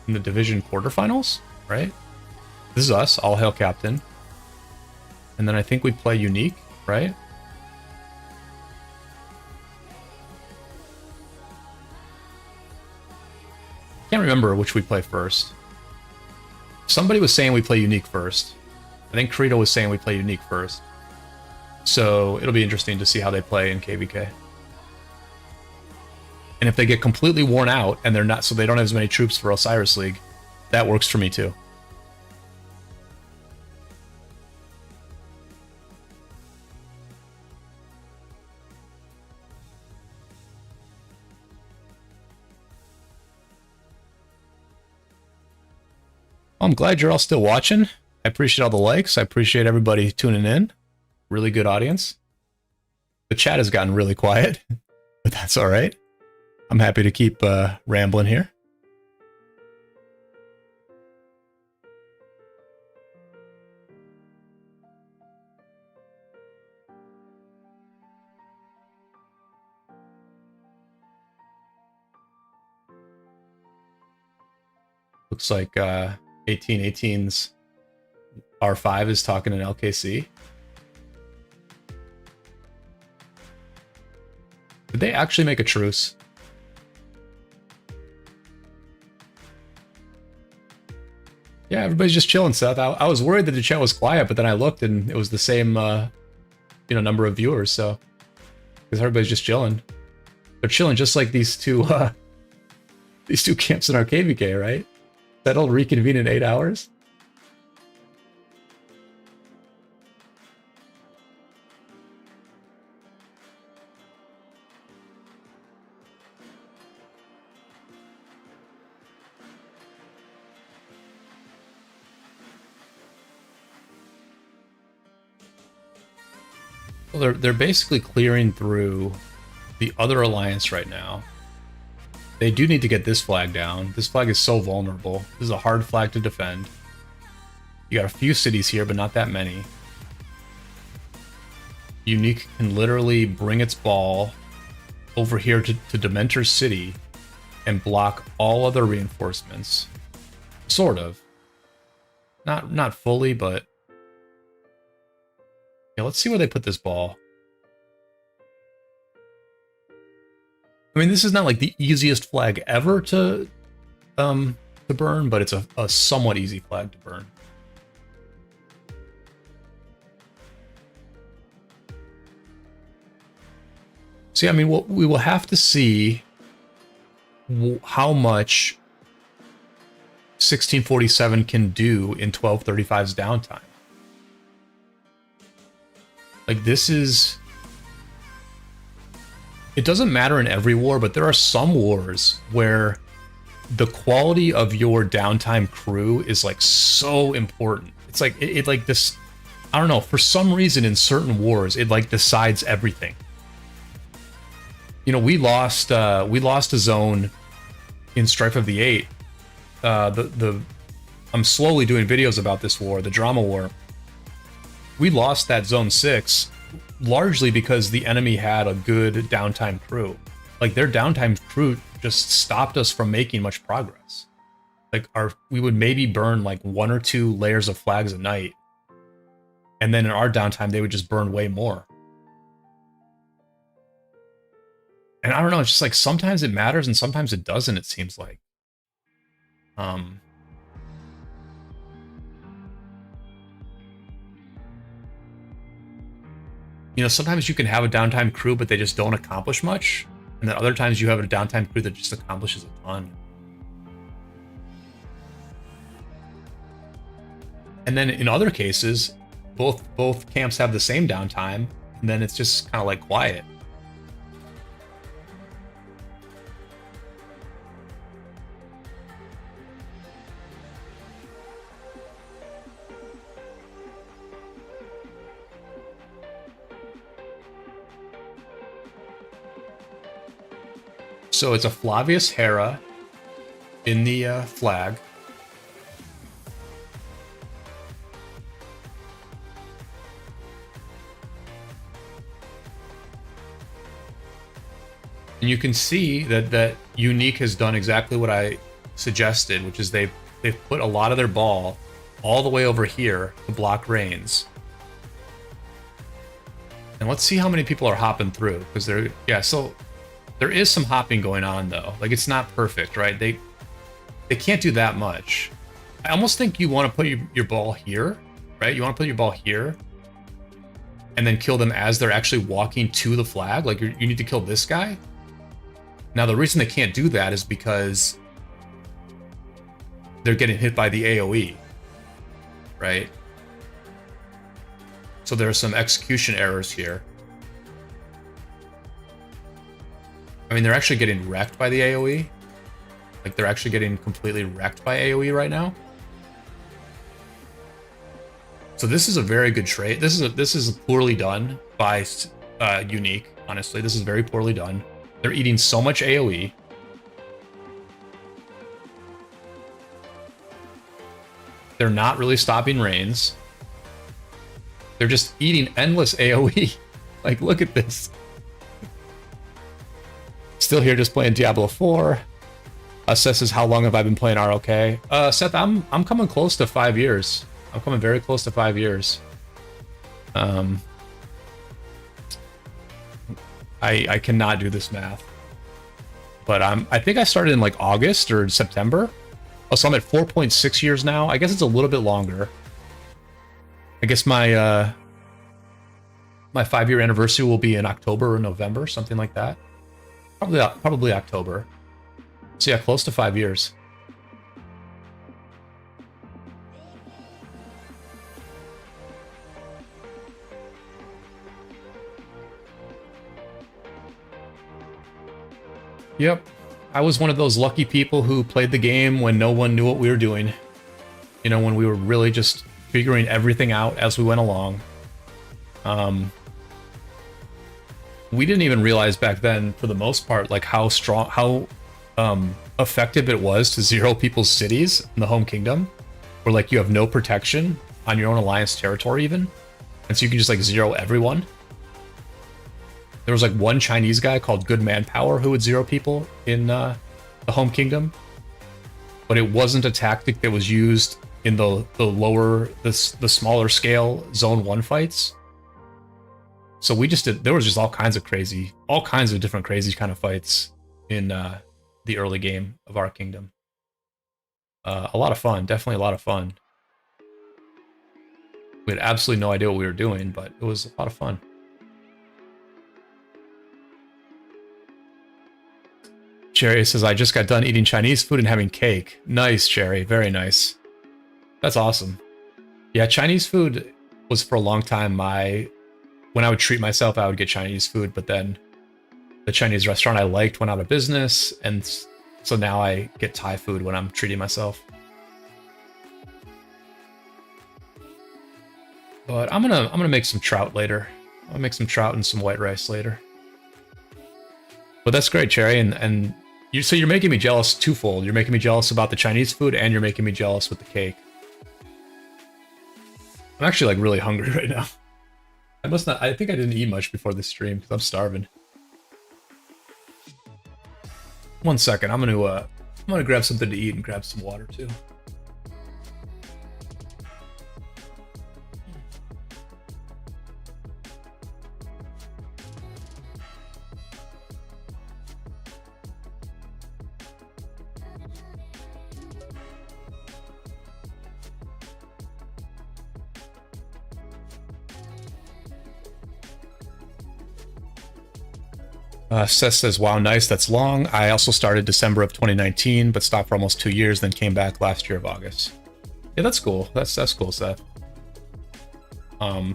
in the division quarterfinals, right? This is us, all hail captain. And then I think we play unique. right? Can't remember which we play first. Somebody was saying we play unique first. I think Credo was saying we play unique first. So it'll be interesting to see how they play in KvK. And if they get completely worn out and they're not, so they don't have as many troops for Osiris League, that works for me too. Well, I'm glad you're all still watching. I appreciate all the likes. I appreciate everybody tuning in. Really good audience. The chat has gotten really quiet, but that's all right. I'm happy to keep rambling here. Looks like 1818's R5 is talking in LKC. Did they actually make a truce? Yeah, everybody's just chilling, Seth. I was worried that the chat was quiet, but then I looked and it was the same, number of viewers. So, because everybody's just chilling, they're chilling just like these two camps in our KvK, right? That'll reconvene in 8 hours. Well, they're basically clearing through the other alliance right now. They do need to get this flag down. This flag is so vulnerable. This is a hard flag to defend. You got a few cities here, but not that many. Unique can literally bring its ball over here to Dementor City and block all other reinforcements. Sort of. Not fully, but... Yeah, let's see where they put this ball. I mean, this is not like the easiest flag ever to burn, but it's a somewhat easy flag to burn. See, I mean, we will have to see how much 1647 can do in 1235's downtime. Like, this is... It doesn't matter in every war, but there are some wars where the quality of your downtime crew is like so important. It's like it like this. I don't know. For some reason, in certain wars, it like decides everything. You know, we lost a zone in Strife of the Eight. I'm slowly doing videos about this war, the drama war. We lost that zone 6. Largely because the enemy had a good downtime crew. Like, their downtime crew just stopped us from making much progress. Like, we would maybe burn like 1 or 2 layers of flags a night. And then in our downtime, they would just burn way more. And I don't know, it's just like sometimes it matters and sometimes it doesn't, it seems like. You know, sometimes you can have a downtime crew, but they just don't accomplish much. And then other times you have a downtime crew that just accomplishes a ton. And then in other cases, both camps have the same downtime, and then it's just kind of like quiet. So it's a Flavius Hera in the flag. And you can see that Unique has done exactly what I suggested, which is they've put a lot of their ball all the way over here to block Reigns. And let's see how many people are hopping through, because so there is some hopping going on though. Like, it's not perfect, right? They can't do that much. I almost think you want to put your ball here, right? You want to put your ball here and then kill them as they're actually walking to the flag. Like, you need to kill this guy. Now, the reason they can't do that is because they're getting hit by the AoE, right? So there are some execution errors here. I mean, they're actually getting wrecked by the AoE. Like, they're actually getting completely wrecked by AoE right now. So this is a very good trade. This is poorly done by Unique. Honestly, this is very poorly done. They're eating so much AoE. They're not really stopping Reigns. They're just eating endless AoE. Like, look at this. Still here just playing Diablo 4. Seth says, how long have I been playing ROK? Seth, I'm coming close to 5 years. I'm coming very close to 5 years. I cannot do this math. But I think I started in like August or September. Oh, so I'm at 4.6 years now. I guess it's a little bit longer. I guess my 5-year anniversary will be in October or November, something like that. Probably October. So yeah, close to 5 years. Yep. I was one of those lucky people who played the game when no one knew what we were doing. You know, when we were really just figuring everything out as we went along. We didn't even realize back then, for the most part, like how effective it was to zero people's cities in the home kingdom, where like you have no protection on your own alliance territory even, and so you can just like zero everyone. There was like one Chinese guy called Good Manpower who would zero people in the home kingdom, but it wasn't a tactic that was used in the smaller scale Zone 1 fights. So we just did, there was just all kinds of different crazy kind of fights in the early game of our kingdom. A lot of fun, definitely a lot of fun. We had absolutely no idea what we were doing, but it was a lot of fun. Cherry says, I just got done eating Chinese food and having cake. Nice, Cherry. Very nice. That's awesome. Yeah, Chinese food was for a long time when I would treat myself, I would get Chinese food, but then the Chinese restaurant I liked went out of business, and so now I get Thai food when I'm treating myself. But I'm gonna make some trout later. I'll make some trout and some white rice later. But that's great, Cherry, and so you're making me jealous twofold. You're making me jealous about the Chinese food, and you're making me jealous with the cake. I'm actually like really hungry right now. I think I didn't eat much before this stream because I'm starving. 1 second, I'm gonna grab something to eat and grab some water too. Seth says, wow, nice, that's long. I also started December of 2019, but stopped for almost 2 years, then came back last year of August. Yeah, that's cool. That's cool, Seth. I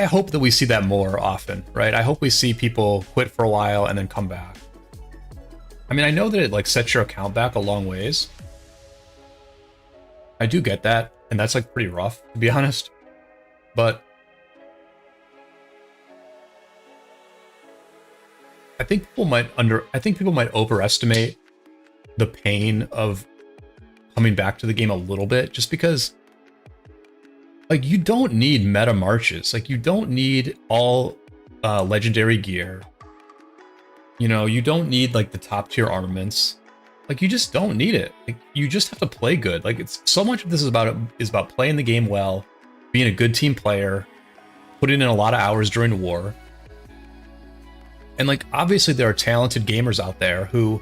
hope that we see that more often, right? I hope we see people quit for a while and then come back. I mean, I know that it like sets your account back a long ways. I do get that, and that's like pretty rough, to be honest. But I think people might overestimate the pain of coming back to the game a little bit, just because like you don't need meta marches. Like you don't need all legendary gear. You know, you don't need like the top tier armaments. Like you just don't need it. Like you just have to play good. Like it's so much of this is about playing the game well, being a good team player, putting in a lot of hours during war. And like, obviously there are talented gamers out there who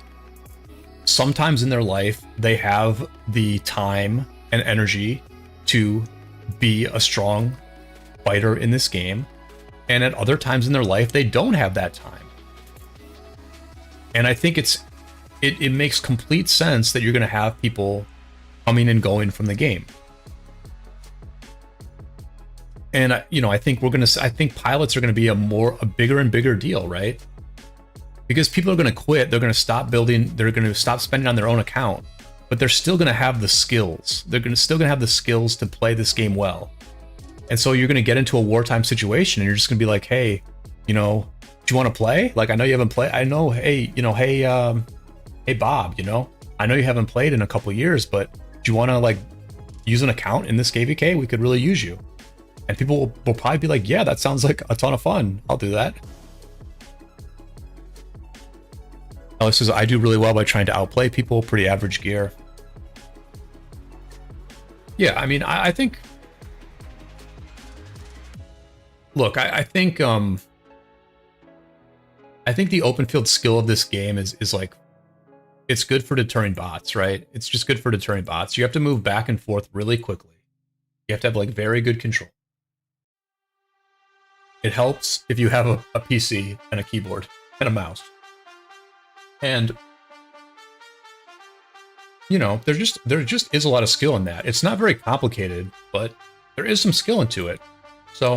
sometimes in their life, they have the time and energy to be a strong fighter in this game. And at other times in their life, they don't have that time. And I think it makes complete sense that you're going to have people coming and going from the game. And I think I think pilots are going to be a bigger and bigger deal, right? Because people are going to quit, they're going to stop building, they're going to stop spending on their own account, but they're still going to have the skills. They're still going to have the skills to play this game well. And so you're going to get into a wartime situation and you're just going to be like, hey, do you want to play? Like, I know you haven't played. I know, hey, hey, Bob, I know you haven't played in a couple years, but do you want to like use an account in this KvK? We could really use you. And people will probably be like, yeah, that sounds like a ton of fun. I'll do that. Alex says, I do really well by trying to outplay people. Pretty average gear. Yeah, I mean, I think... Look, I think the open field skill of this game is like... It's good for deterring bots, right? It's just good for deterring bots. You have to move back and forth really quickly. You have to have like very good control. It helps if you have a PC and a keyboard and a mouse. And there just is a lot of skill in that. It's not very complicated, but there is some skill into it. So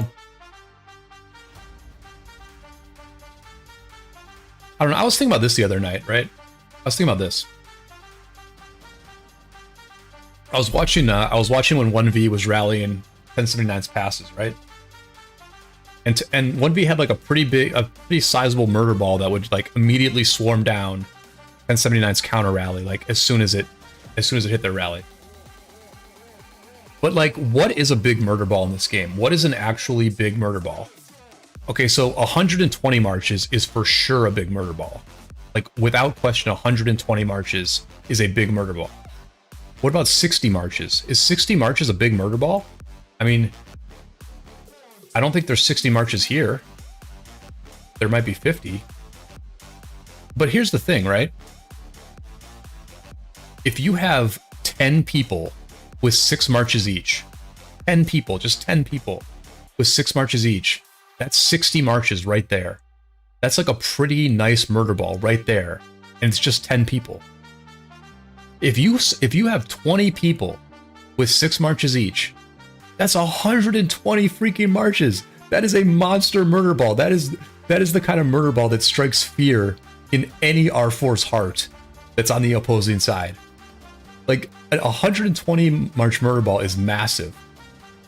I don't know. I was thinking about this the other night, right? I was thinking about this. I was watching when 1v was rallying 1079's passes, right? And 1v had like a pretty sizable murder ball that would like immediately swarm down 1079's counter rally, like as soon as it hit their rally. But like, what is a big murder ball in this game? What is an actually big murder ball? Okay, so 120 marches is for sure a big murder ball. Like, without question, 120 marches is a big murder ball. What about 60 marches? Is 60 marches a big murder ball? I mean, I don't think there's 60 marches here. There might be 50. But here's the thing, right? If you have 10 people with 6 marches each, 10 people, just 10 people with 6 marches each, that's 60 marches right there. That's like a pretty nice murder ball right there. And it's just 10 people. If you have 20 people with 6 marches each, that's 120 freaking marches. That is a monster murder ball. That is the kind of murder ball that strikes fear in any R4's heart that's on the opposing side. Like, a 120 march murder ball is massive.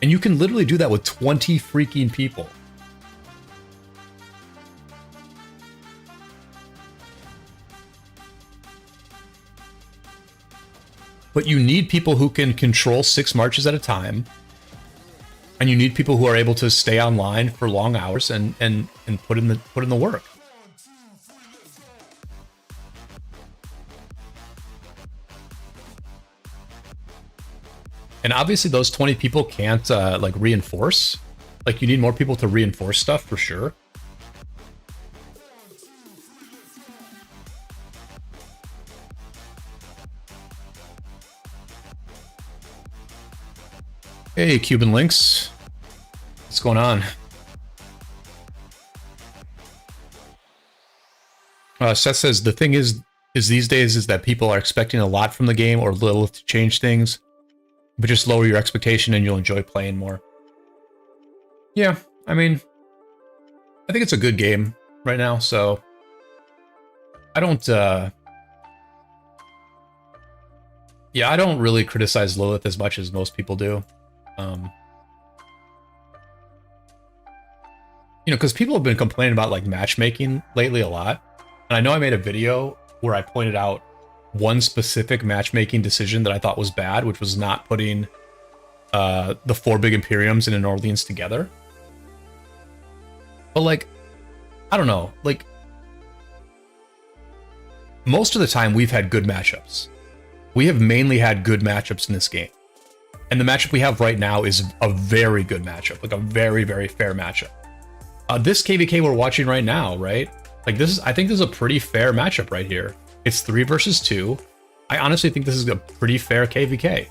And you can literally do that with 20 freaking people. But you need people who can control 6 marches at a time. And you need people who are able to stay online for long hours and put in the work. And obviously those 20 people can't like reinforce. Like, you need more people to reinforce stuff for sure. Hey, Cuban Links. What's going on? Seth says, the thing is these days is that people are expecting a lot from the game or little to change things, but just lower your expectation and you'll enjoy playing more. Yeah, I mean, I think it's a good game right now, so I don't, yeah, I don't really criticize Lilith as much as most people do. Because people have been complaining about like matchmaking lately a lot. And I know I made a video where I pointed out one specific matchmaking decision that I thought was bad, which was not putting the 4 big Imperiums in an Orleans together. But like, I don't know, like, most of the time we've had good matchups. We have mainly had good matchups in this game. And the matchup we have right now is a very good matchup, like a very, very fair matchup. This KvK we're watching right now, right? Like this is, I think this is a pretty fair matchup right here. It's 3 versus 2. I honestly think this is a pretty fair KvK.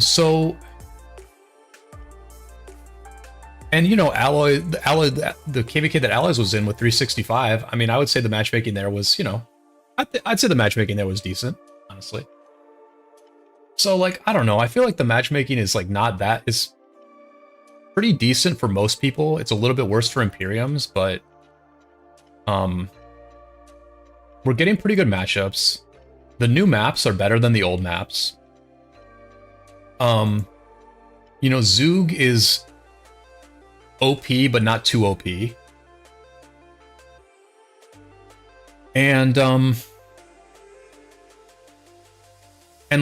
So, and you know, the KvK that Alloys was in with 365. I mean, I would say the matchmaking there was, you know, I'd say the matchmaking there was decent, honestly. So like, I don't know. I feel like the matchmaking is like not that, is pretty decent for most people. It's a little bit worse for Imperiums, but we're getting pretty good matchups. The new maps are better than the old maps. You know, Zhuge is OP, but not too OP. And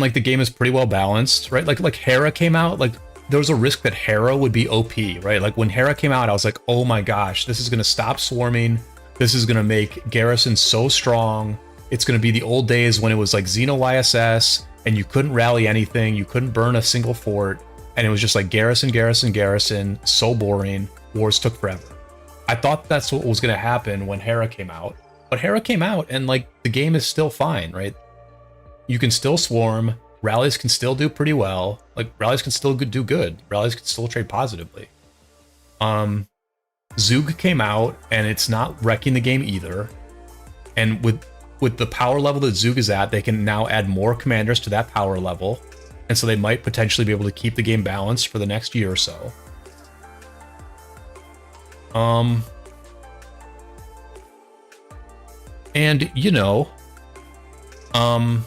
like the game is pretty well balanced, right? Like Hera came out, like there was a risk that Hera would be OP, right? Like when Hera came out, I was like, oh my gosh, this is gonna stop swarming. This is gonna make Garrison so strong. It's gonna be the old days when it was like Xeno YSS and you couldn't rally anything, you couldn't burn a single fort, and it was just like Garrison, Garrison, Garrison, so boring. Wars took forever. I thought that's what was gonna happen when Hera came out, but Hera came out and like the game is still fine, right? You can still swarm, rallies can still do pretty well, like rallies can still do good, rallies can still trade positively. Zhuge came out and it's not wrecking the game either, and with the power level that Zhuge is at, they can now add more commanders to that power level, and so they might potentially be able to keep the game balanced for the next year or so. And you know, oh,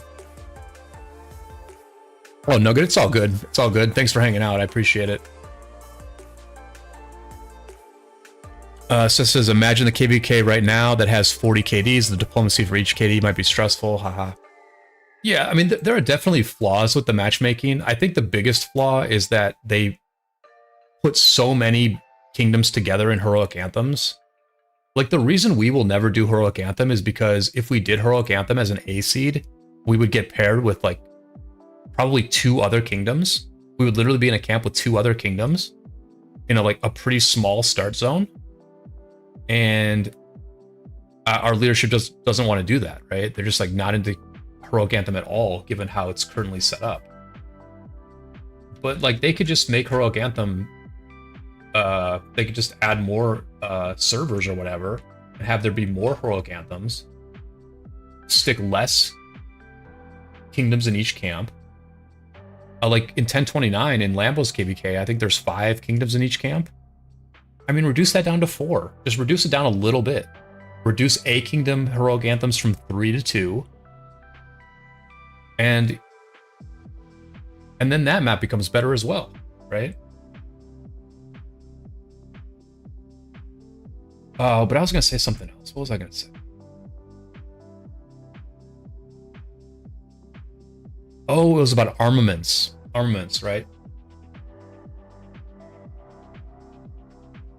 Nugget, it's all good. It's all good. Thanks for hanging out. I appreciate it. So it says, imagine the KvK right now that has 40 KDs. The diplomacy for each KD might be stressful. Haha. Yeah, I mean, there are definitely flaws with the matchmaking. I think the biggest flaw is that they put so many kingdoms together in Heroic Anthems. Like, the reason we will never do Heroic Anthem is because if we did Heroic Anthem as an A seed, we would get paired with, like, probably 2 other kingdoms. We would literally be in a camp with 2 other kingdoms in a pretty small start zone. And our leadership just doesn't want to do that, right? They're just like not into Heroic Anthem at all, given how it's currently set up. But like they could just make Heroic Anthem, they could just add more servers or whatever, and have there be more Heroic Anthems, stick less kingdoms in each camp. Like in 1029 in Lambo's KvK, I think there's 5 kingdoms in each camp. I mean, reduce that down to 4. Just reduce it down a little bit. Reduce A kingdom Heroic Anthems from 3 to 2. And then that map becomes better as well, right? Oh, but I was going to say something else. What was I going to say? Oh, it was about armaments. Armaments, right?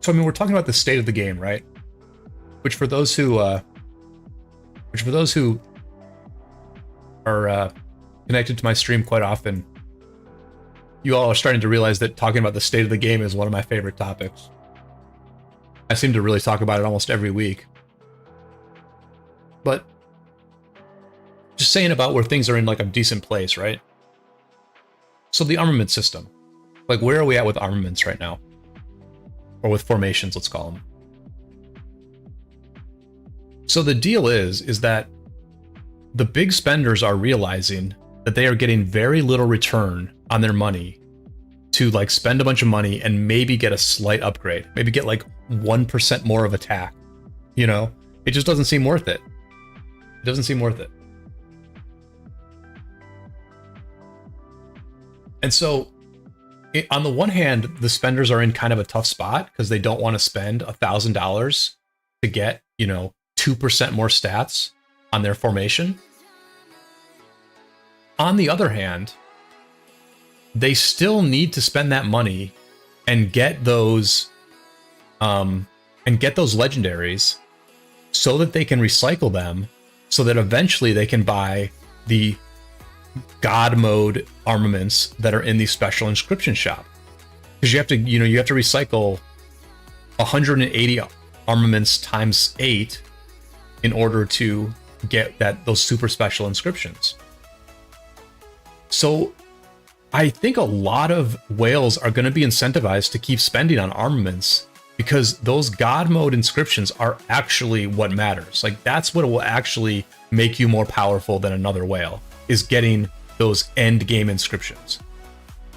So I mean, we're talking about the state of the game, right? Which for those who are connected to my stream quite often, you all are starting to realize that talking about the state of the game is one of my favorite topics. I seem to really talk about it almost every week. But just saying about where things are in like a decent place, right? So the armament system, like where are we at with armaments right now? Or with formations, let's call them. So the deal is that the big spenders are realizing that they are getting very little return on their money to like spend a bunch of money and maybe get a slight upgrade, maybe get like 1% more of attack. You know, it just doesn't seem worth it. It doesn't seem worth it. And so on the one hand, the spenders are in kind of a tough spot because they don't want to spend $1,000 to get, you know, 2% more stats on their formation. On the other hand, they still need to spend that money and get those legendaries so that they can recycle them, so that eventually they can buy the god mode armaments that are in the special inscription shop. Because you have to, you have to recycle 180 armaments times 8 in order to get those super special inscriptions. So I think a lot of whales are going to be incentivized to keep spending on armaments, because those god mode inscriptions are actually what matters. Like, that's what will actually make you more powerful than another whale, is getting those end game inscriptions.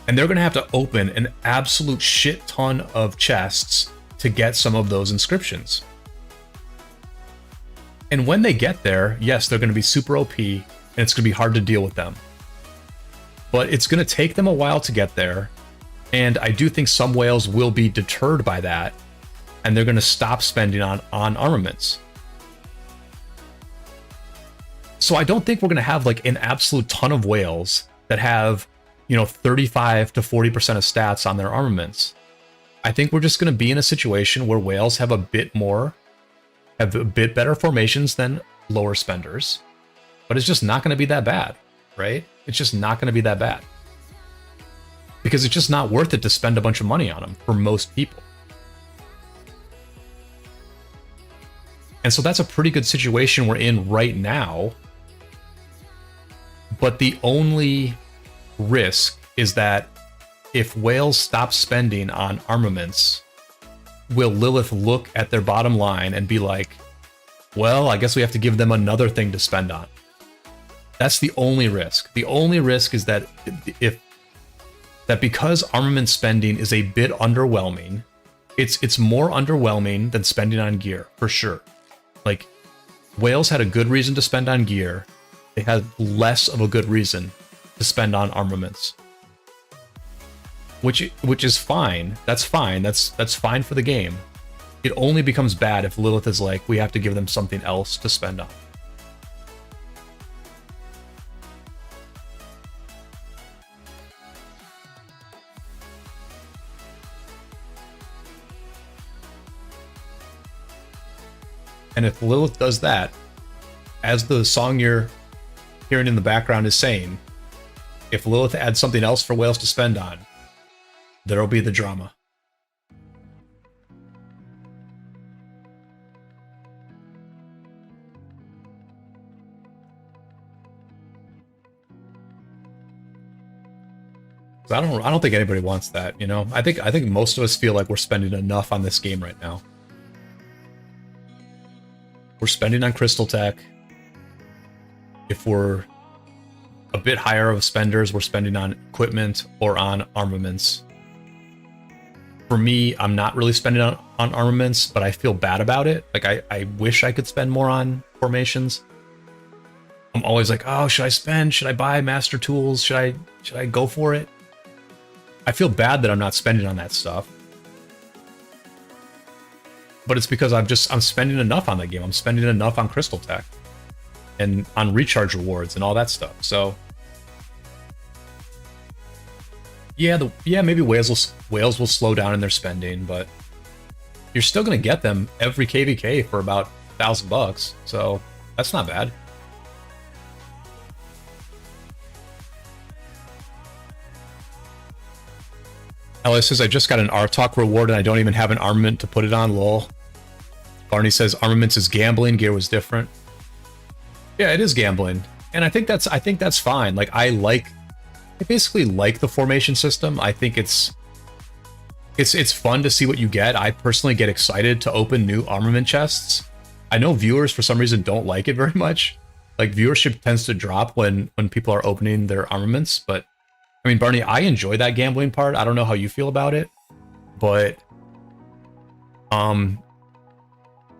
And they're going to have to open an absolute shit ton of chests to get some of those inscriptions. And when they get there, yes, they're going to be super OP, and it's going to be hard to deal with them. But it's going to take them a while to get there, and I do think some whales will be deterred by that, and they're going to stop spending on armaments. So I don't think we're going to have like an absolute ton of whales that have, 35 to 40% of stats on their armaments. I think we're just going to be in a situation where whales have a bit better formations than lower spenders, but it's just not going to be that bad, right? It's just not going to be that bad, because it's just not worth it to spend a bunch of money on them for most people. And so that's a pretty good situation we're in right now. But the only risk is that if whales stop spending on armaments, will Lilith look at their bottom line and be like, well, I guess we have to give them another thing to spend on. That's the only risk. The only risk is that because armament spending is a bit underwhelming, it's more underwhelming than spending on gear, for sure. Like, whales had a good reason to spend on gear. They had less of a good reason to spend on armaments. Which is fine. That's fine. That's fine for the game. It only becomes bad if Lilith is like, we have to give them something else to spend on. And if Lilith does that, as the song you're hearing in the background is saying, if Lilith adds something else for whales to spend on, there'll be the drama. I don't think anybody wants that, I think most of us feel like we're spending enough on this game right now. We're spending on crystal tech. If we're a bit higher of spenders, we're spending on equipment or on armaments. For me, I'm not really spending on armaments, but I feel bad about it. Like, I wish I could spend more on formations. I'm always like, oh, should I spend? Should I buy master tools? Should I go for it? I feel bad that I'm not spending on that stuff. But it's because I'm spending enough on that game. I'm spending enough on crystal tech and on recharge rewards and all that stuff. So yeah, maybe whales will slow down in their spending, but you're still going to get them every KvK for about $1,000, so that's not bad. Ellis says, I just got an R-Talk reward and I don't even have an armament to put it on, lol. Barney says, armaments is gambling, gear was different. Yeah, it is gambling. And I think that's fine. Like, I basically like the formation system. I think it's fun to see what you get. I personally get excited to open new armament chests. I know viewers for some reason don't like it very much. Like, viewership tends to drop when people are opening their armaments, but I mean, Barney, I enjoy that gambling part. I don't know how you feel about it, but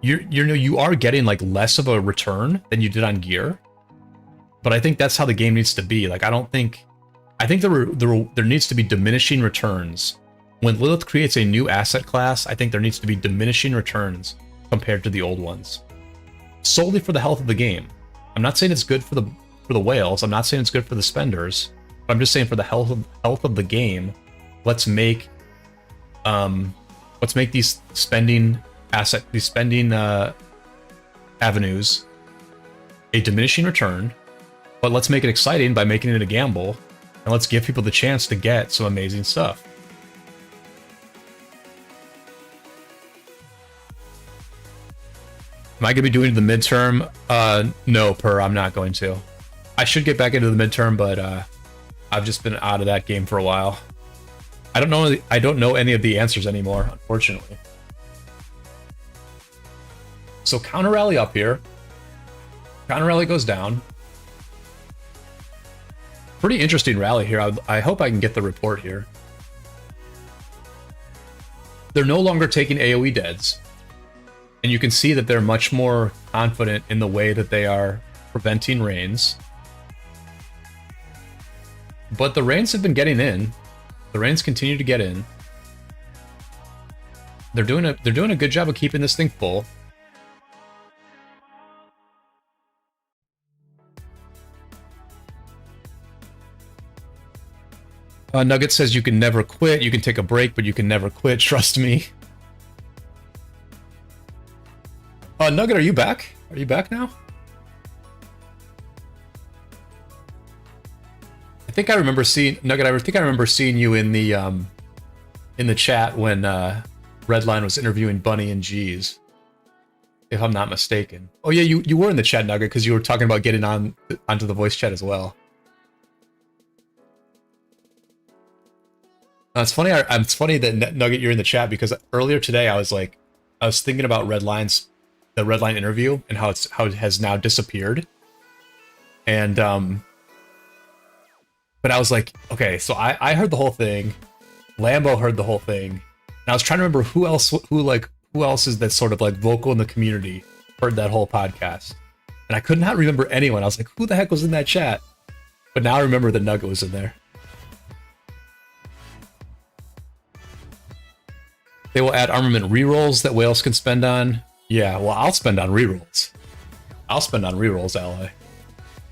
you are getting like less of a return than you did on gear. But I think that's how the game needs to be. Like, I think there needs to be diminishing returns. When Lilith creates a new asset class, I think there needs to be diminishing returns compared to the old ones, solely for the health of the game. I'm not saying it's good for the whales. I'm not saying it's good for the spenders. I'm just saying for the health of the game, let's make these spending avenues a diminishing return, But let's make it exciting by making it a gamble, and let's give people the chance to get some amazing stuff. Am I going to be doing the midterm? No, I'm not going to. I should get back into the midterm, but I've just been out of that game for a while. I don't know any of the answers anymore, unfortunately. So counter rally up here. Counter rally goes down. Pretty interesting rally here. I hope I can get the report here. They're no longer taking AoE deads. And you can see that they're much more confident in the way that they are preventing rains. But the rains have been getting in. The rains continue to get in. They're doing a good job of keeping this thing full. Nugget says you can never quit. You can take a break, but you can never quit. Trust me. Nugget, are you back? Are you back now? I think I remember seeing Nugget. I think I remember seeing you in the chat when Redline was interviewing Bunny and G's, if I'm not mistaken. Oh yeah, you were in the chat, Nugget, because you were talking about getting onto the voice chat as well. It's funny. It's funny that Nugget, you're in the chat, because earlier today I was thinking about the Redline interview and how it has now disappeared, and but I was like, okay, so I heard the whole thing, Lambo heard the whole thing, and I was trying to remember who else is that sort of like vocal in the community heard that whole podcast, and I could not remember anyone. I was like, who the heck was in that chat? But now I remember that Nugget was in there. They will add armament rerolls that whales can spend on. Yeah, well, I'll spend on rerolls. I'll spend on rerolls, ally.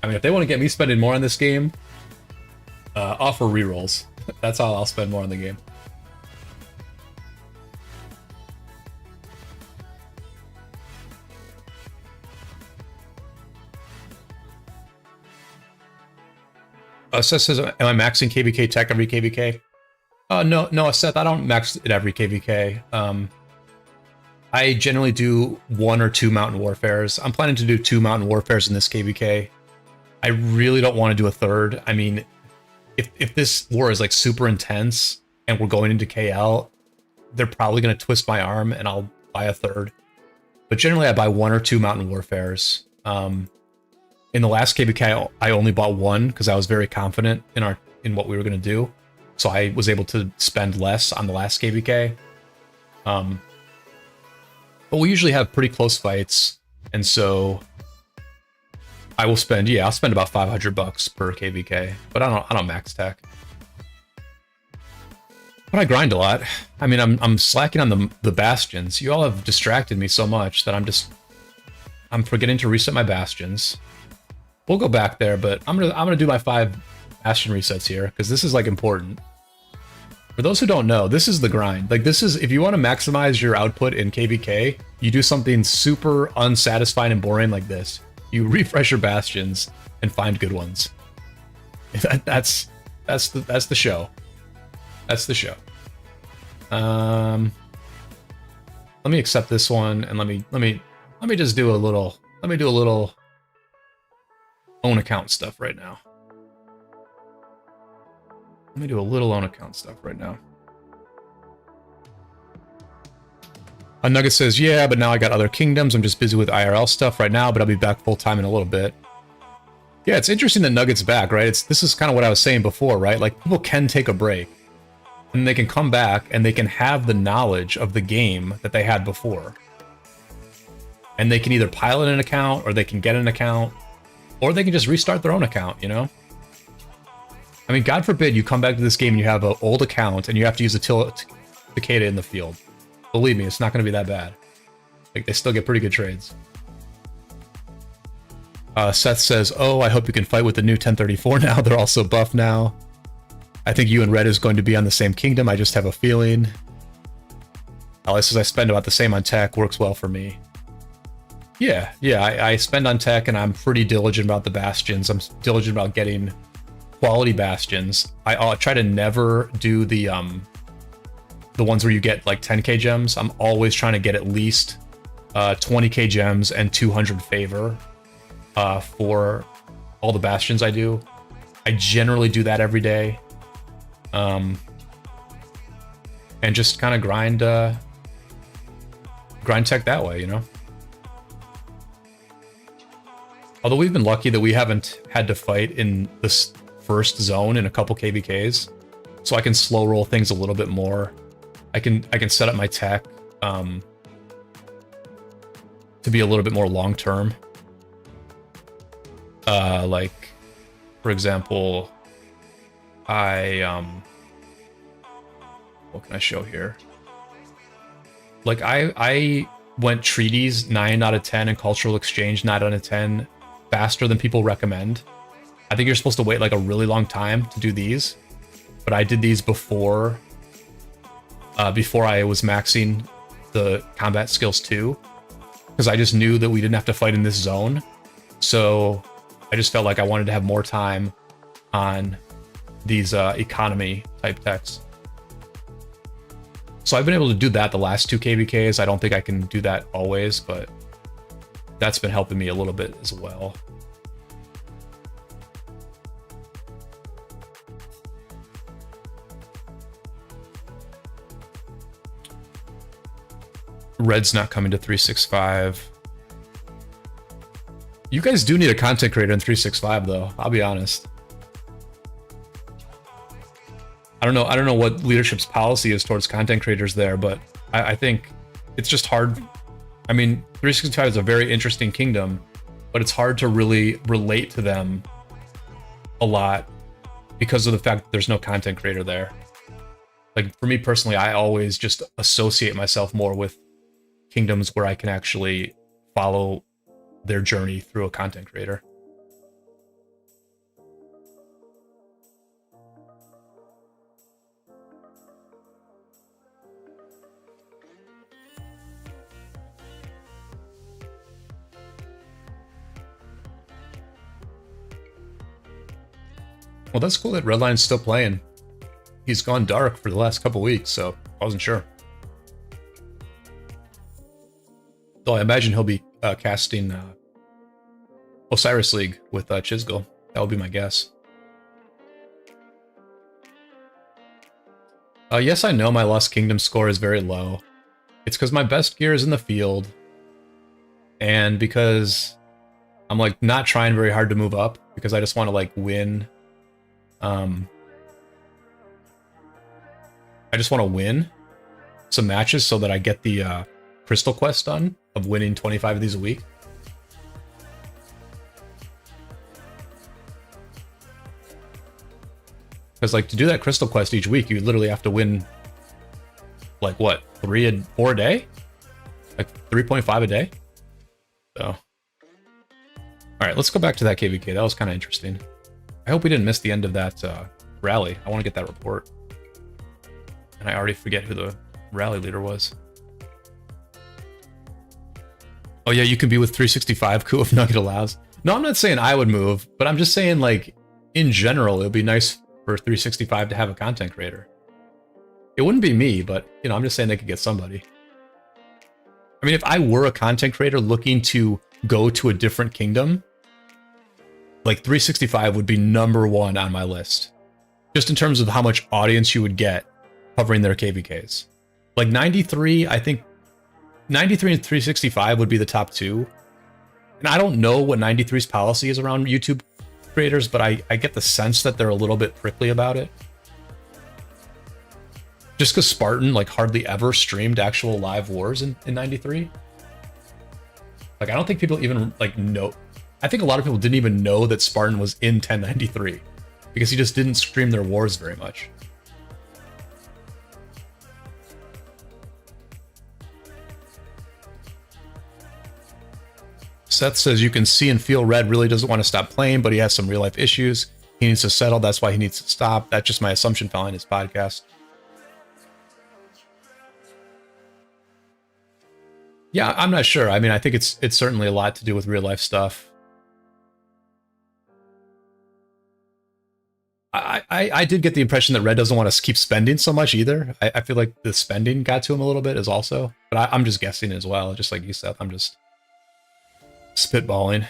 I mean, if they want to get me spending more on this game, offer rerolls. That's all I'll spend more on the game. Seth says, am I maxing KvK tech every KvK? No, Seth, I don't max it every KvK. I generally do 1 or 2 mountain warfares. I'm planning to do 2 mountain warfares in this KvK. I really don't want to do a third. I mean, if this war is like super intense and we're going into KL, they're probably going to twist my arm and I'll buy a third. But generally I buy 1 or 2 mountain warfares. In the last KvK, I only bought 1 because I was very confident in what we were going to do. So I was able to spend less on the last KvK. But we usually have pretty close fights, and so I'll spend about $500 per KvK, but I don't max tech. But I grind a lot. I mean, I'm slacking on the bastions. You all have distracted me so much that I'm forgetting to reset my bastions. We'll go back there, but I'm gonna do my 5 bastion resets here because this is like important. For those who don't know, this is the grind. Like, this is, if you want to maximize your output in KvK, you do something super unsatisfying and boring like this. You refresh your bastions and find good ones. That's the show. That's the show. Let me accept this one, and let me just do a little. Let me do a little own account stuff right now. Let me do a little own account stuff right now. A Nugget says, yeah, but now I got other kingdoms. I'm just busy with IRL stuff right now, but I'll be back full time in a little bit. Yeah, it's interesting that Nugget's back, right? This is kind of what I was saying before, right? Like, people can take a break, and they can come back, and they can have the knowledge of the game that they had before. And they can either pilot an account, or they can get an account, or they can just restart their own account, you know? I mean, God forbid you come back to this game and you have an old account and you have to use a Takeda in the field. Believe me, it's not going to be that bad. Like, they still get pretty good trades. Seth says, oh, I hope you can fight with the new 1034 now. They're all so buff now. I think you and Red is going to be on the same kingdom. I just have a feeling. Alice says, I spend about the same on tech. Works well for me. Yeah, I spend on tech, and I'm pretty diligent about the bastions. I'm diligent about getting quality bastions. I'll try to never do the ones where you get like 10k gems. I'm always trying to get at least 20k gems and 200 favor for all the bastions I do. I generally do that every day, and just kind of grind tech that way, you know. Although we've been lucky that we haven't had to fight in this first zone in a couple KvKs, so I can slow roll things a little bit more. I can set up my tech to be a little bit more long term. Like, for example, what can I show here? Like I went treaties 9 out of 10 and cultural exchange 9 out of 10 faster than people recommend. I think you're supposed to wait like a really long time to do these, but I did these before I was maxing the combat skills too, because I just knew that we didn't have to fight in this zone. So I just felt like I wanted to have more time on these economy type techs. So I've been able to do that the last 2 KvKs. I don't think I can do that always, but that's been helping me a little bit as well. Red's not coming to 365. You guys do need a content creator in 365 though, I'll be honest. I don't know what leadership's policy is towards content creators there, but I think it's just hard. I mean, 365 is a very interesting kingdom, but it's hard to really relate to them a lot because of the fact that there's no content creator there. Like for me personally, I always just associate myself more with kingdoms where I can actually follow their journey through a content creator. Well, that's cool that Redline's still playing. He's gone dark for the last couple weeks, so I wasn't sure. Though I imagine he'll be casting Osiris League with Chisgul. That would be my guess. Yes, I know my Lost Kingdom score is very low. It's because my best gear is in the field, and because I'm like not trying very hard to move up because I just want to like win. I just want to win some matches so that I get the Crystal Quest done of winning 25 of these a week. Because like to do that Crystal Quest each week, you literally have to win like what, 3 and 4 a day? Like 3.5 a day? So. Alright, let's go back to that KvK. That was kind of interesting. I hope we didn't miss the end of that rally. I want to get that report. And I already forget who the rally leader was. Oh yeah, you can be with 365 Kuh if Nugget allows. No, I'm not saying I would move, but I'm just saying like, in general, it would be nice for 365 to have a content creator. It wouldn't be me, but you know, I'm just saying they could get somebody. I mean, if I were a content creator looking to go to a different kingdom, like 365 would be #1 on my list. Just in terms of how much audience you would get covering their KvKs. Like 93, I think 93 and 365 would be the top 2. And I don't know what 93's policy is around YouTube creators, but I get the sense that they're a little bit prickly about it. Just because Spartan like hardly ever streamed actual live wars in 93. Like I don't think people even like know. I think a lot of people didn't even know that Spartan was in 1093 because he just didn't stream their wars very much. Seth says you can see and feel Red really doesn't want to stop playing, but he has some real life issues. He needs to settle. That's why he needs to stop. That's just my assumption following his podcast. Yeah, I'm not sure. I mean, I think it's certainly a lot to do with real life stuff. I did get the impression that Red doesn't want to keep spending so much either. I feel like the spending got to him a little bit as also, but I'm just guessing as well, just like you said. I'm just spitballing.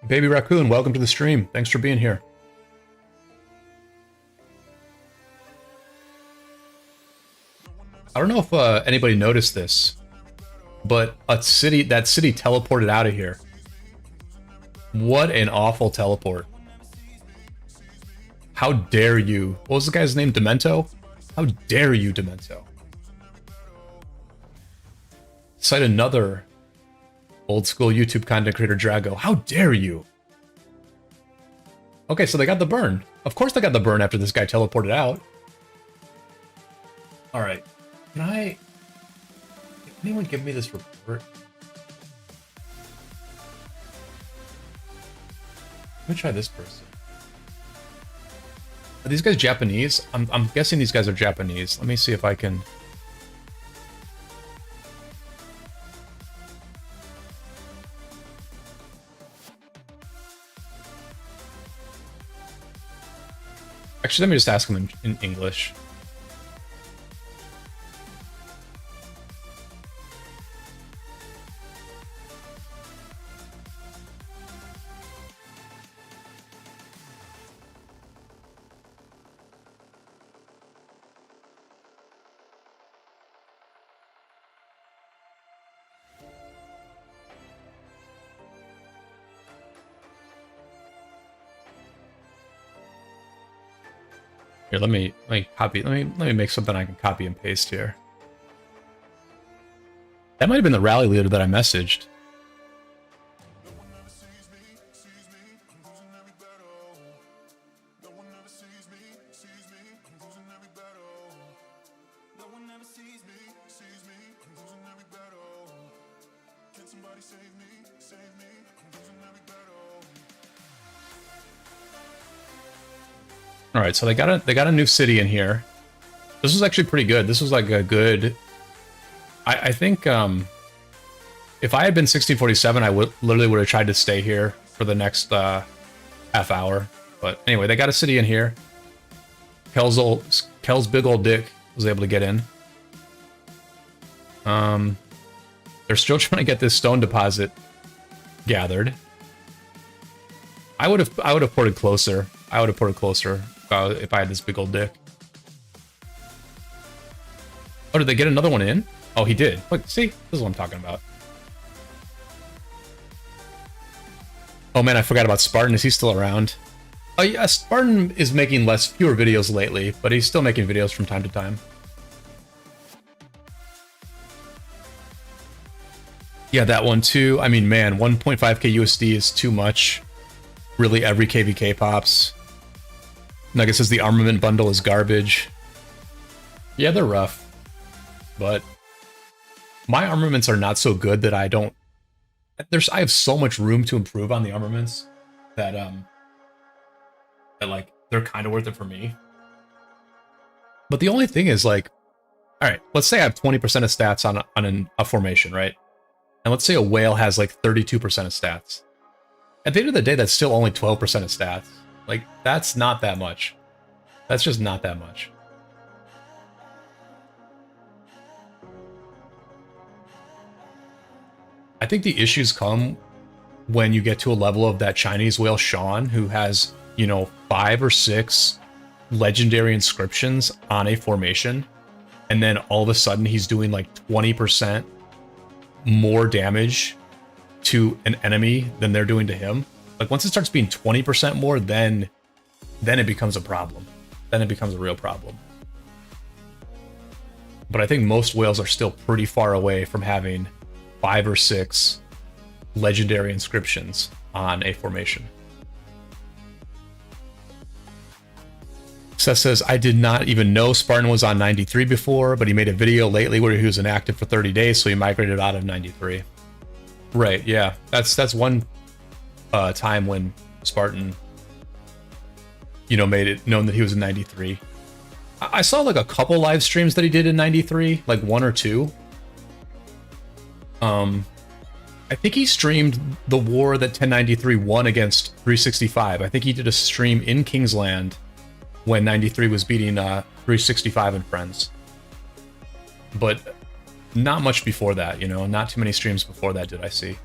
Baby Raccoon, welcome to the stream. Thanks for being here. I don't know if anybody noticed this, but that city teleported out of here. What an awful teleport. How dare you? What was the guy's name? Demento? How dare you, Demento? Cite another old school YouTube content creator, Drago. How dare you? Okay, so they got the burn. Of course they got the burn after this guy teleported out. Alright. Can anyone give me this report? Let me try this person. Are these guys Japanese? I'm guessing these guys are Japanese. Let me see if I can... Actually, let me just ask them in English. Here, let me copy. Let me make something I can copy and paste here. That might have been the rally leader that I messaged. All right, so they got a new city in here. This was actually pretty good. This was like a good. I think if I had been 1647, I literally would have tried to stay here for the next half hour. But anyway, they got a city in here. Kel's big old dick was able to get in. They're still trying to get this stone deposit gathered. I would have ported closer. I would have ported closer if I had this big old dick. Oh, did they get another one in? Oh, he did. Look, see? This is what I'm talking about. Oh man, I forgot about Spartan. Is he still around? Oh yeah, Spartan is making fewer videos lately, but he's still making videos from time to time. Yeah, that one too. I mean, man, 1.5k USD is too much. Really, every KvK pops. Like it says, the armament bundle is garbage. Yeah, they're rough. But my armaments are not so good that I don't... I have so much room to improve on the armaments that, like, they're kind of worth it for me. But the only thing is, like... Alright, let's say I have 20% of stats on a formation, right? And let's say a whale has, like, 32% of stats. At the end of the day, that's still only 12% of stats. Like, that's not that much. That's just not that much. I think the issues come when you get to a level of that Chinese whale Sean, who has, you know, 5 or 6 legendary inscriptions on a formation, and then all of a sudden he's doing like 20% more damage to an enemy than they're doing to him. Like once it starts being 20% more, then it becomes a problem. Then it becomes a real problem. But I think most whales are still pretty far away from having 5 or 6 legendary inscriptions on a formation. Seth says, I did not even know Spartan was on 93 before, but he made a video lately where he was inactive for 30 days, so he migrated out of 93. Right, yeah. That's one time when Spartan you know, made it known that he was in 93. I saw like a couple live streams that he did in 93, like 1 or 2. I think he streamed the war that 1093 won against 365. I think he did a stream in Kingsland when 93 was beating 365 and friends. But not much before that, you know, not too many streams before that did I see.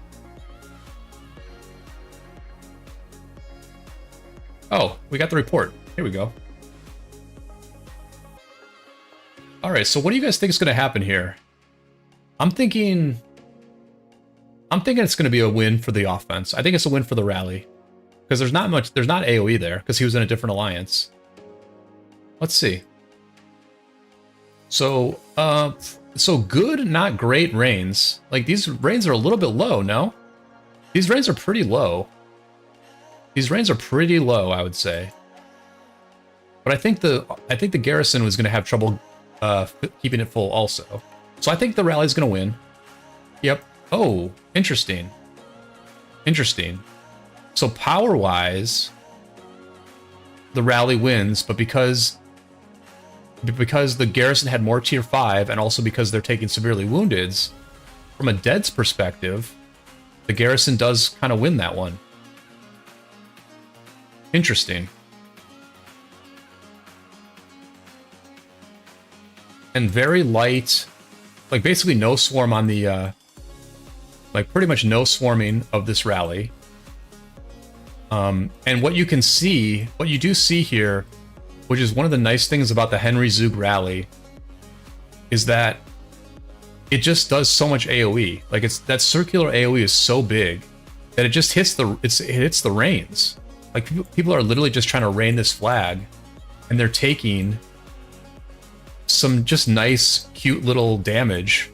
Oh, we got the report. Here we go. All right, so what do you guys think is going to happen here? I'm thinking it's going to be a win for the offense. I think it's a win for the rally. Because there's not AoE there, because he was in a different alliance. Let's see. So, so good, not great reigns. Like, these reigns are a little bit low, no? These reigns are pretty low. These reigns are pretty low, I would say. But I think the Garrison was going to have trouble keeping it full also. So I think the rally's going to win. Yep. Oh, interesting. Interesting. So power-wise, the rally wins, but because the Garrison had more tier 5, and also because they're taking severely woundeds, from a dead's perspective, the Garrison does kind of win that one. Interesting. And very light, like basically no swarm on the, like pretty much no swarming of this rally. And what you can see, what you do see here, which is one of the nice things about the Henry Zhuge rally, is that it just does so much AoE. Like that circular AoE is so big that it just hits it hits the reins. Like people are literally just trying to rein this flag, and they're taking some just nice, cute little damage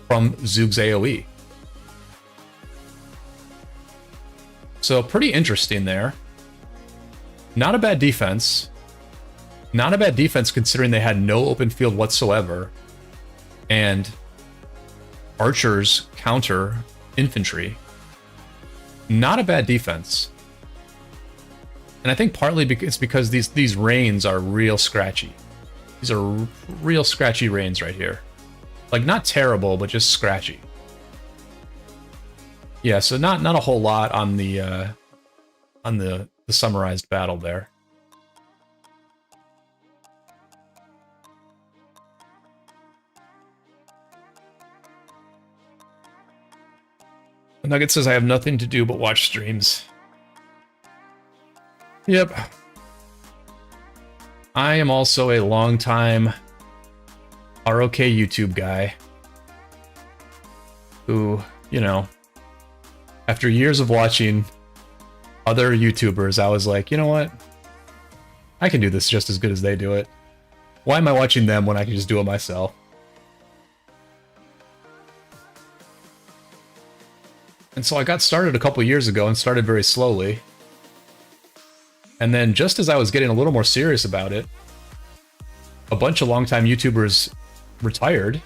from Zhuge's AoE. So pretty interesting there. Not a bad defense. Not a bad defense considering they had no open field whatsoever. And archers counter infantry. Not a bad defense. And I think partly it's because these reins are real scratchy. These are real scratchy reins right here. Like not terrible, but just scratchy. Yeah, so not a whole lot on the summarized battle there. Nugget says I have nothing to do but watch streams. Yep. I am also a longtime ROK YouTube guy who, you know, after years of watching other YouTubers, I was like, you know what? I can do this just as good as they do it. Why am I watching them when I can just do it myself? And so I got started a couple years ago and started very slowly. And then just as I was getting a little more serious about it, a bunch of longtime YouTubers retired.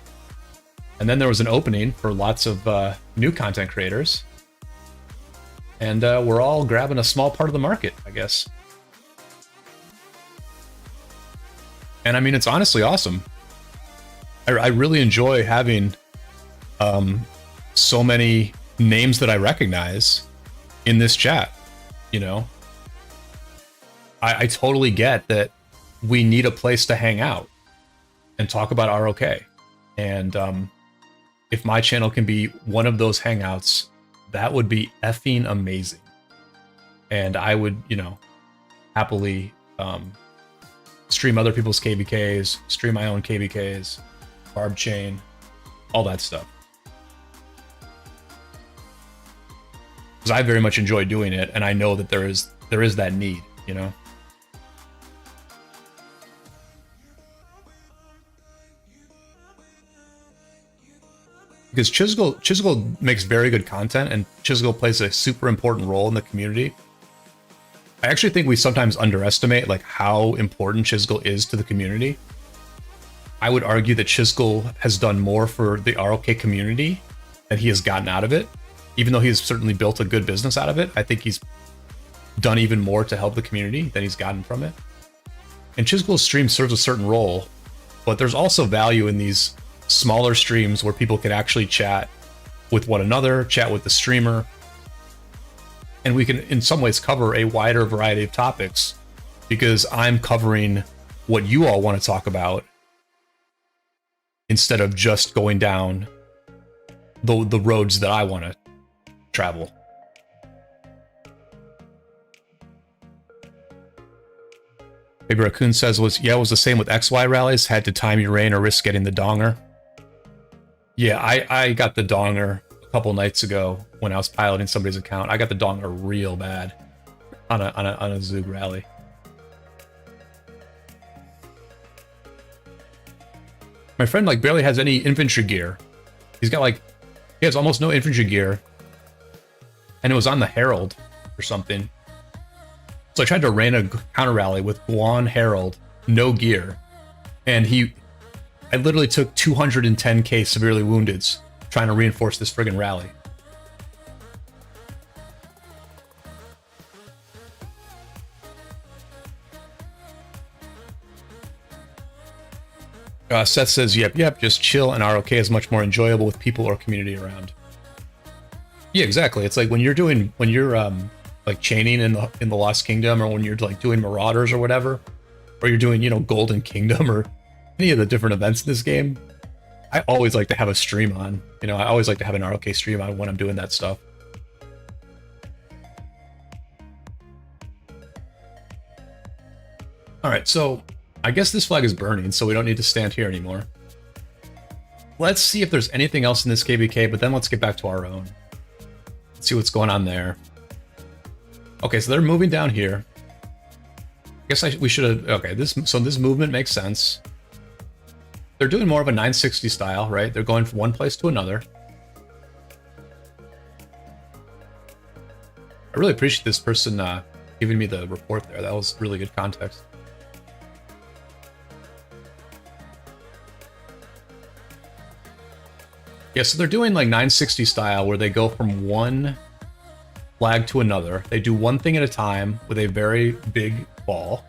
And then there was an opening for lots of new content creators. And we're all grabbing a small part of the market, I guess. And I mean, it's honestly awesome. I really enjoy having so many names that I recognize in this chat, you know? I totally get that we need a place to hang out and talk about ROK. And if my channel can be one of those hangouts, that would be effing amazing. And I would, you know, happily stream other people's KvKs, stream my own KvKs, barb chain, all that stuff. Because I very much enjoy doing it, and I know that there is that need, you know? Because Chisgul makes very good content, and Chisgul plays a super important role in the community. I actually think we sometimes underestimate like how important Chisgul is to the community. I would argue that Chisgul has done more for the ROK community than he has gotten out of it. Even though he's certainly built a good business out of it, I think he's done even more to help the community than he's gotten from it. And Chisgul's stream serves a certain role, but there's also value in these smaller streams where people can actually chat with one another, chat with the streamer, and we can in some ways cover a wider variety of topics because I'm covering what you all want to talk about instead of just going down the roads that I want to travel. Baby Raccoon says, it was the same with XY rallies. Had to time your rain or risk getting the donger. Yeah, I got the donger a couple nights ago when I was piloting somebody's account. I got the donger real bad on a Zhuge rally. My friend like barely has any infantry gear. He has almost no infantry gear. And it was on the Herald or something. So I tried to rain a counter rally with Guan Herald, no gear. And I literally took 210k severely wounded trying to reinforce this friggin' rally. Seth says, yep, just chill, and ROK is much more enjoyable with people or community around. Yeah, exactly. It's like when you're like chaining in the Lost Kingdom, or when you're like doing Marauders or whatever, or you're doing, Golden Kingdom or any of the different events in this game, I always like to have a stream on. I always like to have an ROK stream on when I'm doing that stuff. All right, so I guess this flag is burning, so we don't need to stand here anymore. Let's see if there's anything else in this KvK, but then let's get back to our own. Let's see what's going on there. Okay, so they're moving down here. I guess we should have... Okay, so this movement makes sense. They're doing more of a 960 style, right? They're going from one place to another. I really appreciate this person giving me the report there. That was really good context. Yeah, so they're doing like 960 style where they go from one flag to another. They do one thing at a time with a very big ball.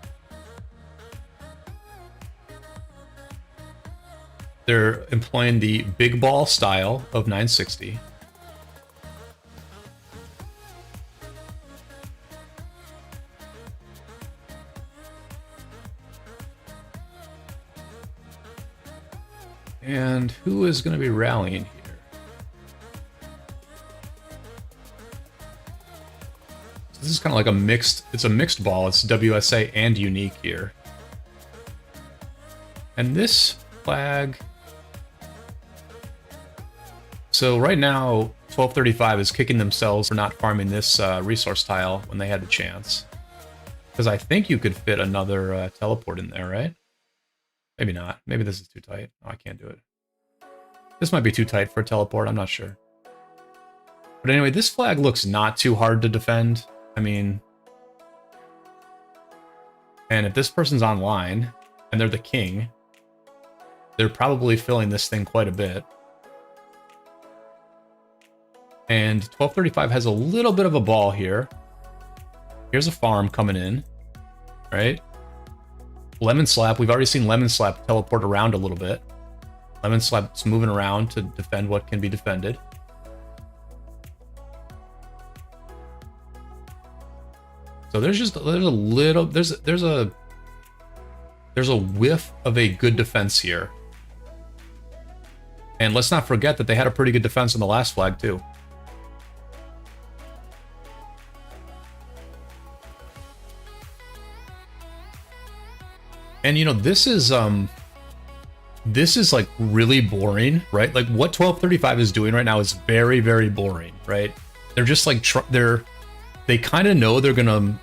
They're employing the big ball style of 960. And who is going to be rallying here? So this is kind of like it's a mixed ball. It's WSA and unique here. And this flag... So right now, 1235 is kicking themselves for not farming this resource tile when they had the chance. Because I think you could fit another teleport in there, right? Maybe not. Maybe this is too tight. Oh, I can't do it. This might be too tight for a teleport. I'm not sure. But anyway, this flag looks not too hard to defend. I mean... And if this person's online, and they're the king, they're probably filling this thing quite a bit. And 1235 has a little bit of a ball here. Here's a farm coming in, right? Lemon Slap, we've already seen Lemon Slap teleport around a little bit. Lemon Slap's moving around to defend what can be defended. So there's a whiff of a good defense here. And let's not forget that they had a pretty good defense on the last flag too. And this is like really boring, right? Like what 1235 is doing right now is very, very boring, right? They're just like they kind of know they're gonna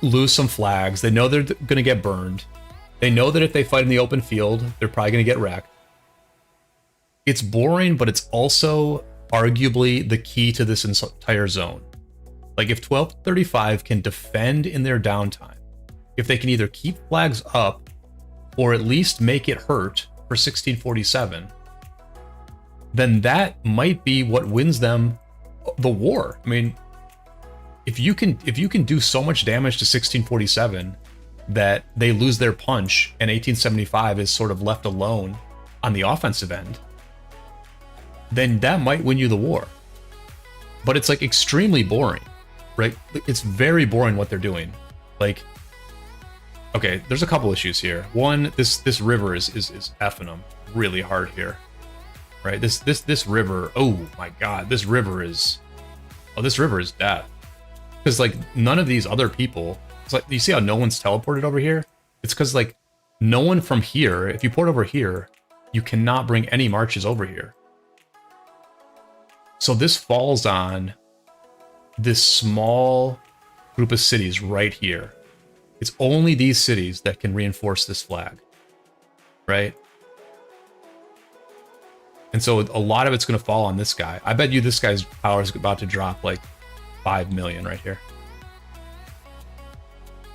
lose some flags. They know they're gonna get burned. They know that if they fight in the open field, they're probably gonna get wrecked. It's boring, but it's also arguably the key to this entire zone. Like if 1235 can defend in their downtime, if they can either keep flags up or at least make it hurt for 1647, then that might be what wins them the war. I mean, if you can do so much damage to 1647 that they lose their punch and 1875 is sort of left alone on the offensive end, then that might win you the war. But it's like extremely boring, right? It's very boring what they're doing. Like, okay, there's a couple issues here. One, this river is effing them really hard here, right? This river, oh my god, this river is death. Because like none of these other people, it's like, you see how no one's teleported over here? It's because like no one from here, if you port over here, you cannot bring any marches over here. So this falls on this small group of cities right here. It's only these cities that can reinforce this flag, right? And so a lot of it's going to fall on this guy. I bet you this guy's power is about to drop like 5 million right here.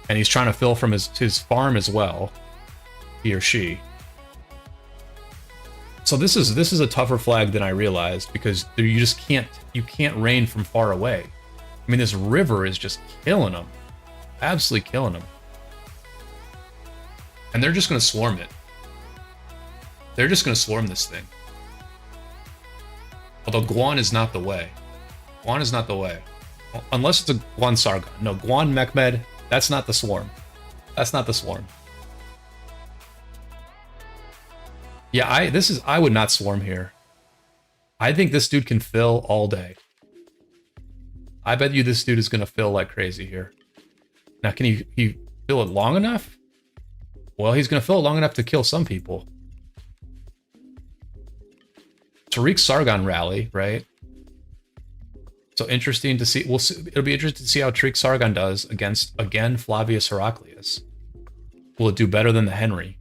And he's trying to fill from his farm as well, he or she. So this is a tougher flag than I realized, because you just can't rain from far away. I mean, this river is just killing them, absolutely killing them. And they're just going to swarm it. They're just going to swarm this thing. Although Guan is not the way. Guan is not the way. Unless it's a Guan Sargon. No, Guan Mehmed, that's not the swarm. That's not the swarm. Yeah, I would not swarm here. I think this dude can fill all day. I bet you this dude is going to fill like crazy here. Now, can he fill it long enough? Well, he's going to fill it long enough to kill some people. Tariq Sargon rally, right? So interesting to see. We'll see. It'll be interesting to see how Tariq Sargon does against, again, Flavius Heraclius. Will it do better than the Henry?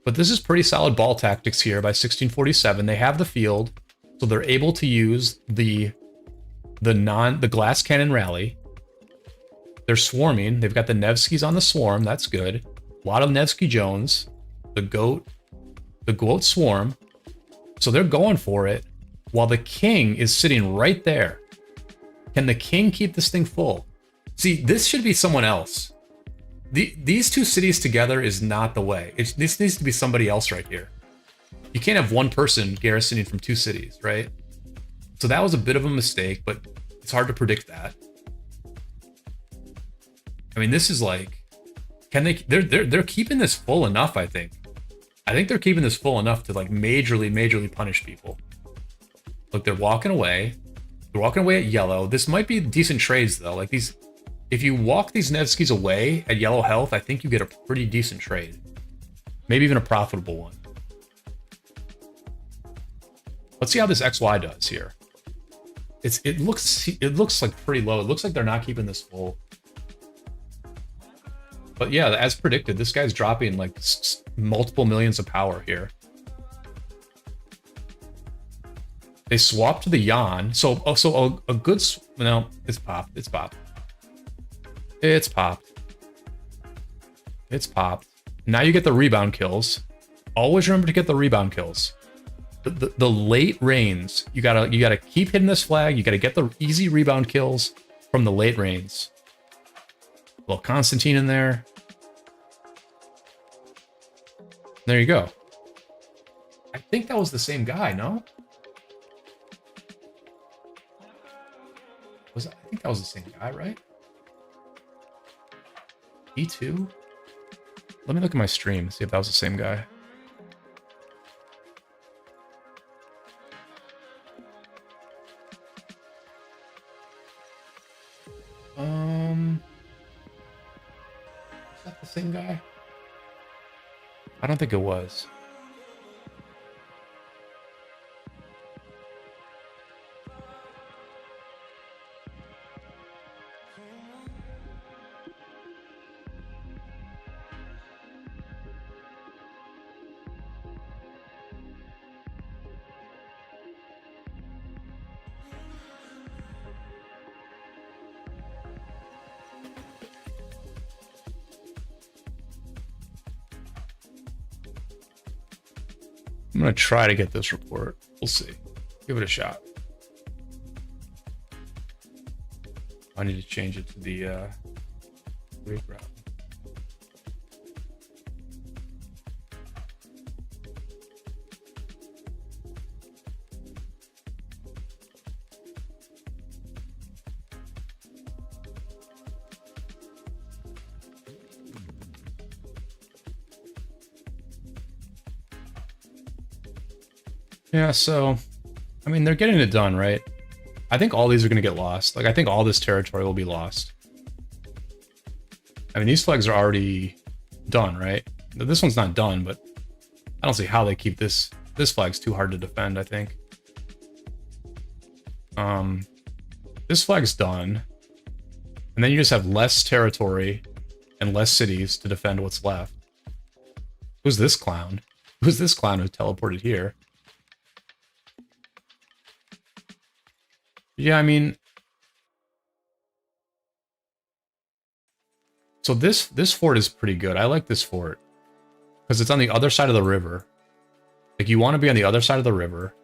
But this is pretty solid ball tactics here by 1647. They have the field, so they're able to use the glass cannon rally. They're swarming. They've got the Nevskys on the swarm. That's good. A lot of Nevsky Jones. The goat swarm. So they're going for it while the king is sitting right there. Can the king keep this thing full? See, this should be someone else. These two cities together is not the way. This needs to be somebody else right here. You can't have one person garrisoning from two cities, right? So that was a bit of a mistake, but it's hard to predict that. I mean, this is like, can they? They're keeping this full enough. I think they're keeping this full enough to like majorly punish people. Look, they're walking away. They're walking away at yellow. This might be decent trades though. Like these. If you walk these Nevskys away at yellow health, I think you get a pretty decent trade. Maybe even a profitable one. Let's see how this XY does here. It looks like pretty low. It looks like they're not keeping this full. But yeah, as predicted, this guy's dropping like multiple millions of power here. They swapped to the Yan. So a good... No, it's popped. It's popped. It's popped. It's popped. Now you get the rebound kills. Always remember to get the rebound kills. The late rains. You gotta keep hitting this flag. You gotta get the easy rebound kills from the late rains. A little Constantine in there. There you go. I think that was the same guy, no? I think that was the same guy, right? E2? Let me look at my stream and see if that was the same guy. Is that the same guy? I don't think it was. I'm gonna try to get this report. We'll see. Give it a shot. I need to change it to the Greek route. Yeah, so, I mean, they're getting it done, right? I think all these are going to get lost. Like, I think all this territory will be lost. I mean, these flags are already done, right? This one's not done, but I don't see how they keep this. This flag's too hard to defend, I think. This flag's done. And then you just have less territory and less cities to defend what's left. Who's this clown? Who's this clown who teleported here? Yeah, I mean, so this fort is pretty good. I like this fort because it's on the other side of the river. Like, you want to be on the other side of the river,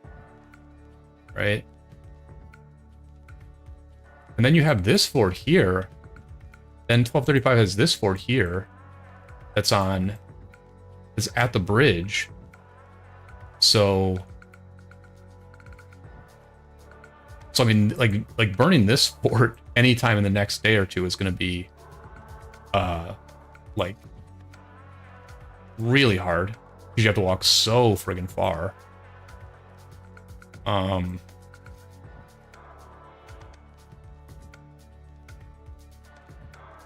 right? And then you have this fort here. Then 1235 has this fort here that's at the bridge. So I mean, like burning this fort anytime in the next day or two is going to be, like, really hard because you have to walk so friggin' far. So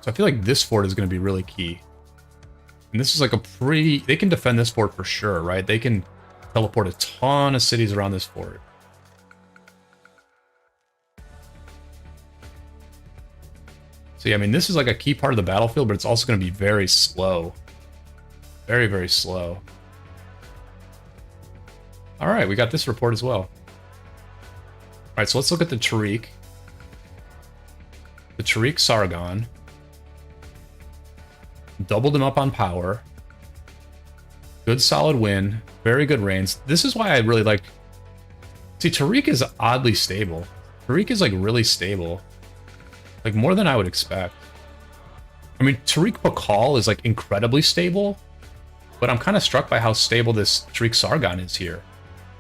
I feel like this fort is going to be really key. And this is like they can defend this fort for sure, right? They can teleport a ton of cities around this fort. So yeah, I mean, this is like a key part of the battlefield, but it's also going to be very slow. Very, very slow. All right, we got this report as well. All right, so let's look at the Tariq. The Tariq Sargon. Doubled him up on power. Good solid win. Very good reigns. This is why I really like... See, Tariq is oddly stable. Tariq is like really stable. Like, more than I would expect. I mean, Tariq Pakal is like incredibly stable, but I'm kind of struck by how stable this Tariq Sargon is here.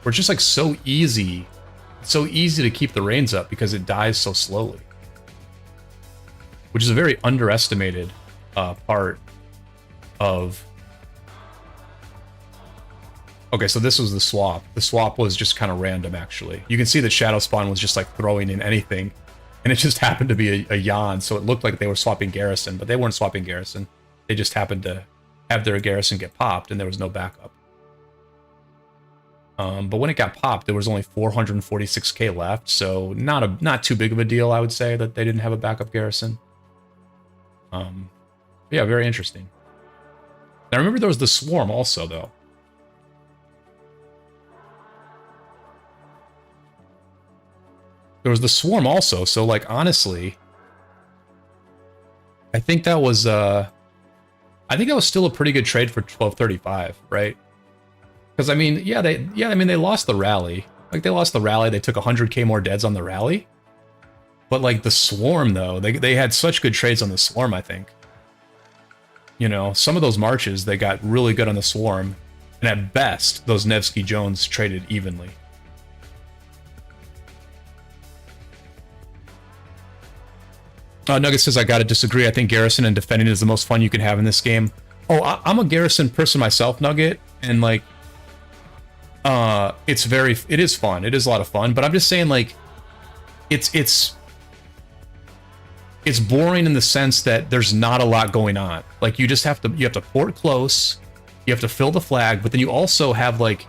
Where it's just like so easy to keep the reigns up because it dies so slowly. Which is a very underestimated part of... Okay, so this was the swap. The swap was just kind of random, actually. You can see that Shadow Spawn was just like throwing in anything. And it just happened to be a Yan, so it looked like they were swapping Garrison, but they weren't swapping Garrison. They just happened to have their Garrison get popped, and there was no backup. But when it got popped, there was only 446k left, so not too big of a deal, I would say, that they didn't have a backup Garrison. Yeah, very interesting. Now remember there was the Swarm also, though. There was the Swarm also, so, like, honestly, I think that was still a pretty good trade for 1235, right? Because I mean, they lost the rally. Like, they lost the rally. They took 100k more deads on the rally. But like the Swarm, though, they had such good trades on the Swarm, I think. You know, some of those marches, they got really good on the Swarm. And at best, those Nevsky Jones traded evenly. Nugget says, I gotta disagree. I think Garrison and defending is the most fun you can have in this game. Oh, I'm a Garrison person myself, Nugget. And like, it is fun. It is a lot of fun. But I'm just saying, like, it's boring in the sense that there's not a lot going on. Like, you have to port close, you have to fill the flag, but then you also have, like,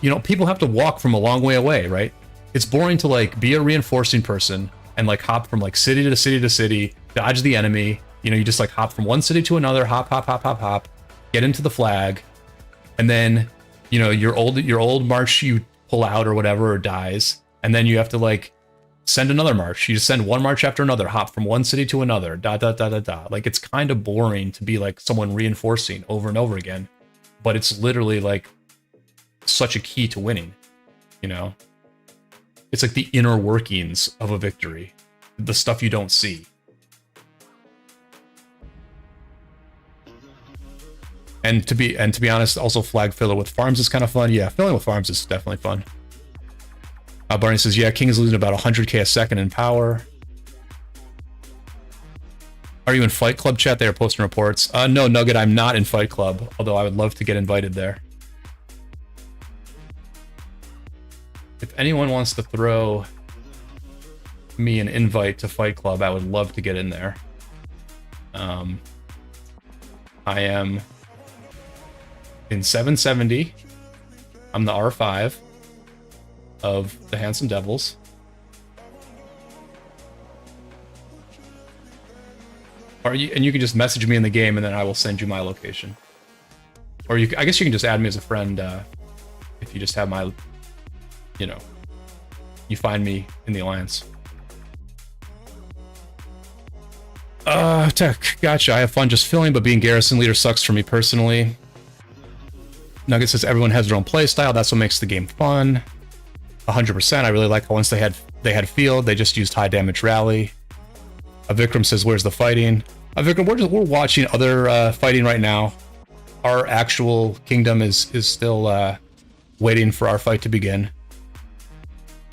you know, people have to walk from a long way away, right? It's boring to, like, be a reinforcing person and, like, hop from, like, city to city to city, dodge the enemy. You know, you just, like, hop from one city to another, hop, get into the flag, and then, you know, your old march you pull out or whatever, or dies, and then you have to, like, send another march. You just send one march after another, hop from one city to another, Like, it's kind of boring to be, like, someone reinforcing over and over again, but it's literally, like, such a key to winning, you know? It's like the inner workings of a victory, the stuff you don't see. And to be honest, also flag filler with farms is kind of fun. Yeah, filling with farms is definitely fun. Barney says, yeah, King is losing about 100k a second in power. Are you in Fight Club chat? They are posting reports. No, Nugget, I'm not in Fight Club, although I would love to get invited there. If anyone wants to throw me an invite to Fight Club, I would love to get in there. I am in 770. I'm the R5 of the Handsome Devils. And you can just message me in the game, and then I will send you my location. Or I guess you can just add me as a friend if you just have my, you know, you find me in the alliance. Tech, gotcha. I have fun just filling, but being Garrison leader sucks for me personally. Nugget says everyone has their own play style. That's what makes the game fun. 100%. I really like how once they had field, they just used high damage rally. Vikram says, "Where's the fighting?" Vikram, we're watching other fighting right now. Our actual kingdom is still waiting for our fight to begin.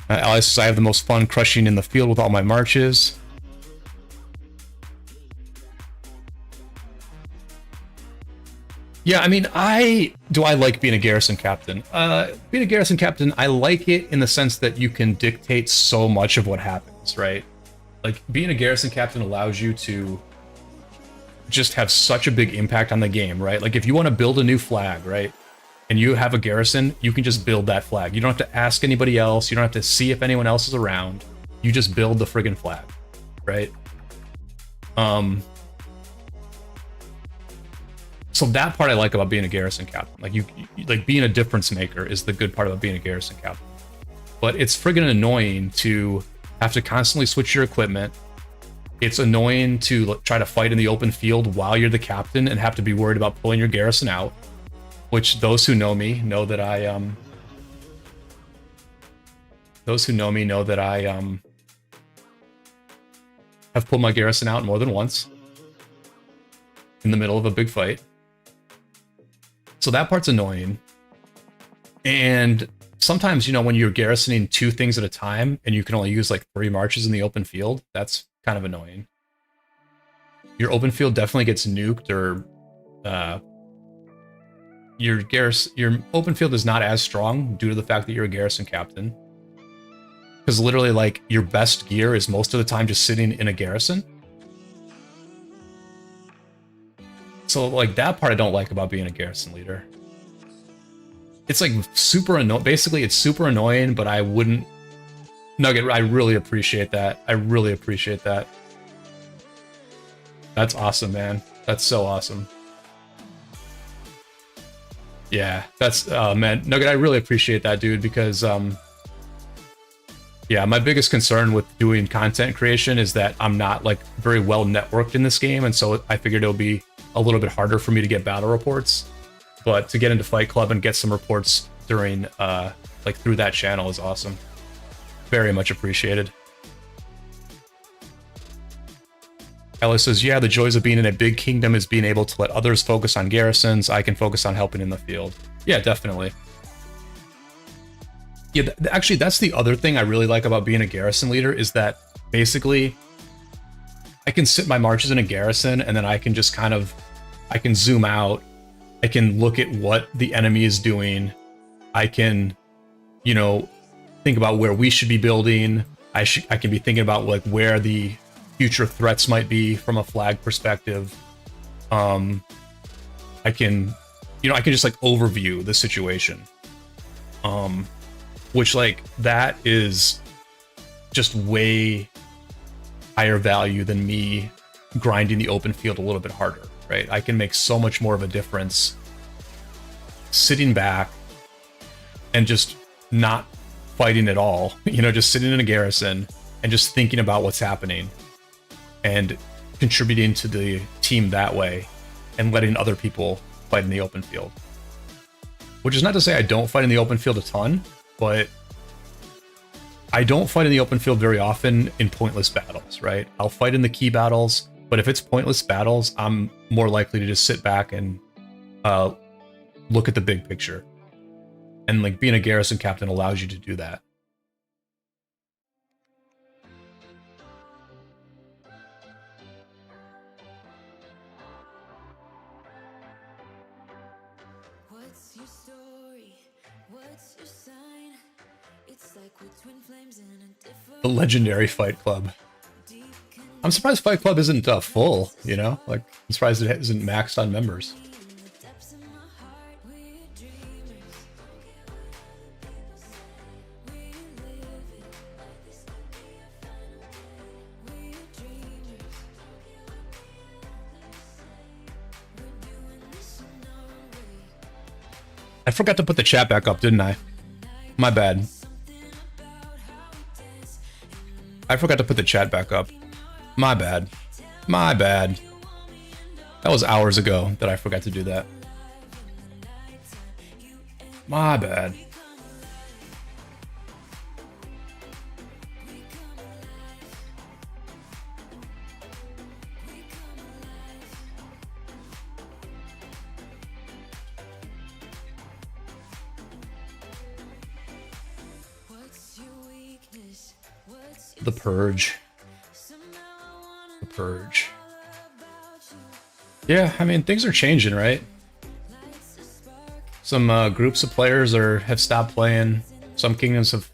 Alice says, "I have the most fun crushing in the field with all my marches." Yeah, I mean, I like being a Garrison captain. Being a Garrison captain, I like it in the sense that you can dictate so much of what happens, right? Like, being a Garrison captain allows you to just have such a big impact on the game, right? Like, if you want to build a new flag, right, and you have a Garrison, you can just build that flag. You don't have to ask anybody else. You don't have to see if anyone else is around. You just build the friggin' flag, right? So that part I like about being a Garrison captain. Like, you like being a difference maker is the good part about being a Garrison captain. But it's friggin' annoying to have to constantly switch your equipment. It's annoying to try to fight in the open field while you're the captain and have to be worried about pulling your Garrison out. Which those who know me know that I have pulled my Garrison out more than once in the middle of a big fight. So that part's annoying. And sometimes, you know, when you're garrisoning 2 things at a time and you can only use like 3 marches in the open field, that's kind of annoying. Your open field definitely gets nuked, or your open field is not as strong due to the fact that you're a Garrison captain. Because literally, like, your best gear is most of the time just sitting in a Garrison. So, like, that part I don't like about being a Garrison leader. It's, like, super annoying. Basically, it's super annoying, but I wouldn't... Nugget, I really appreciate that. I really appreciate that. That's awesome, man. That's so awesome. Yeah, that's... man, Nugget, I really appreciate that, dude, because... yeah, my biggest concern with doing content creation is that I'm not, like, very well networked in this game, and so I figured it'll be a little bit harder for me to get battle reports, but to get into Fight Club and get some reports during, like, through that channel is awesome. Very much appreciated. Ellis says, yeah, the joys of being in a big kingdom is being able to let others focus on garrisons. I can focus on helping in the field. Yeah, definitely. Yeah, actually, that's the other thing I really like about being a garrison leader, is that basically I can sit my marches in a garrison and then I can just kind of, I can zoom out. I can look at what the enemy is doing. I can, you know, think about where we should be building. I can be thinking about, like, where the future threats might be from a flag perspective. I can, you know, I can just, like, overview the situation. Which, like, that is just way higher value than me grinding the open field a little bit harder, right? I can make so much more of a difference sitting back and just not fighting at all, you know, just sitting in a garrison and just thinking about what's happening and contributing to the team that way and letting other people fight in the open field. which is not to say I don't fight in the open field a ton, but I don't fight in the open field very often in pointless battles, right? I'll fight in the key battles, but if it's pointless battles, I'm more likely to just sit back and look at the big picture. And like being a garrison captain allows you to do that. The legendary Fight Club. I'm surprised Fight Club isn't full, you know? Like, I'm surprised it isn't maxed on members. I forgot to put the chat back up, didn't I? My bad. I forgot to put the chat back up. My bad. My bad. That was hours ago that I forgot to do that. My bad. The Purge. The Purge. Yeah, I mean, things are changing, right? Some groups of players have stopped playing. Some kingdoms have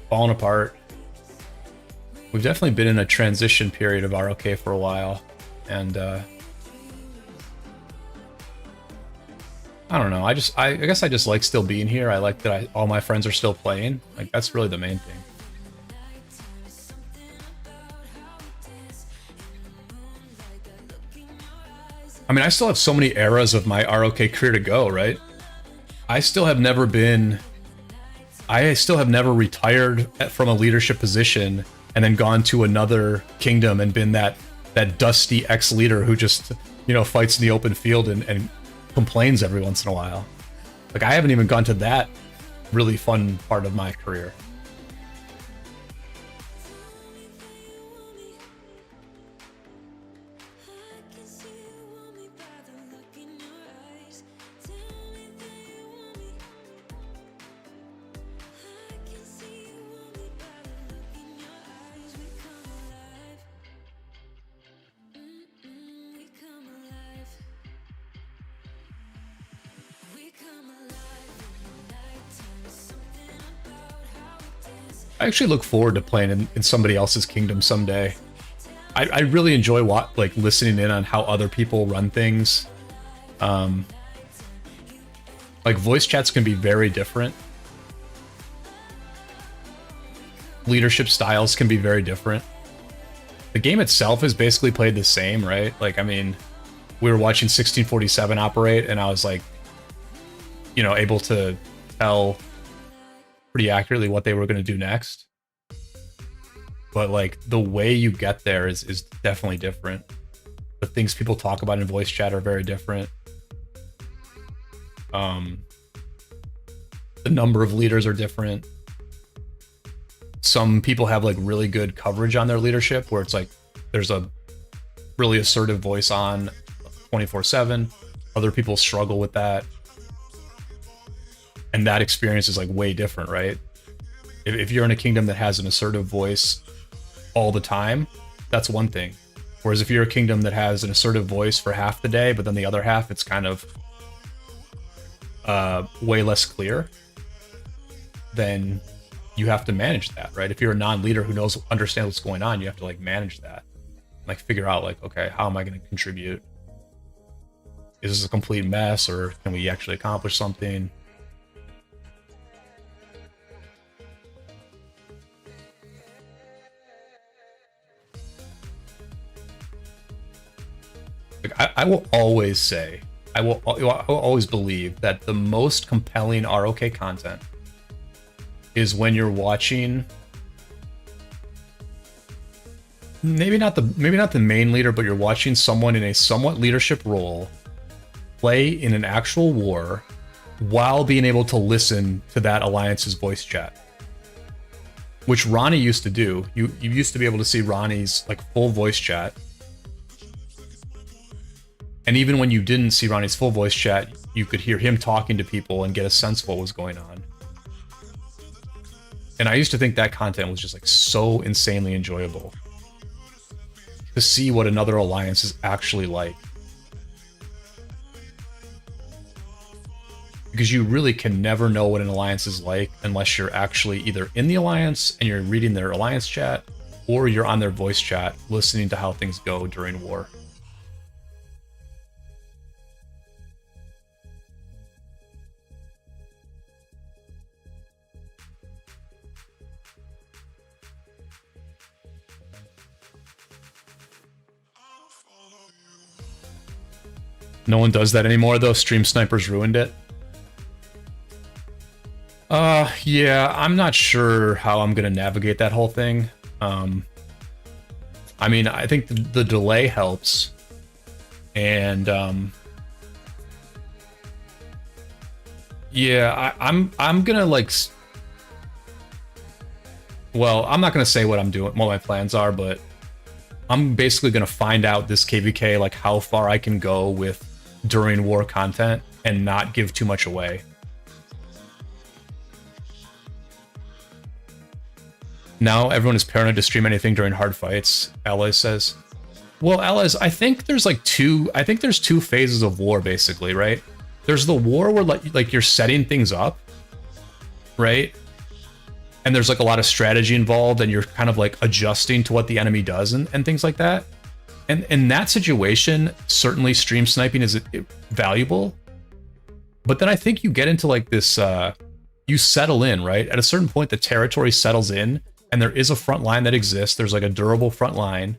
fallen apart. We've definitely been in a transition period of ROK for a while, and I don't know. I guess I just like still being here. I like that all my friends are still playing. Like, that's really the main thing. I mean, I still have so many eras of my ROK career to go, right? I still have never retired from a leadership position and then gone to another kingdom and been that dusty ex-leader who just, you know, fights in the open field and complains every once in a while. Like, I haven't even gone to that really fun part of my career. I actually look forward to playing in somebody else's kingdom someday. I really enjoy like listening in on how other people run things. Like, voice chats can be very different. Leadership styles can be very different. The game itself is basically played the same, right? Like, I mean, we were watching 1647 operate, and I was like, you know, able to tell pretty accurately what they were going to do next. But like, the way you get there is definitely different. The things people talk about in voice chat are very different. The number of leaders are different. Some people have like really good coverage on their leadership, where it's like there's a really assertive voice on 24/7. Other people struggle with that. And that experience is like way different, right? If you're in a kingdom that has an assertive voice all the time, that's one thing. Whereas if you're a kingdom that has an assertive voice for half the day, but then the other half, it's kind of way less clear, then you have to manage that, right? If you're a non-leader who understands what's going on, you have to like manage that. Like, figure out like, okay, how am I going to contribute? Is this a complete mess, or can we actually accomplish something? Like, I will always say, I will always believe that the most compelling ROK content is when you're watching, maybe not the main leader, but you're watching someone in a somewhat leadership role, play in an actual war while being able to listen to that alliance's voice chat, which Ronnie used to do. You used to be able to see Ronnie's like full voice chat, and even when you didn't see Ronnie's full voice chat, you could hear him talking to people and get a sense of what was going on. And I used to think that content was just like so insanely enjoyable, to see what another alliance is actually like. Because you really can never know what an alliance is like unless you're actually either in the alliance and you're reading their alliance chat, or you're on their voice chat listening to how things go during war. No one does that anymore though. Stream Snipers ruined it. Yeah, I'm not sure how I'm gonna navigate that whole thing. I mean, I think the delay helps, and yeah, I'm gonna like, well, I'm not gonna say what I'm doing, what my plans are, but I'm basically gonna find out this KvK, like how far I can go with during war content and not give too much away. Now everyone is paranoid to stream anything during hard fights, Allies says. Well, Allies, I think there's like two phases of war basically, right? There's the war where like you're setting things up, right? And there's like a lot of strategy involved and you're kind of like adjusting to what the enemy does and things like that. And in that situation, certainly stream sniping is valuable. But then I think you get into like this, you settle in, right? At a certain point, the territory settles in and there is a front line that exists. There's like a durable front line.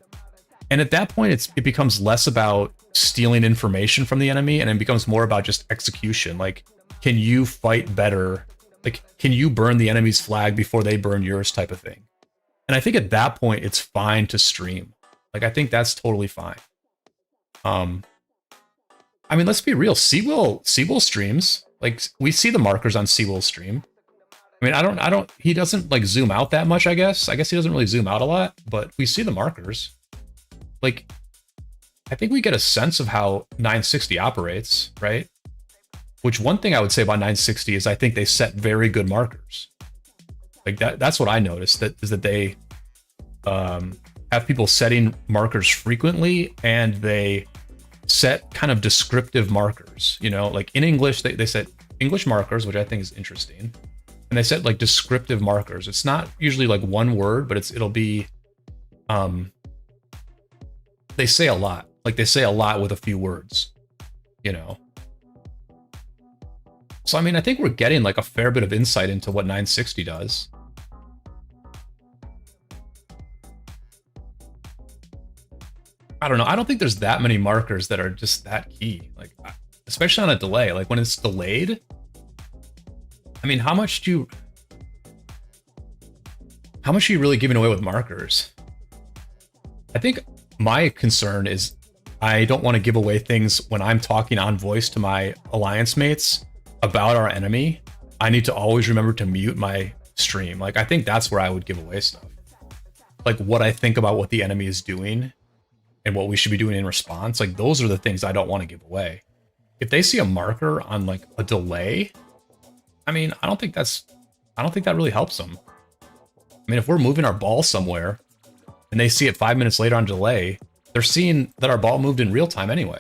And at that point, it becomes less about stealing information from the enemy and it becomes more about just execution. Like, can you fight better? Like, can you burn the enemy's flag before they burn yours type of thing? And I think at that point, it's fine to stream. Like, I think that's totally fine. I mean, let's be real. Seawill streams. Like, we see the markers on Seawill's stream. I mean, he doesn't like zoom out that much, I guess. I guess he doesn't really zoom out a lot, but we see the markers. Like, I think we get a sense of how 960 operates, right? Which one thing I would say about 960 is I think they set very good markers. Like that's what I noticed, that they have people setting markers frequently, and they set kind of descriptive markers, you know, like in English, they set English markers, which I think is interesting. And they set like descriptive markers. It's not usually like one word, but it'll be, they say a lot. Like they say a lot with a few words, you know? So, I mean, I think we're getting like a fair bit of insight into what 960 does. I don't know. I don't think there's that many markers that are just that key. Like, especially on a delay. Like when it's delayed, I mean, how much are you really giving away with markers? I think my concern is I don't want to give away things when I'm talking on voice to my alliance mates about our enemy. I need to always remember to mute my stream. Like, I think that's where I would give away stuff. Like what I think about what the enemy is doing and what we should be doing in response. Like those are the things I don't want to give away. If they see a marker on like a delay, I mean, I don't think that really helps them. I mean, if we're moving our ball somewhere and they see it 5 minutes later on delay, they're seeing that our ball moved in real time anyway.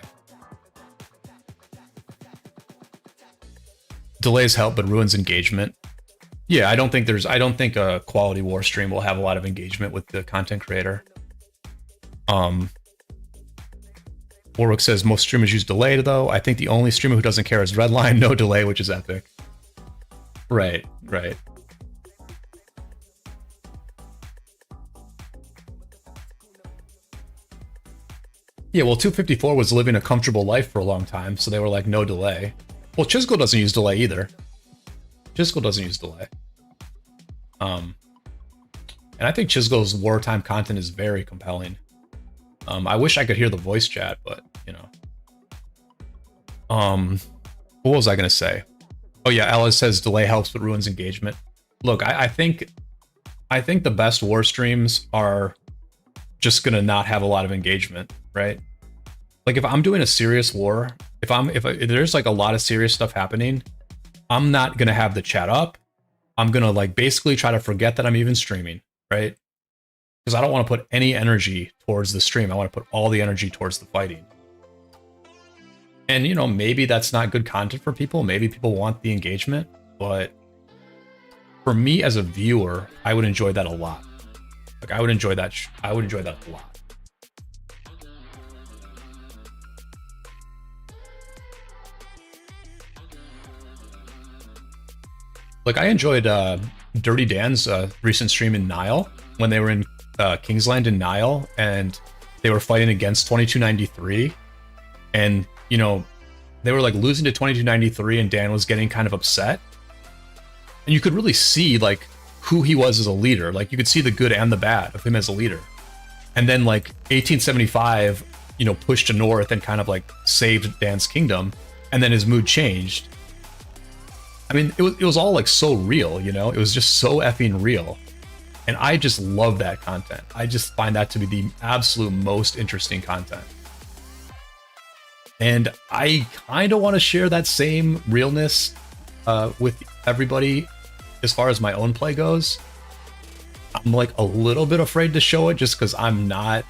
Delays help, but ruins engagement. Yeah, I don't think a quality war stream will have a lot of engagement with the content creator. Warwick says most streamers use delay though. I think the only streamer who doesn't care is Redline, no delay, which is epic. Right. Yeah, well, 254 was living a comfortable life for a long time, so they were like, no delay. Well, Chisco doesn't use delay either. Chisco doesn't use delay. And I think Chisco's wartime content is very compelling. I wish I could hear the voice chat, but, you know. Um, what was I gonna say? Oh yeah, Alice says delay helps but ruins engagement. Look, I think the best war streams are just gonna not have a lot of engagement, right? Like if I'm doing a serious war, if there's like a lot of serious stuff happening, I'm not gonna have the chat up. I'm gonna like basically try to forget that I'm even streaming, right? Because I don't want to put any energy towards the stream. I want to put all the energy towards the fighting. And, you know, maybe that's not good content for people. Maybe people want the engagement. But for me as a viewer, I would enjoy that a lot. Like, I would enjoy that. I would enjoy that a lot. Like, I enjoyed Dirty Dan's recent stream in Nile when they were in Kingsland in Nile and they were fighting against 2293. And, you know, they were like losing to 2293 and Dan was getting kind of upset. And you could really see like who he was as a leader. Like you could see the good and the bad of him as a leader. And then like 1875, you know, pushed to north and kind of like saved Dan's kingdom. And then his mood changed. I mean, it was all like so real, you know, it was just so effing real. And I just love that content. I just find that to be the absolute most interesting content. And I kind of want to share that same realness with everybody as far as my own play goes. I'm like a little bit afraid to show it just because I'm not,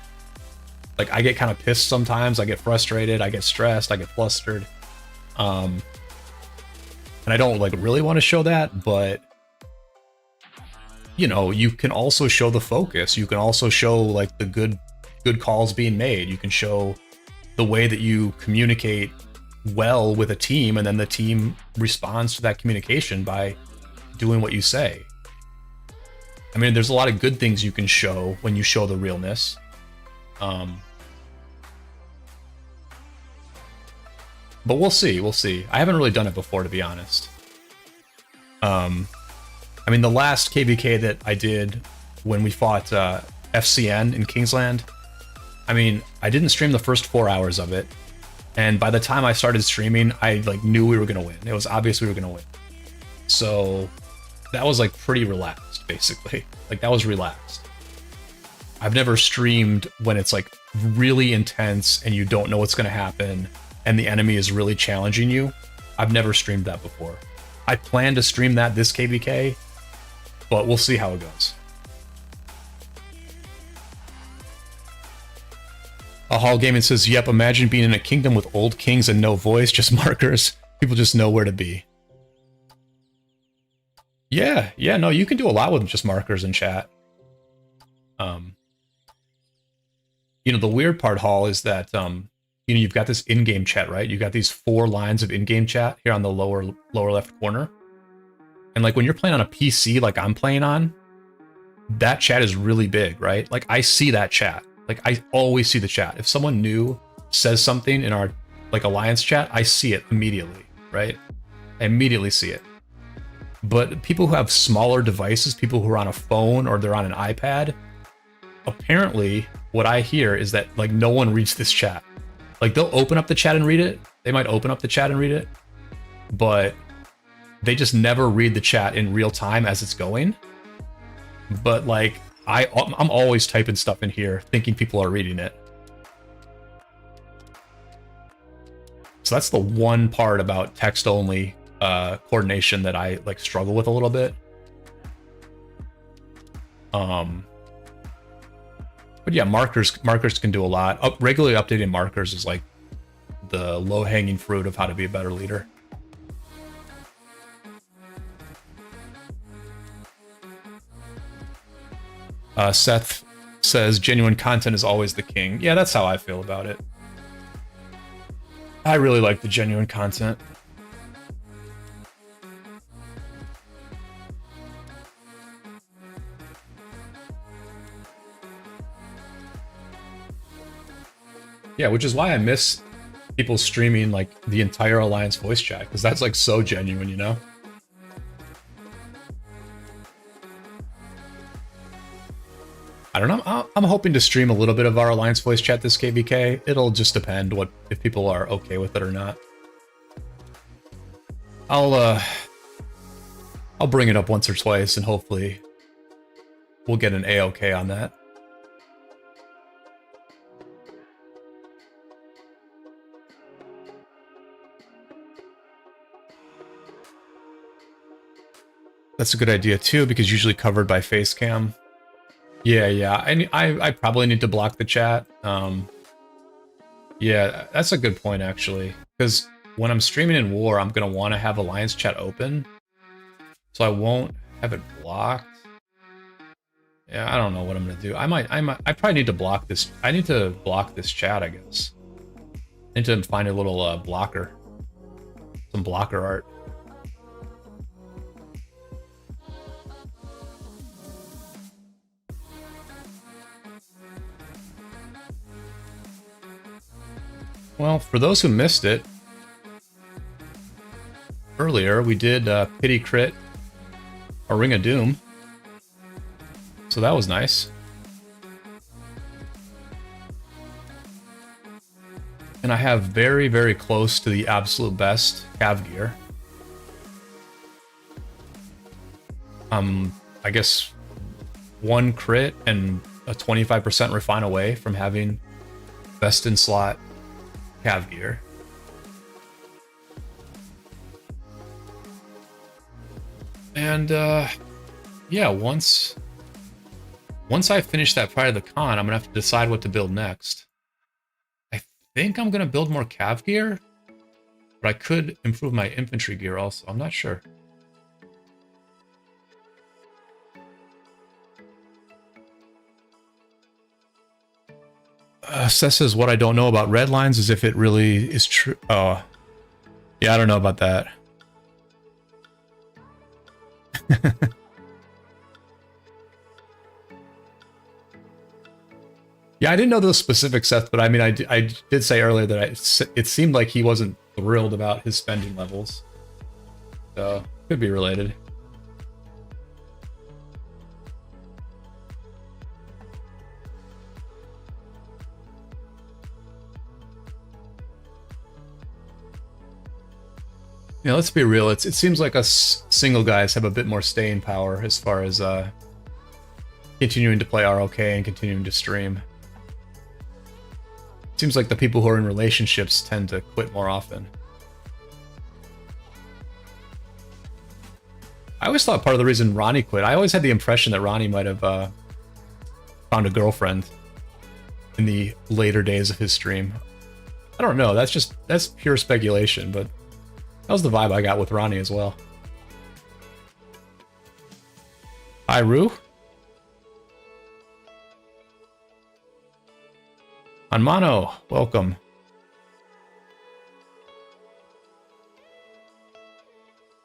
like, I get kind of pissed sometimes. I get frustrated, I get stressed, I get flustered. And I don't like really want to show that, but you know, you can also show the focus. You can also show like the good calls being made. You can show the way that you communicate well with a team, and then the team responds to that communication by doing what you say. I mean, there's a lot of good things you can show when you show the realness. But we'll see, we'll see. I haven't really done it before, to be honest. I mean, the last KvK that I did when we fought FCN in Kingsland, I mean, I didn't stream the first 4 hours of it. And by the time I started streaming, I like knew we were going to win. It was obvious we were going to win. So that was like pretty relaxed, basically. Like that was relaxed. I've never streamed when it's like really intense and you don't know what's going to happen and the enemy is really challenging you. I've never streamed that before. I plan to stream that this KvK, but we'll see how it goes. Hall Gaming says, yep, imagine being in a kingdom with old kings and no voice, just markers. People just know where to be. Yeah, no, you can do a lot with just markers in chat. You know, the weird part, Hall, is that, you know, you've got this in-game chat, right? You've got these 4 lines of in-game chat here on the lower left corner. And like when you're playing on a PC like I'm playing on, that chat is really big, right? Like I see that chat. Like I always see the chat. If someone new says something in our like alliance chat, I see it immediately, right? I immediately see it. But people who have smaller devices, people who are on a phone or they're on an iPad, apparently what I hear is that like no one reads this chat. Like they'll open up the chat and read it. They might open up the chat and read it, but they just never read the chat in real time as it's going. But like I'm always typing stuff in here thinking people are reading it. So that's the one part about text only coordination that I like struggle with a little bit. But yeah, markers can do a lot. Regularly updating markers is like the low-hanging fruit of how to be a better leader. Seth says genuine content is always the king. Yeah, that's how I feel about it. I really like the genuine content. Yeah, which is why I miss people streaming like the entire Alliance voice chat, because that's like so genuine, you know? I don't know. I'm hoping to stream a little bit of our Alliance voice chat this KvK. It'll just depend if people are okay with it or not. I'll bring it up once or twice, and hopefully we'll get an A-OK on that. That's a good idea too, because usually covered by face cam. Yeah. I probably need to block the chat. Yeah, that's a good point actually, because when I'm streaming in War, I'm gonna want to have Alliance chat open, so I won't have it blocked. Yeah, I don't know what I'm gonna do. I probably need to block this. I need to block this chat, I guess. I need to find a little blocker, some blocker art. Well, for those who missed it, earlier we did pity crit a Ring of Doom, so that was nice. And I have very, very close to the absolute best cav gear. I guess 1 crit and a 25% refine away from having best in slot cav gear. And yeah, once I finish that Pride of the Con, I'm gonna have to decide what to build next. I think I'm gonna build more cav gear, but I could improve my infantry gear also. I'm not sure. Seth says, what I don't know about red lines is if it really is true. Oh, yeah, I don't know about that. Yeah, I didn't know those specifics, Seth, but I mean, I did say earlier that it seemed like he wasn't thrilled about his spending levels. So, could be related. Yeah, let's be real. It seems like us single guys have a bit more staying power as far as continuing to play ROK and continuing to stream. It seems like the people who are in relationships tend to quit more often. I always thought part of the reason Ronnie quit, I always had the impression that Ronnie might have found a girlfriend in the later days of his stream. I don't know, that's pure speculation, but that was the vibe I got with Ronnie as well. Hi, Rue. Anmano, welcome.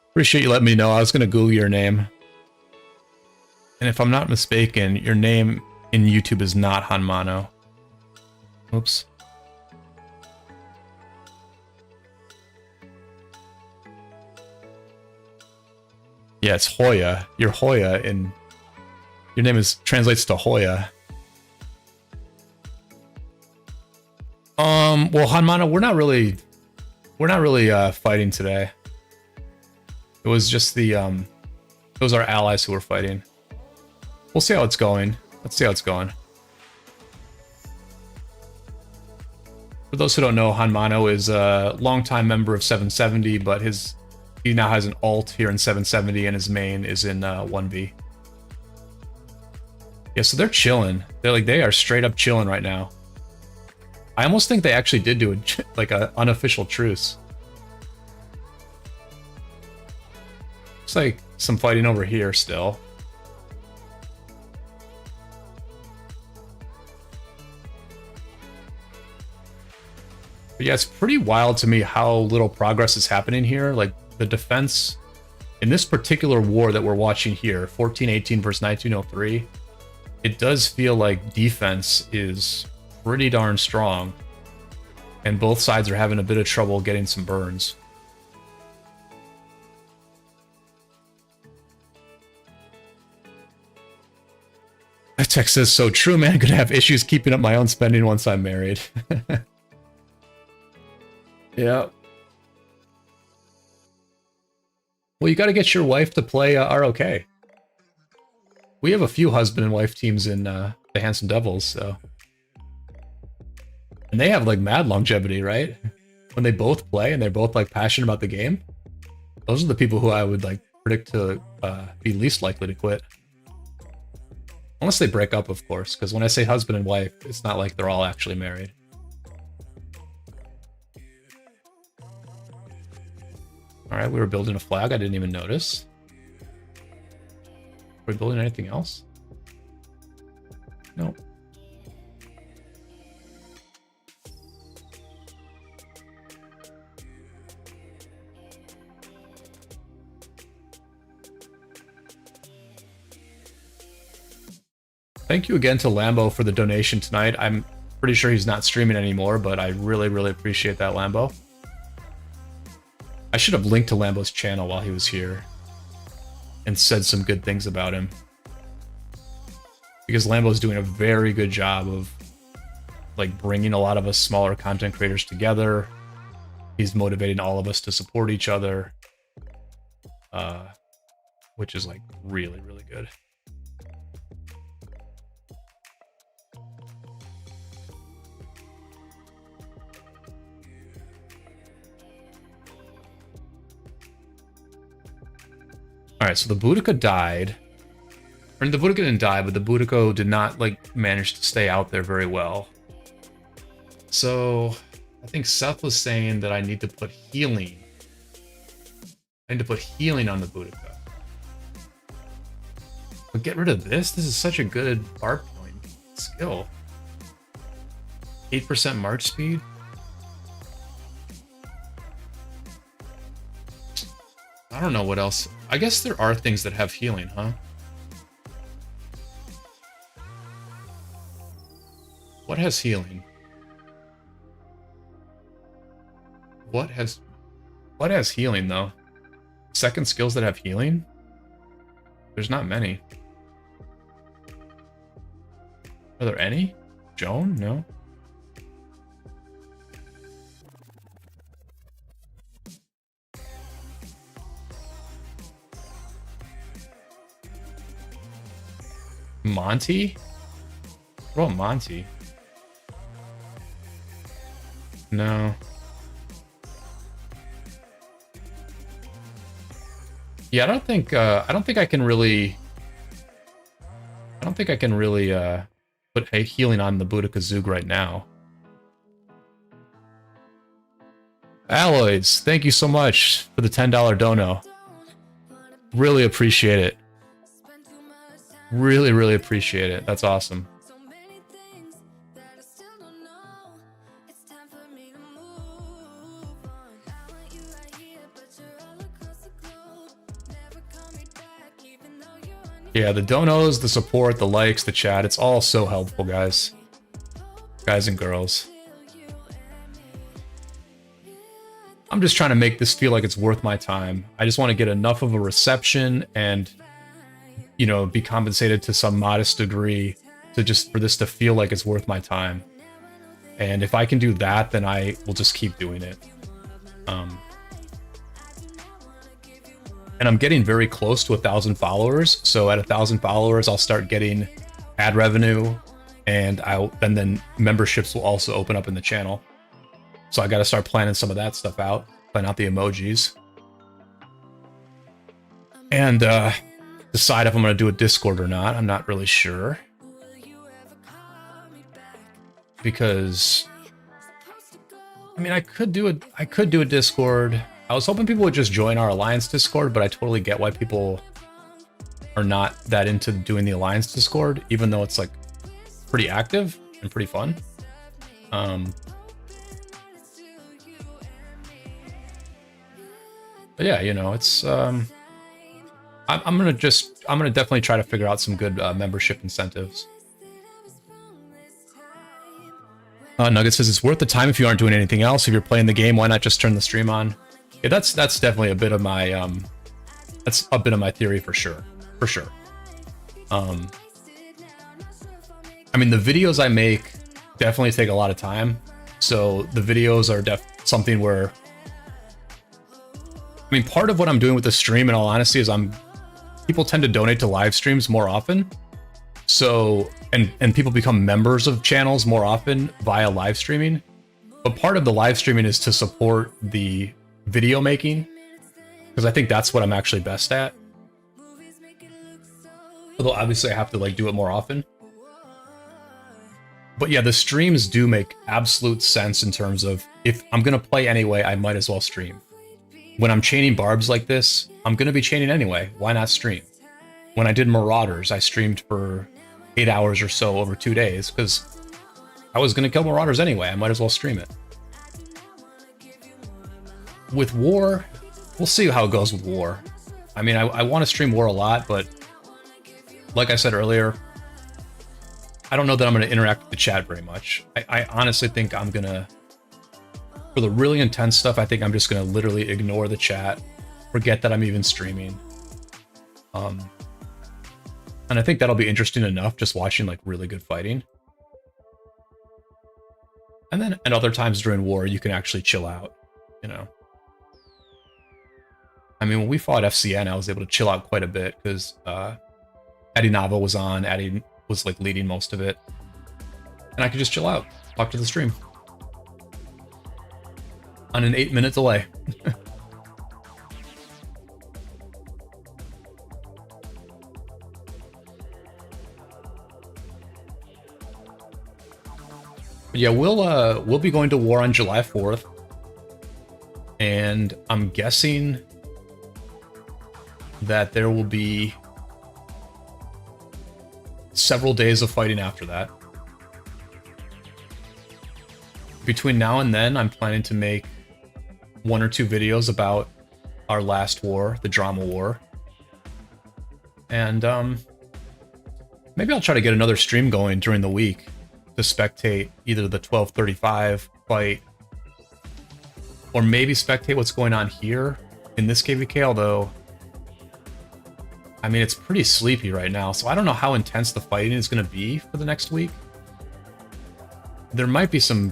Appreciate you letting me know. I was going to Google your name. And if I'm not mistaken, your name in YouTube is not Hanmano. Oops. Yeah, it's Hoya. You're Hoya, and your name translates to Hoya. Well, Hanmano, we're not really fighting today. It was just it was our allies who were fighting. We'll see how it's going. Let's see how it's going. For those who don't know, Hanmano is a longtime member of 770, but he now has an alt here in 770, and his main is in 1v. Yeah, so they're chilling. They are straight up chilling right now. I almost think they actually did do like an unofficial truce. Looks like some fighting over here still. But yeah, it's pretty wild to me how little progress is happening here. Like, the defense in this particular war that we're watching here, 1418 versus 1903, it does feel like defense is pretty darn strong, and both sides are having a bit of trouble getting some burns. That text says, so true, man. Gonna have issues keeping up my own spending once I'm married. Yeah. Well, you got to get your wife to play ROK. We have a few husband and wife teams in the Handsome Devils, so. And they have like mad longevity, right? When they both play and they're both like passionate about the game. Those are the people who I would like predict to be least likely to quit. Unless they break up, of course, because when I say husband and wife, it's not like they're all actually married. Alright, we were building a flag, I didn't even notice. Are we building anything else? No. Thank you again to Lambo for the donation tonight. I'm pretty sure he's not streaming anymore, but I really, really appreciate that, Lambo. I should have linked to Lambo's channel while he was here and said some good things about him. Because Lambo's doing a very good job of like bringing a lot of us smaller content creators together. He's motivating all of us to support each other, which is like really, really good. Alright, so the Boudica died. I mean, the Boudica didn't die, but the Boudica did not, like, manage to stay out there very well. So, I think Seth was saying that I need to put healing. I need to put healing on the Boudica. But get rid of this? This is such a good barb killing skill. 8% march speed? I don't know what else. I guess there are things that have healing, huh? What has healing? What has healing though? Second skills that have healing? There's not many. Are there any? Joan? No. Monty? What about Monty? No. Yeah, I don't think I can really put a healing on the Boudica Zug right now. Alloys, thank you so much for the $10 dono. Really appreciate it. Really, really appreciate it. That's awesome. Yeah, the donos, the support, the likes, the chat, it's all so helpful, guys. Guys and girls. I'm just trying to make this feel like it's worth my time. I just want to get enough of a reception and, you know, be compensated to some modest degree to just for this to feel like it's worth my time. And if I can do that, then I will just keep doing it. And I'm getting very close to 1,000 followers. So at 1,000 followers, I'll start getting ad revenue, and then memberships will also open up in the channel. So I got to start planning some of that stuff out, plan out the emojis, and decide if I'm going to do a Discord or not. I'm not really sure, because I mean, I could do a Discord. I was hoping people would just join our Alliance Discord, but I totally get why people are not that into doing the Alliance Discord, even though it's like pretty active and pretty fun. But yeah, you know, it's I'm gonna definitely try to figure out some good membership incentives. Nugget says it's worth the time if you aren't doing anything else. If you're playing the game, why not just turn the stream on? Yeah, that's definitely a bit of my theory for sure. I mean, the videos I make definitely take a lot of time, so the videos are something where I mean, part of what I'm doing with the stream, in all honesty, is people tend to donate to live streams more often. So, and people become members of channels more often via live streaming. But part of the live streaming is to support the video making, because I think that's what I'm actually best at. Although obviously I have to like do it more often. But yeah, the streams do make absolute sense in terms of, if I'm going to play anyway, I might as well stream. When I'm chaining barbs like this, I'm going to be chaining anyway. Why not stream? When I did Marauders, I streamed for 8 hours or so over 2 days because I was going to kill Marauders anyway. I might as well stream it. With War, we'll see how it goes with War. I mean, I want to stream War a lot, but like I said earlier, I don't know that I'm going to interact with the chat very much. I honestly think I'm going to, for the really intense stuff, I think I'm just going to literally ignore the chat, forget that I'm even streaming. And I think that'll be interesting enough, just watching like really good fighting. And then at other times during War, you can actually chill out, you know. I mean, when we fought FCN, I was able to chill out quite a bit because Eddie Nava was on, Eddie was like leading most of it. And I could just chill out, talk to the stream. On an 8-minute delay. Yeah, we'll be going to War on July 4th. And I'm guessing that there will be several days of fighting after that. Between now and then, I'm planning to make 1 or 2 videos about our last war, the drama war. And maybe I'll try to get another stream going during the week to spectate either the 1235 fight, or maybe spectate what's going on here in this KvK, although I mean, it's pretty sleepy right now, so I don't know how intense the fighting is going to be for the next week. There might be some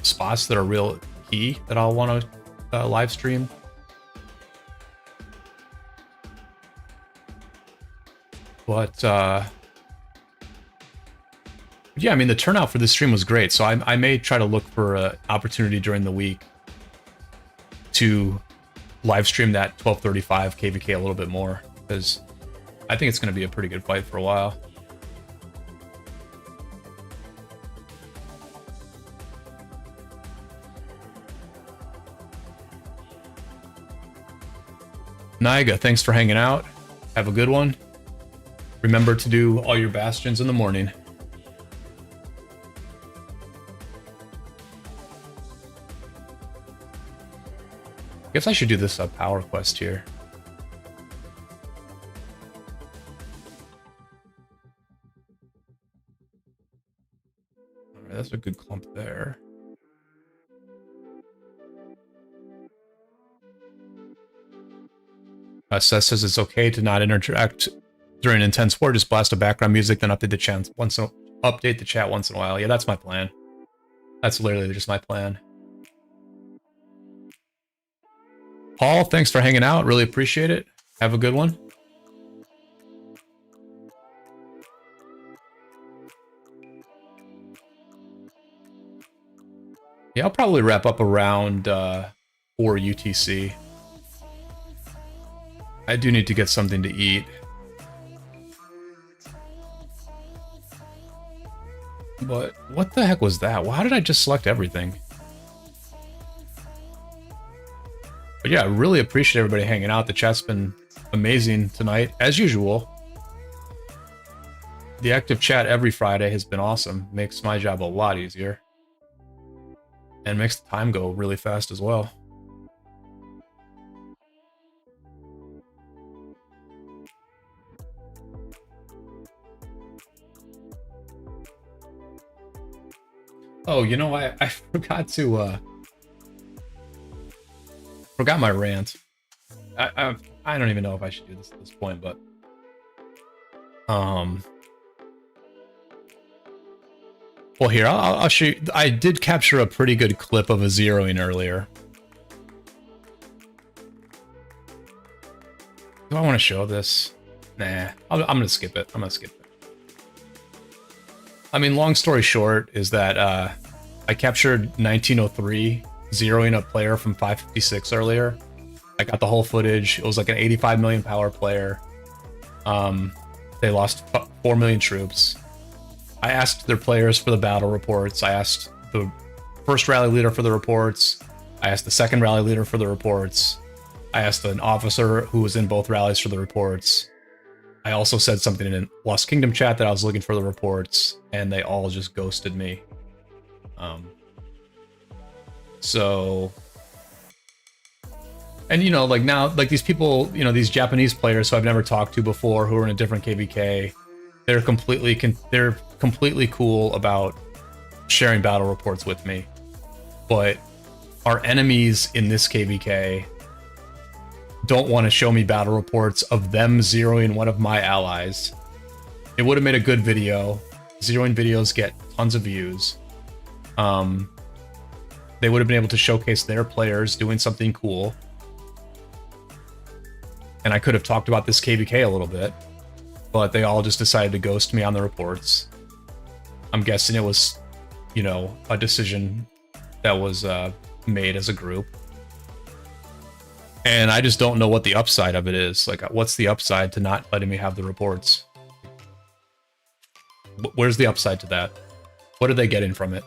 spots that are real key that I'll want to live stream. But yeah, I mean, the turnout for this stream was great, so I may try to look for an opportunity during the week to live stream that 1235 KvK a little bit more, because I think it's going to be a pretty good fight for a while. Niga, thanks for hanging out. Have a good one. Remember to do all your bastions in the morning. Guess I should do this power quest here. Alright, that's a good clump there. Seth says it's okay to not interact during intense war. Just blast a background music, then update the chat once in a while. Yeah, that's my plan. That's literally just my plan. Paul, thanks for hanging out. Really appreciate it. Have a good one. Yeah, I'll probably wrap up around 4 UTC. I do need to get something to eat. But what the heck was that? Well, how did I just select everything? But yeah, I really appreciate everybody hanging out. The chat's been amazing tonight, as usual. The active chat every Friday has been awesome. Makes my job a lot easier. And makes the time go really fast as well. Oh, you know, I forgot to forgot my rant. I don't even know if I should do this at this point, but well, here I'll show you. I did capture a pretty good clip of a zeroing earlier. Do I want to show this? Nah, I'm gonna skip it. I'm gonna skip it. I mean, long story short is that I captured 1903, zeroing a player from 556 earlier. I got the whole footage. It was like an 85 million power player. They lost 4 million troops. I asked their players for the battle reports. I asked the first rally leader for the reports. I asked the second rally leader for the reports. I asked an officer who was in both rallies for the reports. I also said something in Lost Kingdom chat that I was looking for the reports, and they all just ghosted me. So, and you know, like now, like these people, you know, these Japanese players who I've never talked to before, who are in a different KvK, they're completely cool about sharing battle reports with me. But our enemies in this KvK don't want to show me battle reports of them zeroing one of my allies. It would have made a good video. Zeroing videos get tons of views. They would have been able to showcase their players doing something cool. And I could have talked about this KvK a little bit, but they all just decided to ghost me on the reports. I'm guessing it was, you know, a decision that was made as a group. And I just don't know what the upside of it is. Like, what's the upside to not letting me have the reports? Where's the upside to that? What are they getting from it?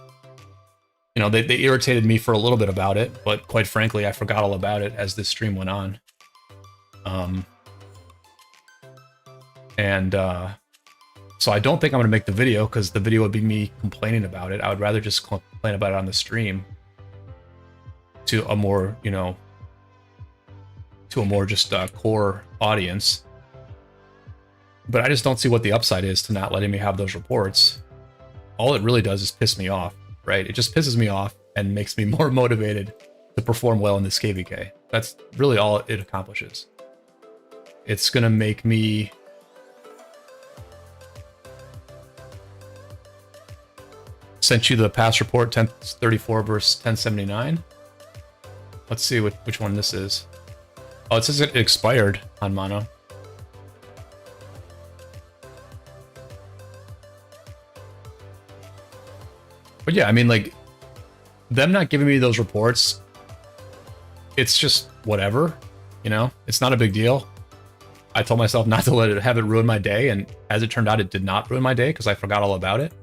You know, they irritated me for a little bit about it, but quite frankly, I forgot all about it as this stream went on. So I don't think I'm going to make the video, because the video would be me complaining about it. I would rather just complain about it on the stream to a more, you know, to a more just core audience. But I just don't see what the upside is to not letting me have those reports. All it really does is piss me off, right? It just pisses me off and makes me more motivated to perform well in this KvK. That's really all it accomplishes. It's gonna make me sent you the pass report 1034 versus 1079. Let's see which one this is. Oh, it says it expired on mono. But yeah, I mean, like, them not giving me those reports, it's just whatever, you know? It's not a big deal. I told myself not to have it ruin my day, and as it turned out, it did not ruin my day because I forgot all about it.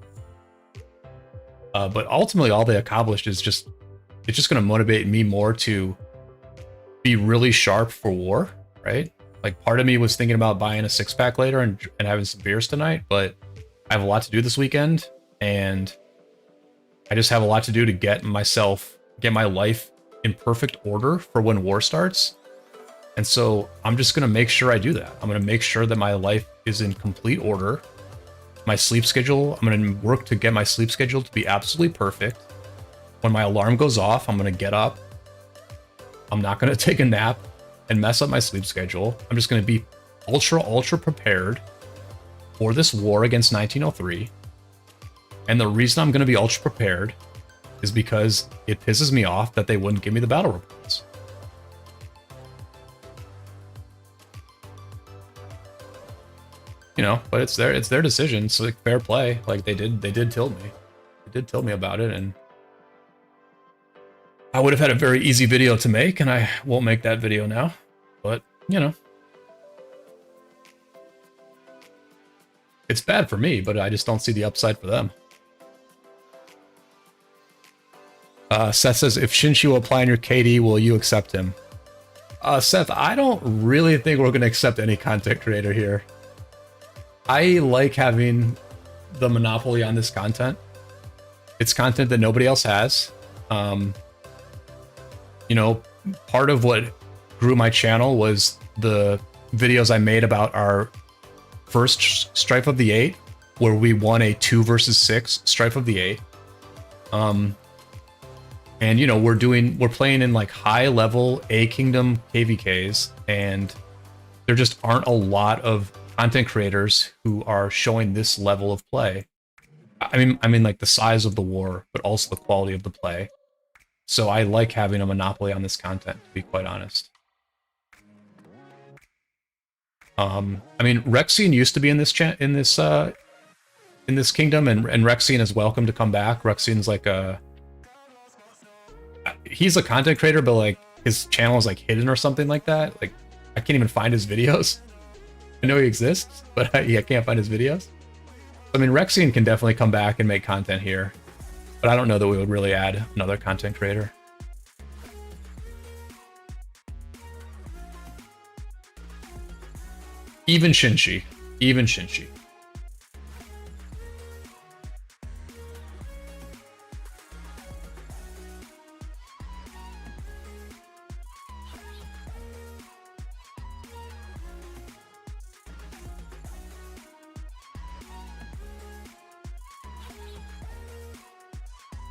But ultimately, all they accomplished is just, it's just going to motivate me more to be really sharp for war, right? Like, part of me was thinking about buying a 6-pack later and having some beers tonight, but I have a lot to do this weekend, and I just have a lot to do to get my life in perfect order for when war starts. And so I'm just going to make sure I do that. I'm going to make sure that my life is in complete order. My sleep schedule, I'm going to work to get my sleep schedule to be absolutely perfect. When my alarm goes off, I'm going to get up. I'm not going to take a nap and mess up my sleep schedule. I'm just going to be ultra prepared for this war against 1903. And the reason I'm going to be ultra prepared is because it pisses me off that they wouldn't give me the battle reports. You know, but it's their decision, so like, fair play. Like, they did tell me. They did tell me about it, and I would have had a very easy video to make, and I won't make that video now. But, you know, it's bad for me, but I just don't see the upside for them. Seth says, if Shinshi will apply in your KD, will you accept him? Seth, I don't really think we're going to accept any content creator here. I like having the monopoly on this content. It's content that nobody else has. You know, part of what grew my channel was the videos I made about our first Strife of the Eight, where we won a 2 versus 6 Strife of the Eight. And you know, we're playing in like high level A Kingdom KvKs, and there just aren't a lot of content creators who are showing this level of play. I mean like the size of the war, but also the quality of the play. So I like having a monopoly on this content, to be quite honest. I mean, Rexian used to be in this in this kingdom, and Rexian is welcome to come back. Rexian's like he's a content creator, but like his channel is like hidden or something like that. Like I can't even find his videos. I know he exists, but I can't find his videos. I mean, Rexian can definitely come back and make content here, but I don't know that we would really add another content creator. Even Shinshi. Even Shinshi.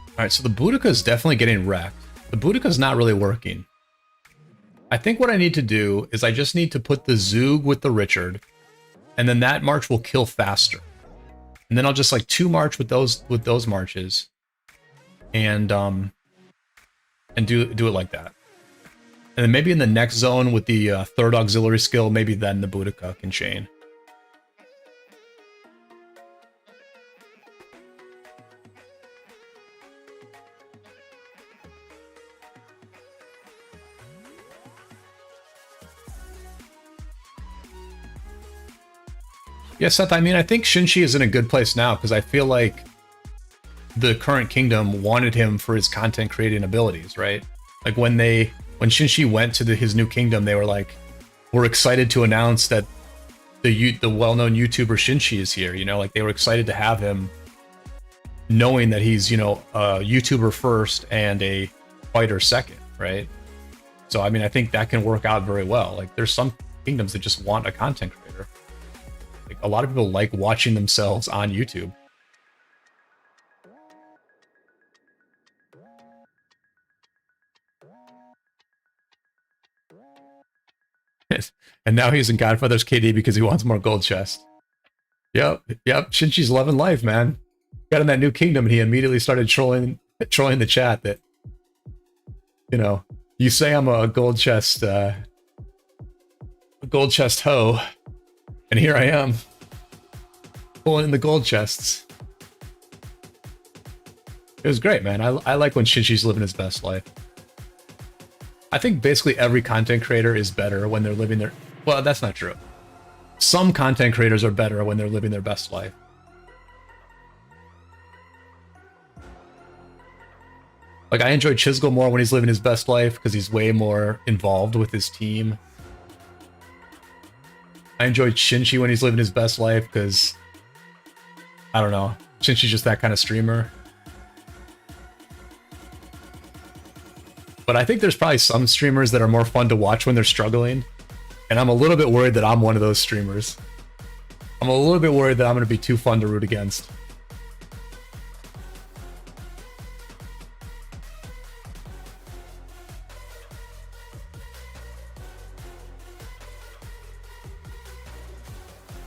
All right, so the Boudica is definitely getting wrecked. The Boudica is not really working. I think what I need to do is I just need to put the Zhuge with the Richard, and then that march will kill faster. And then I'll just like 2 march with those marches, and do it like that. And then maybe in the next zone with the 3rd auxiliary skill, maybe then the Boudica can chain. Yeah, Seth, I mean, I think Shinshi is in a good place now because I feel like the current kingdom wanted him for his content creating abilities, right? Like when Shinshi went to his new kingdom, they were like, we're excited to announce that the well-known YouTuber Shinshi is here, you know, like they were excited to have him knowing that he's, you know, a YouTuber first and a fighter second, right? So, I mean, I think that can work out very well. Like there's some kingdoms that just want a content creator. Like a lot of people like watching themselves on YouTube. And now he's in Godfather's KD because he wants more gold chest. Yep. Shinshi's loving life, man. Got in that new kingdom and he immediately started trolling the chat that, you know, you say I'm a gold chest hoe, and here I am. Pulling in the gold chests. It was great, man. I like when Shinshi's living his best life. I think basically every content creator is better when they're living their... Well, that's not true. Some content creators are better when they're living their best life. Like, I enjoy Chisgul more when he's living his best life because he's way more involved with his team. I enjoy Shinshi when he's living his best life because... I don't know. Shinshi's just that kind of streamer. But I think there's probably some streamers that are more fun to watch when they're struggling. And I'm a little bit worried that I'm one of those streamers. I'm a little bit worried that I'm going to be too fun to root against.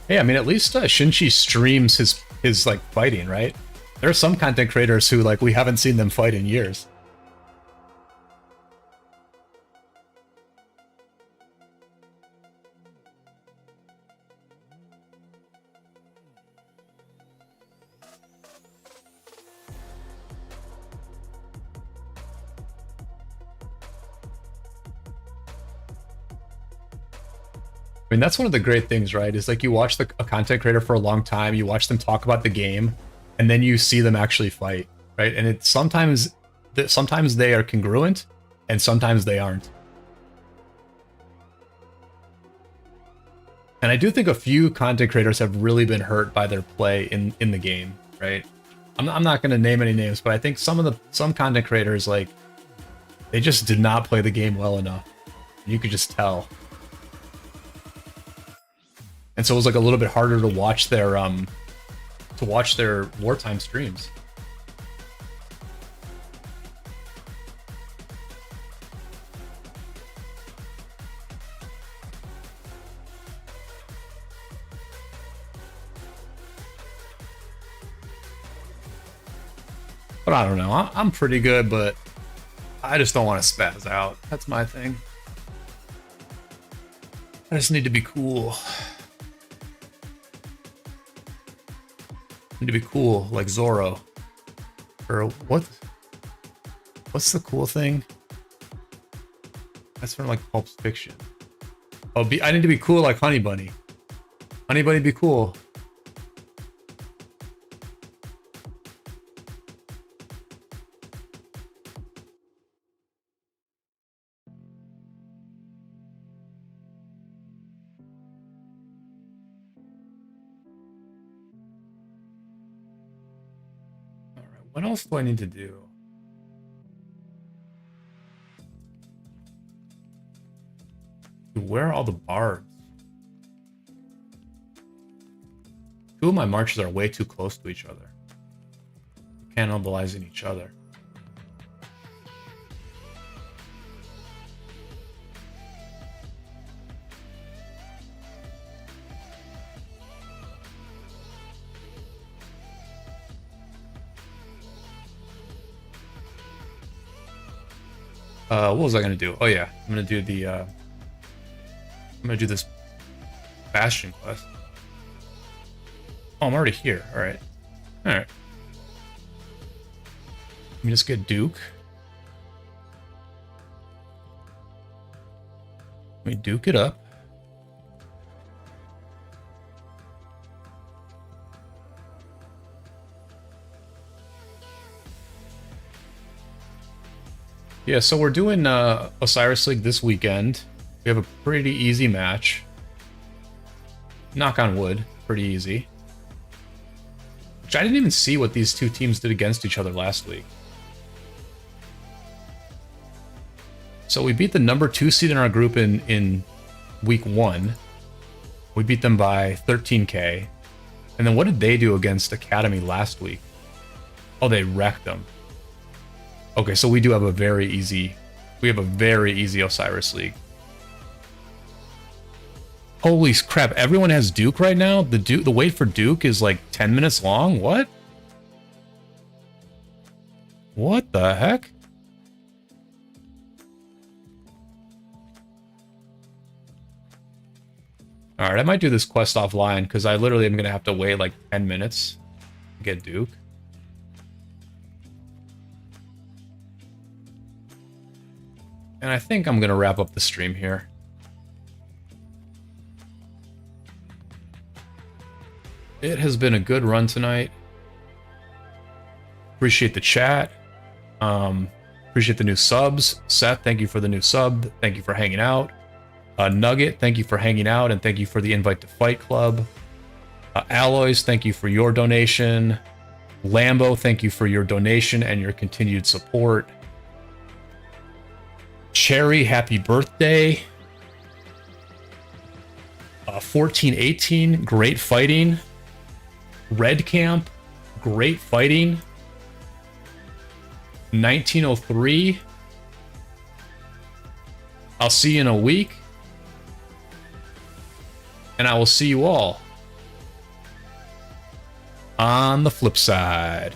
Hey, I mean, at least Shinshi streams his like fighting, right? There are some content creators who like we haven't seen them fight in years. I mean, that's one of the great things, right? Is like you watch a content creator for a long time, you watch them talk about the game, and then you see them actually fight, right? And it's sometimes they are congruent, and sometimes they aren't. And I do think a few content creators have really been hurt by their play in the game, right? I'm not going to name any names, but I think some content creators, like, they just did not play the game well enough. You could just tell. And so it was like a little bit harder to watch their Wartime streams. But I don't know. I'm pretty good, but I just don't want to spaz out. That's my thing. I just need to be cool. need to be cool, like Zorro. Or what? What's the cool thing? That's from like Pulp Fiction. Oh, I need to be cool like Honey Bunny. Honey Bunny, be cool. All right, what else do I need to do? Where are all the barbs? Two of my marches are way too close to each other. Cannibalizing each other. What was I gonna do? Oh yeah, I'm gonna do the I'm gonna do this Bastion quest. Oh, I'm already here. Alright. Alright. Let me just get Duke. Let me Duke it up. Yeah, so we're doing Osiris League this weekend. We have a pretty easy match. Knock on wood, pretty easy. Which I didn't even see what these two teams did against each other last week. So we beat the number 2 seed in our group in week 1. We beat them by 13k. And then what did they do against Academy last week? Oh, they wrecked them. Okay, so we do have a very easy Osiris League. Holy crap, everyone has Duke right now? The wait for Duke is like 10 minutes long? What? What the heck? Alright, I might do this quest offline because I literally am going to have to wait like 10 minutes to get Duke. And I think I'm going to wrap up the stream here. It has been a good run tonight. Appreciate the chat. Appreciate the new subs. Seth, thank you for the new sub. Thank you for hanging out. Nugget, thank you for hanging out, and thank you for the invite to Fight Club. Alloys, thank you for your donation. Lambo, thank you for your donation and your continued support. Cherry, happy birthday. 1418, great fighting. Red Camp, great fighting. 1903, I'll see you in a week. And I will see you all on the flip side.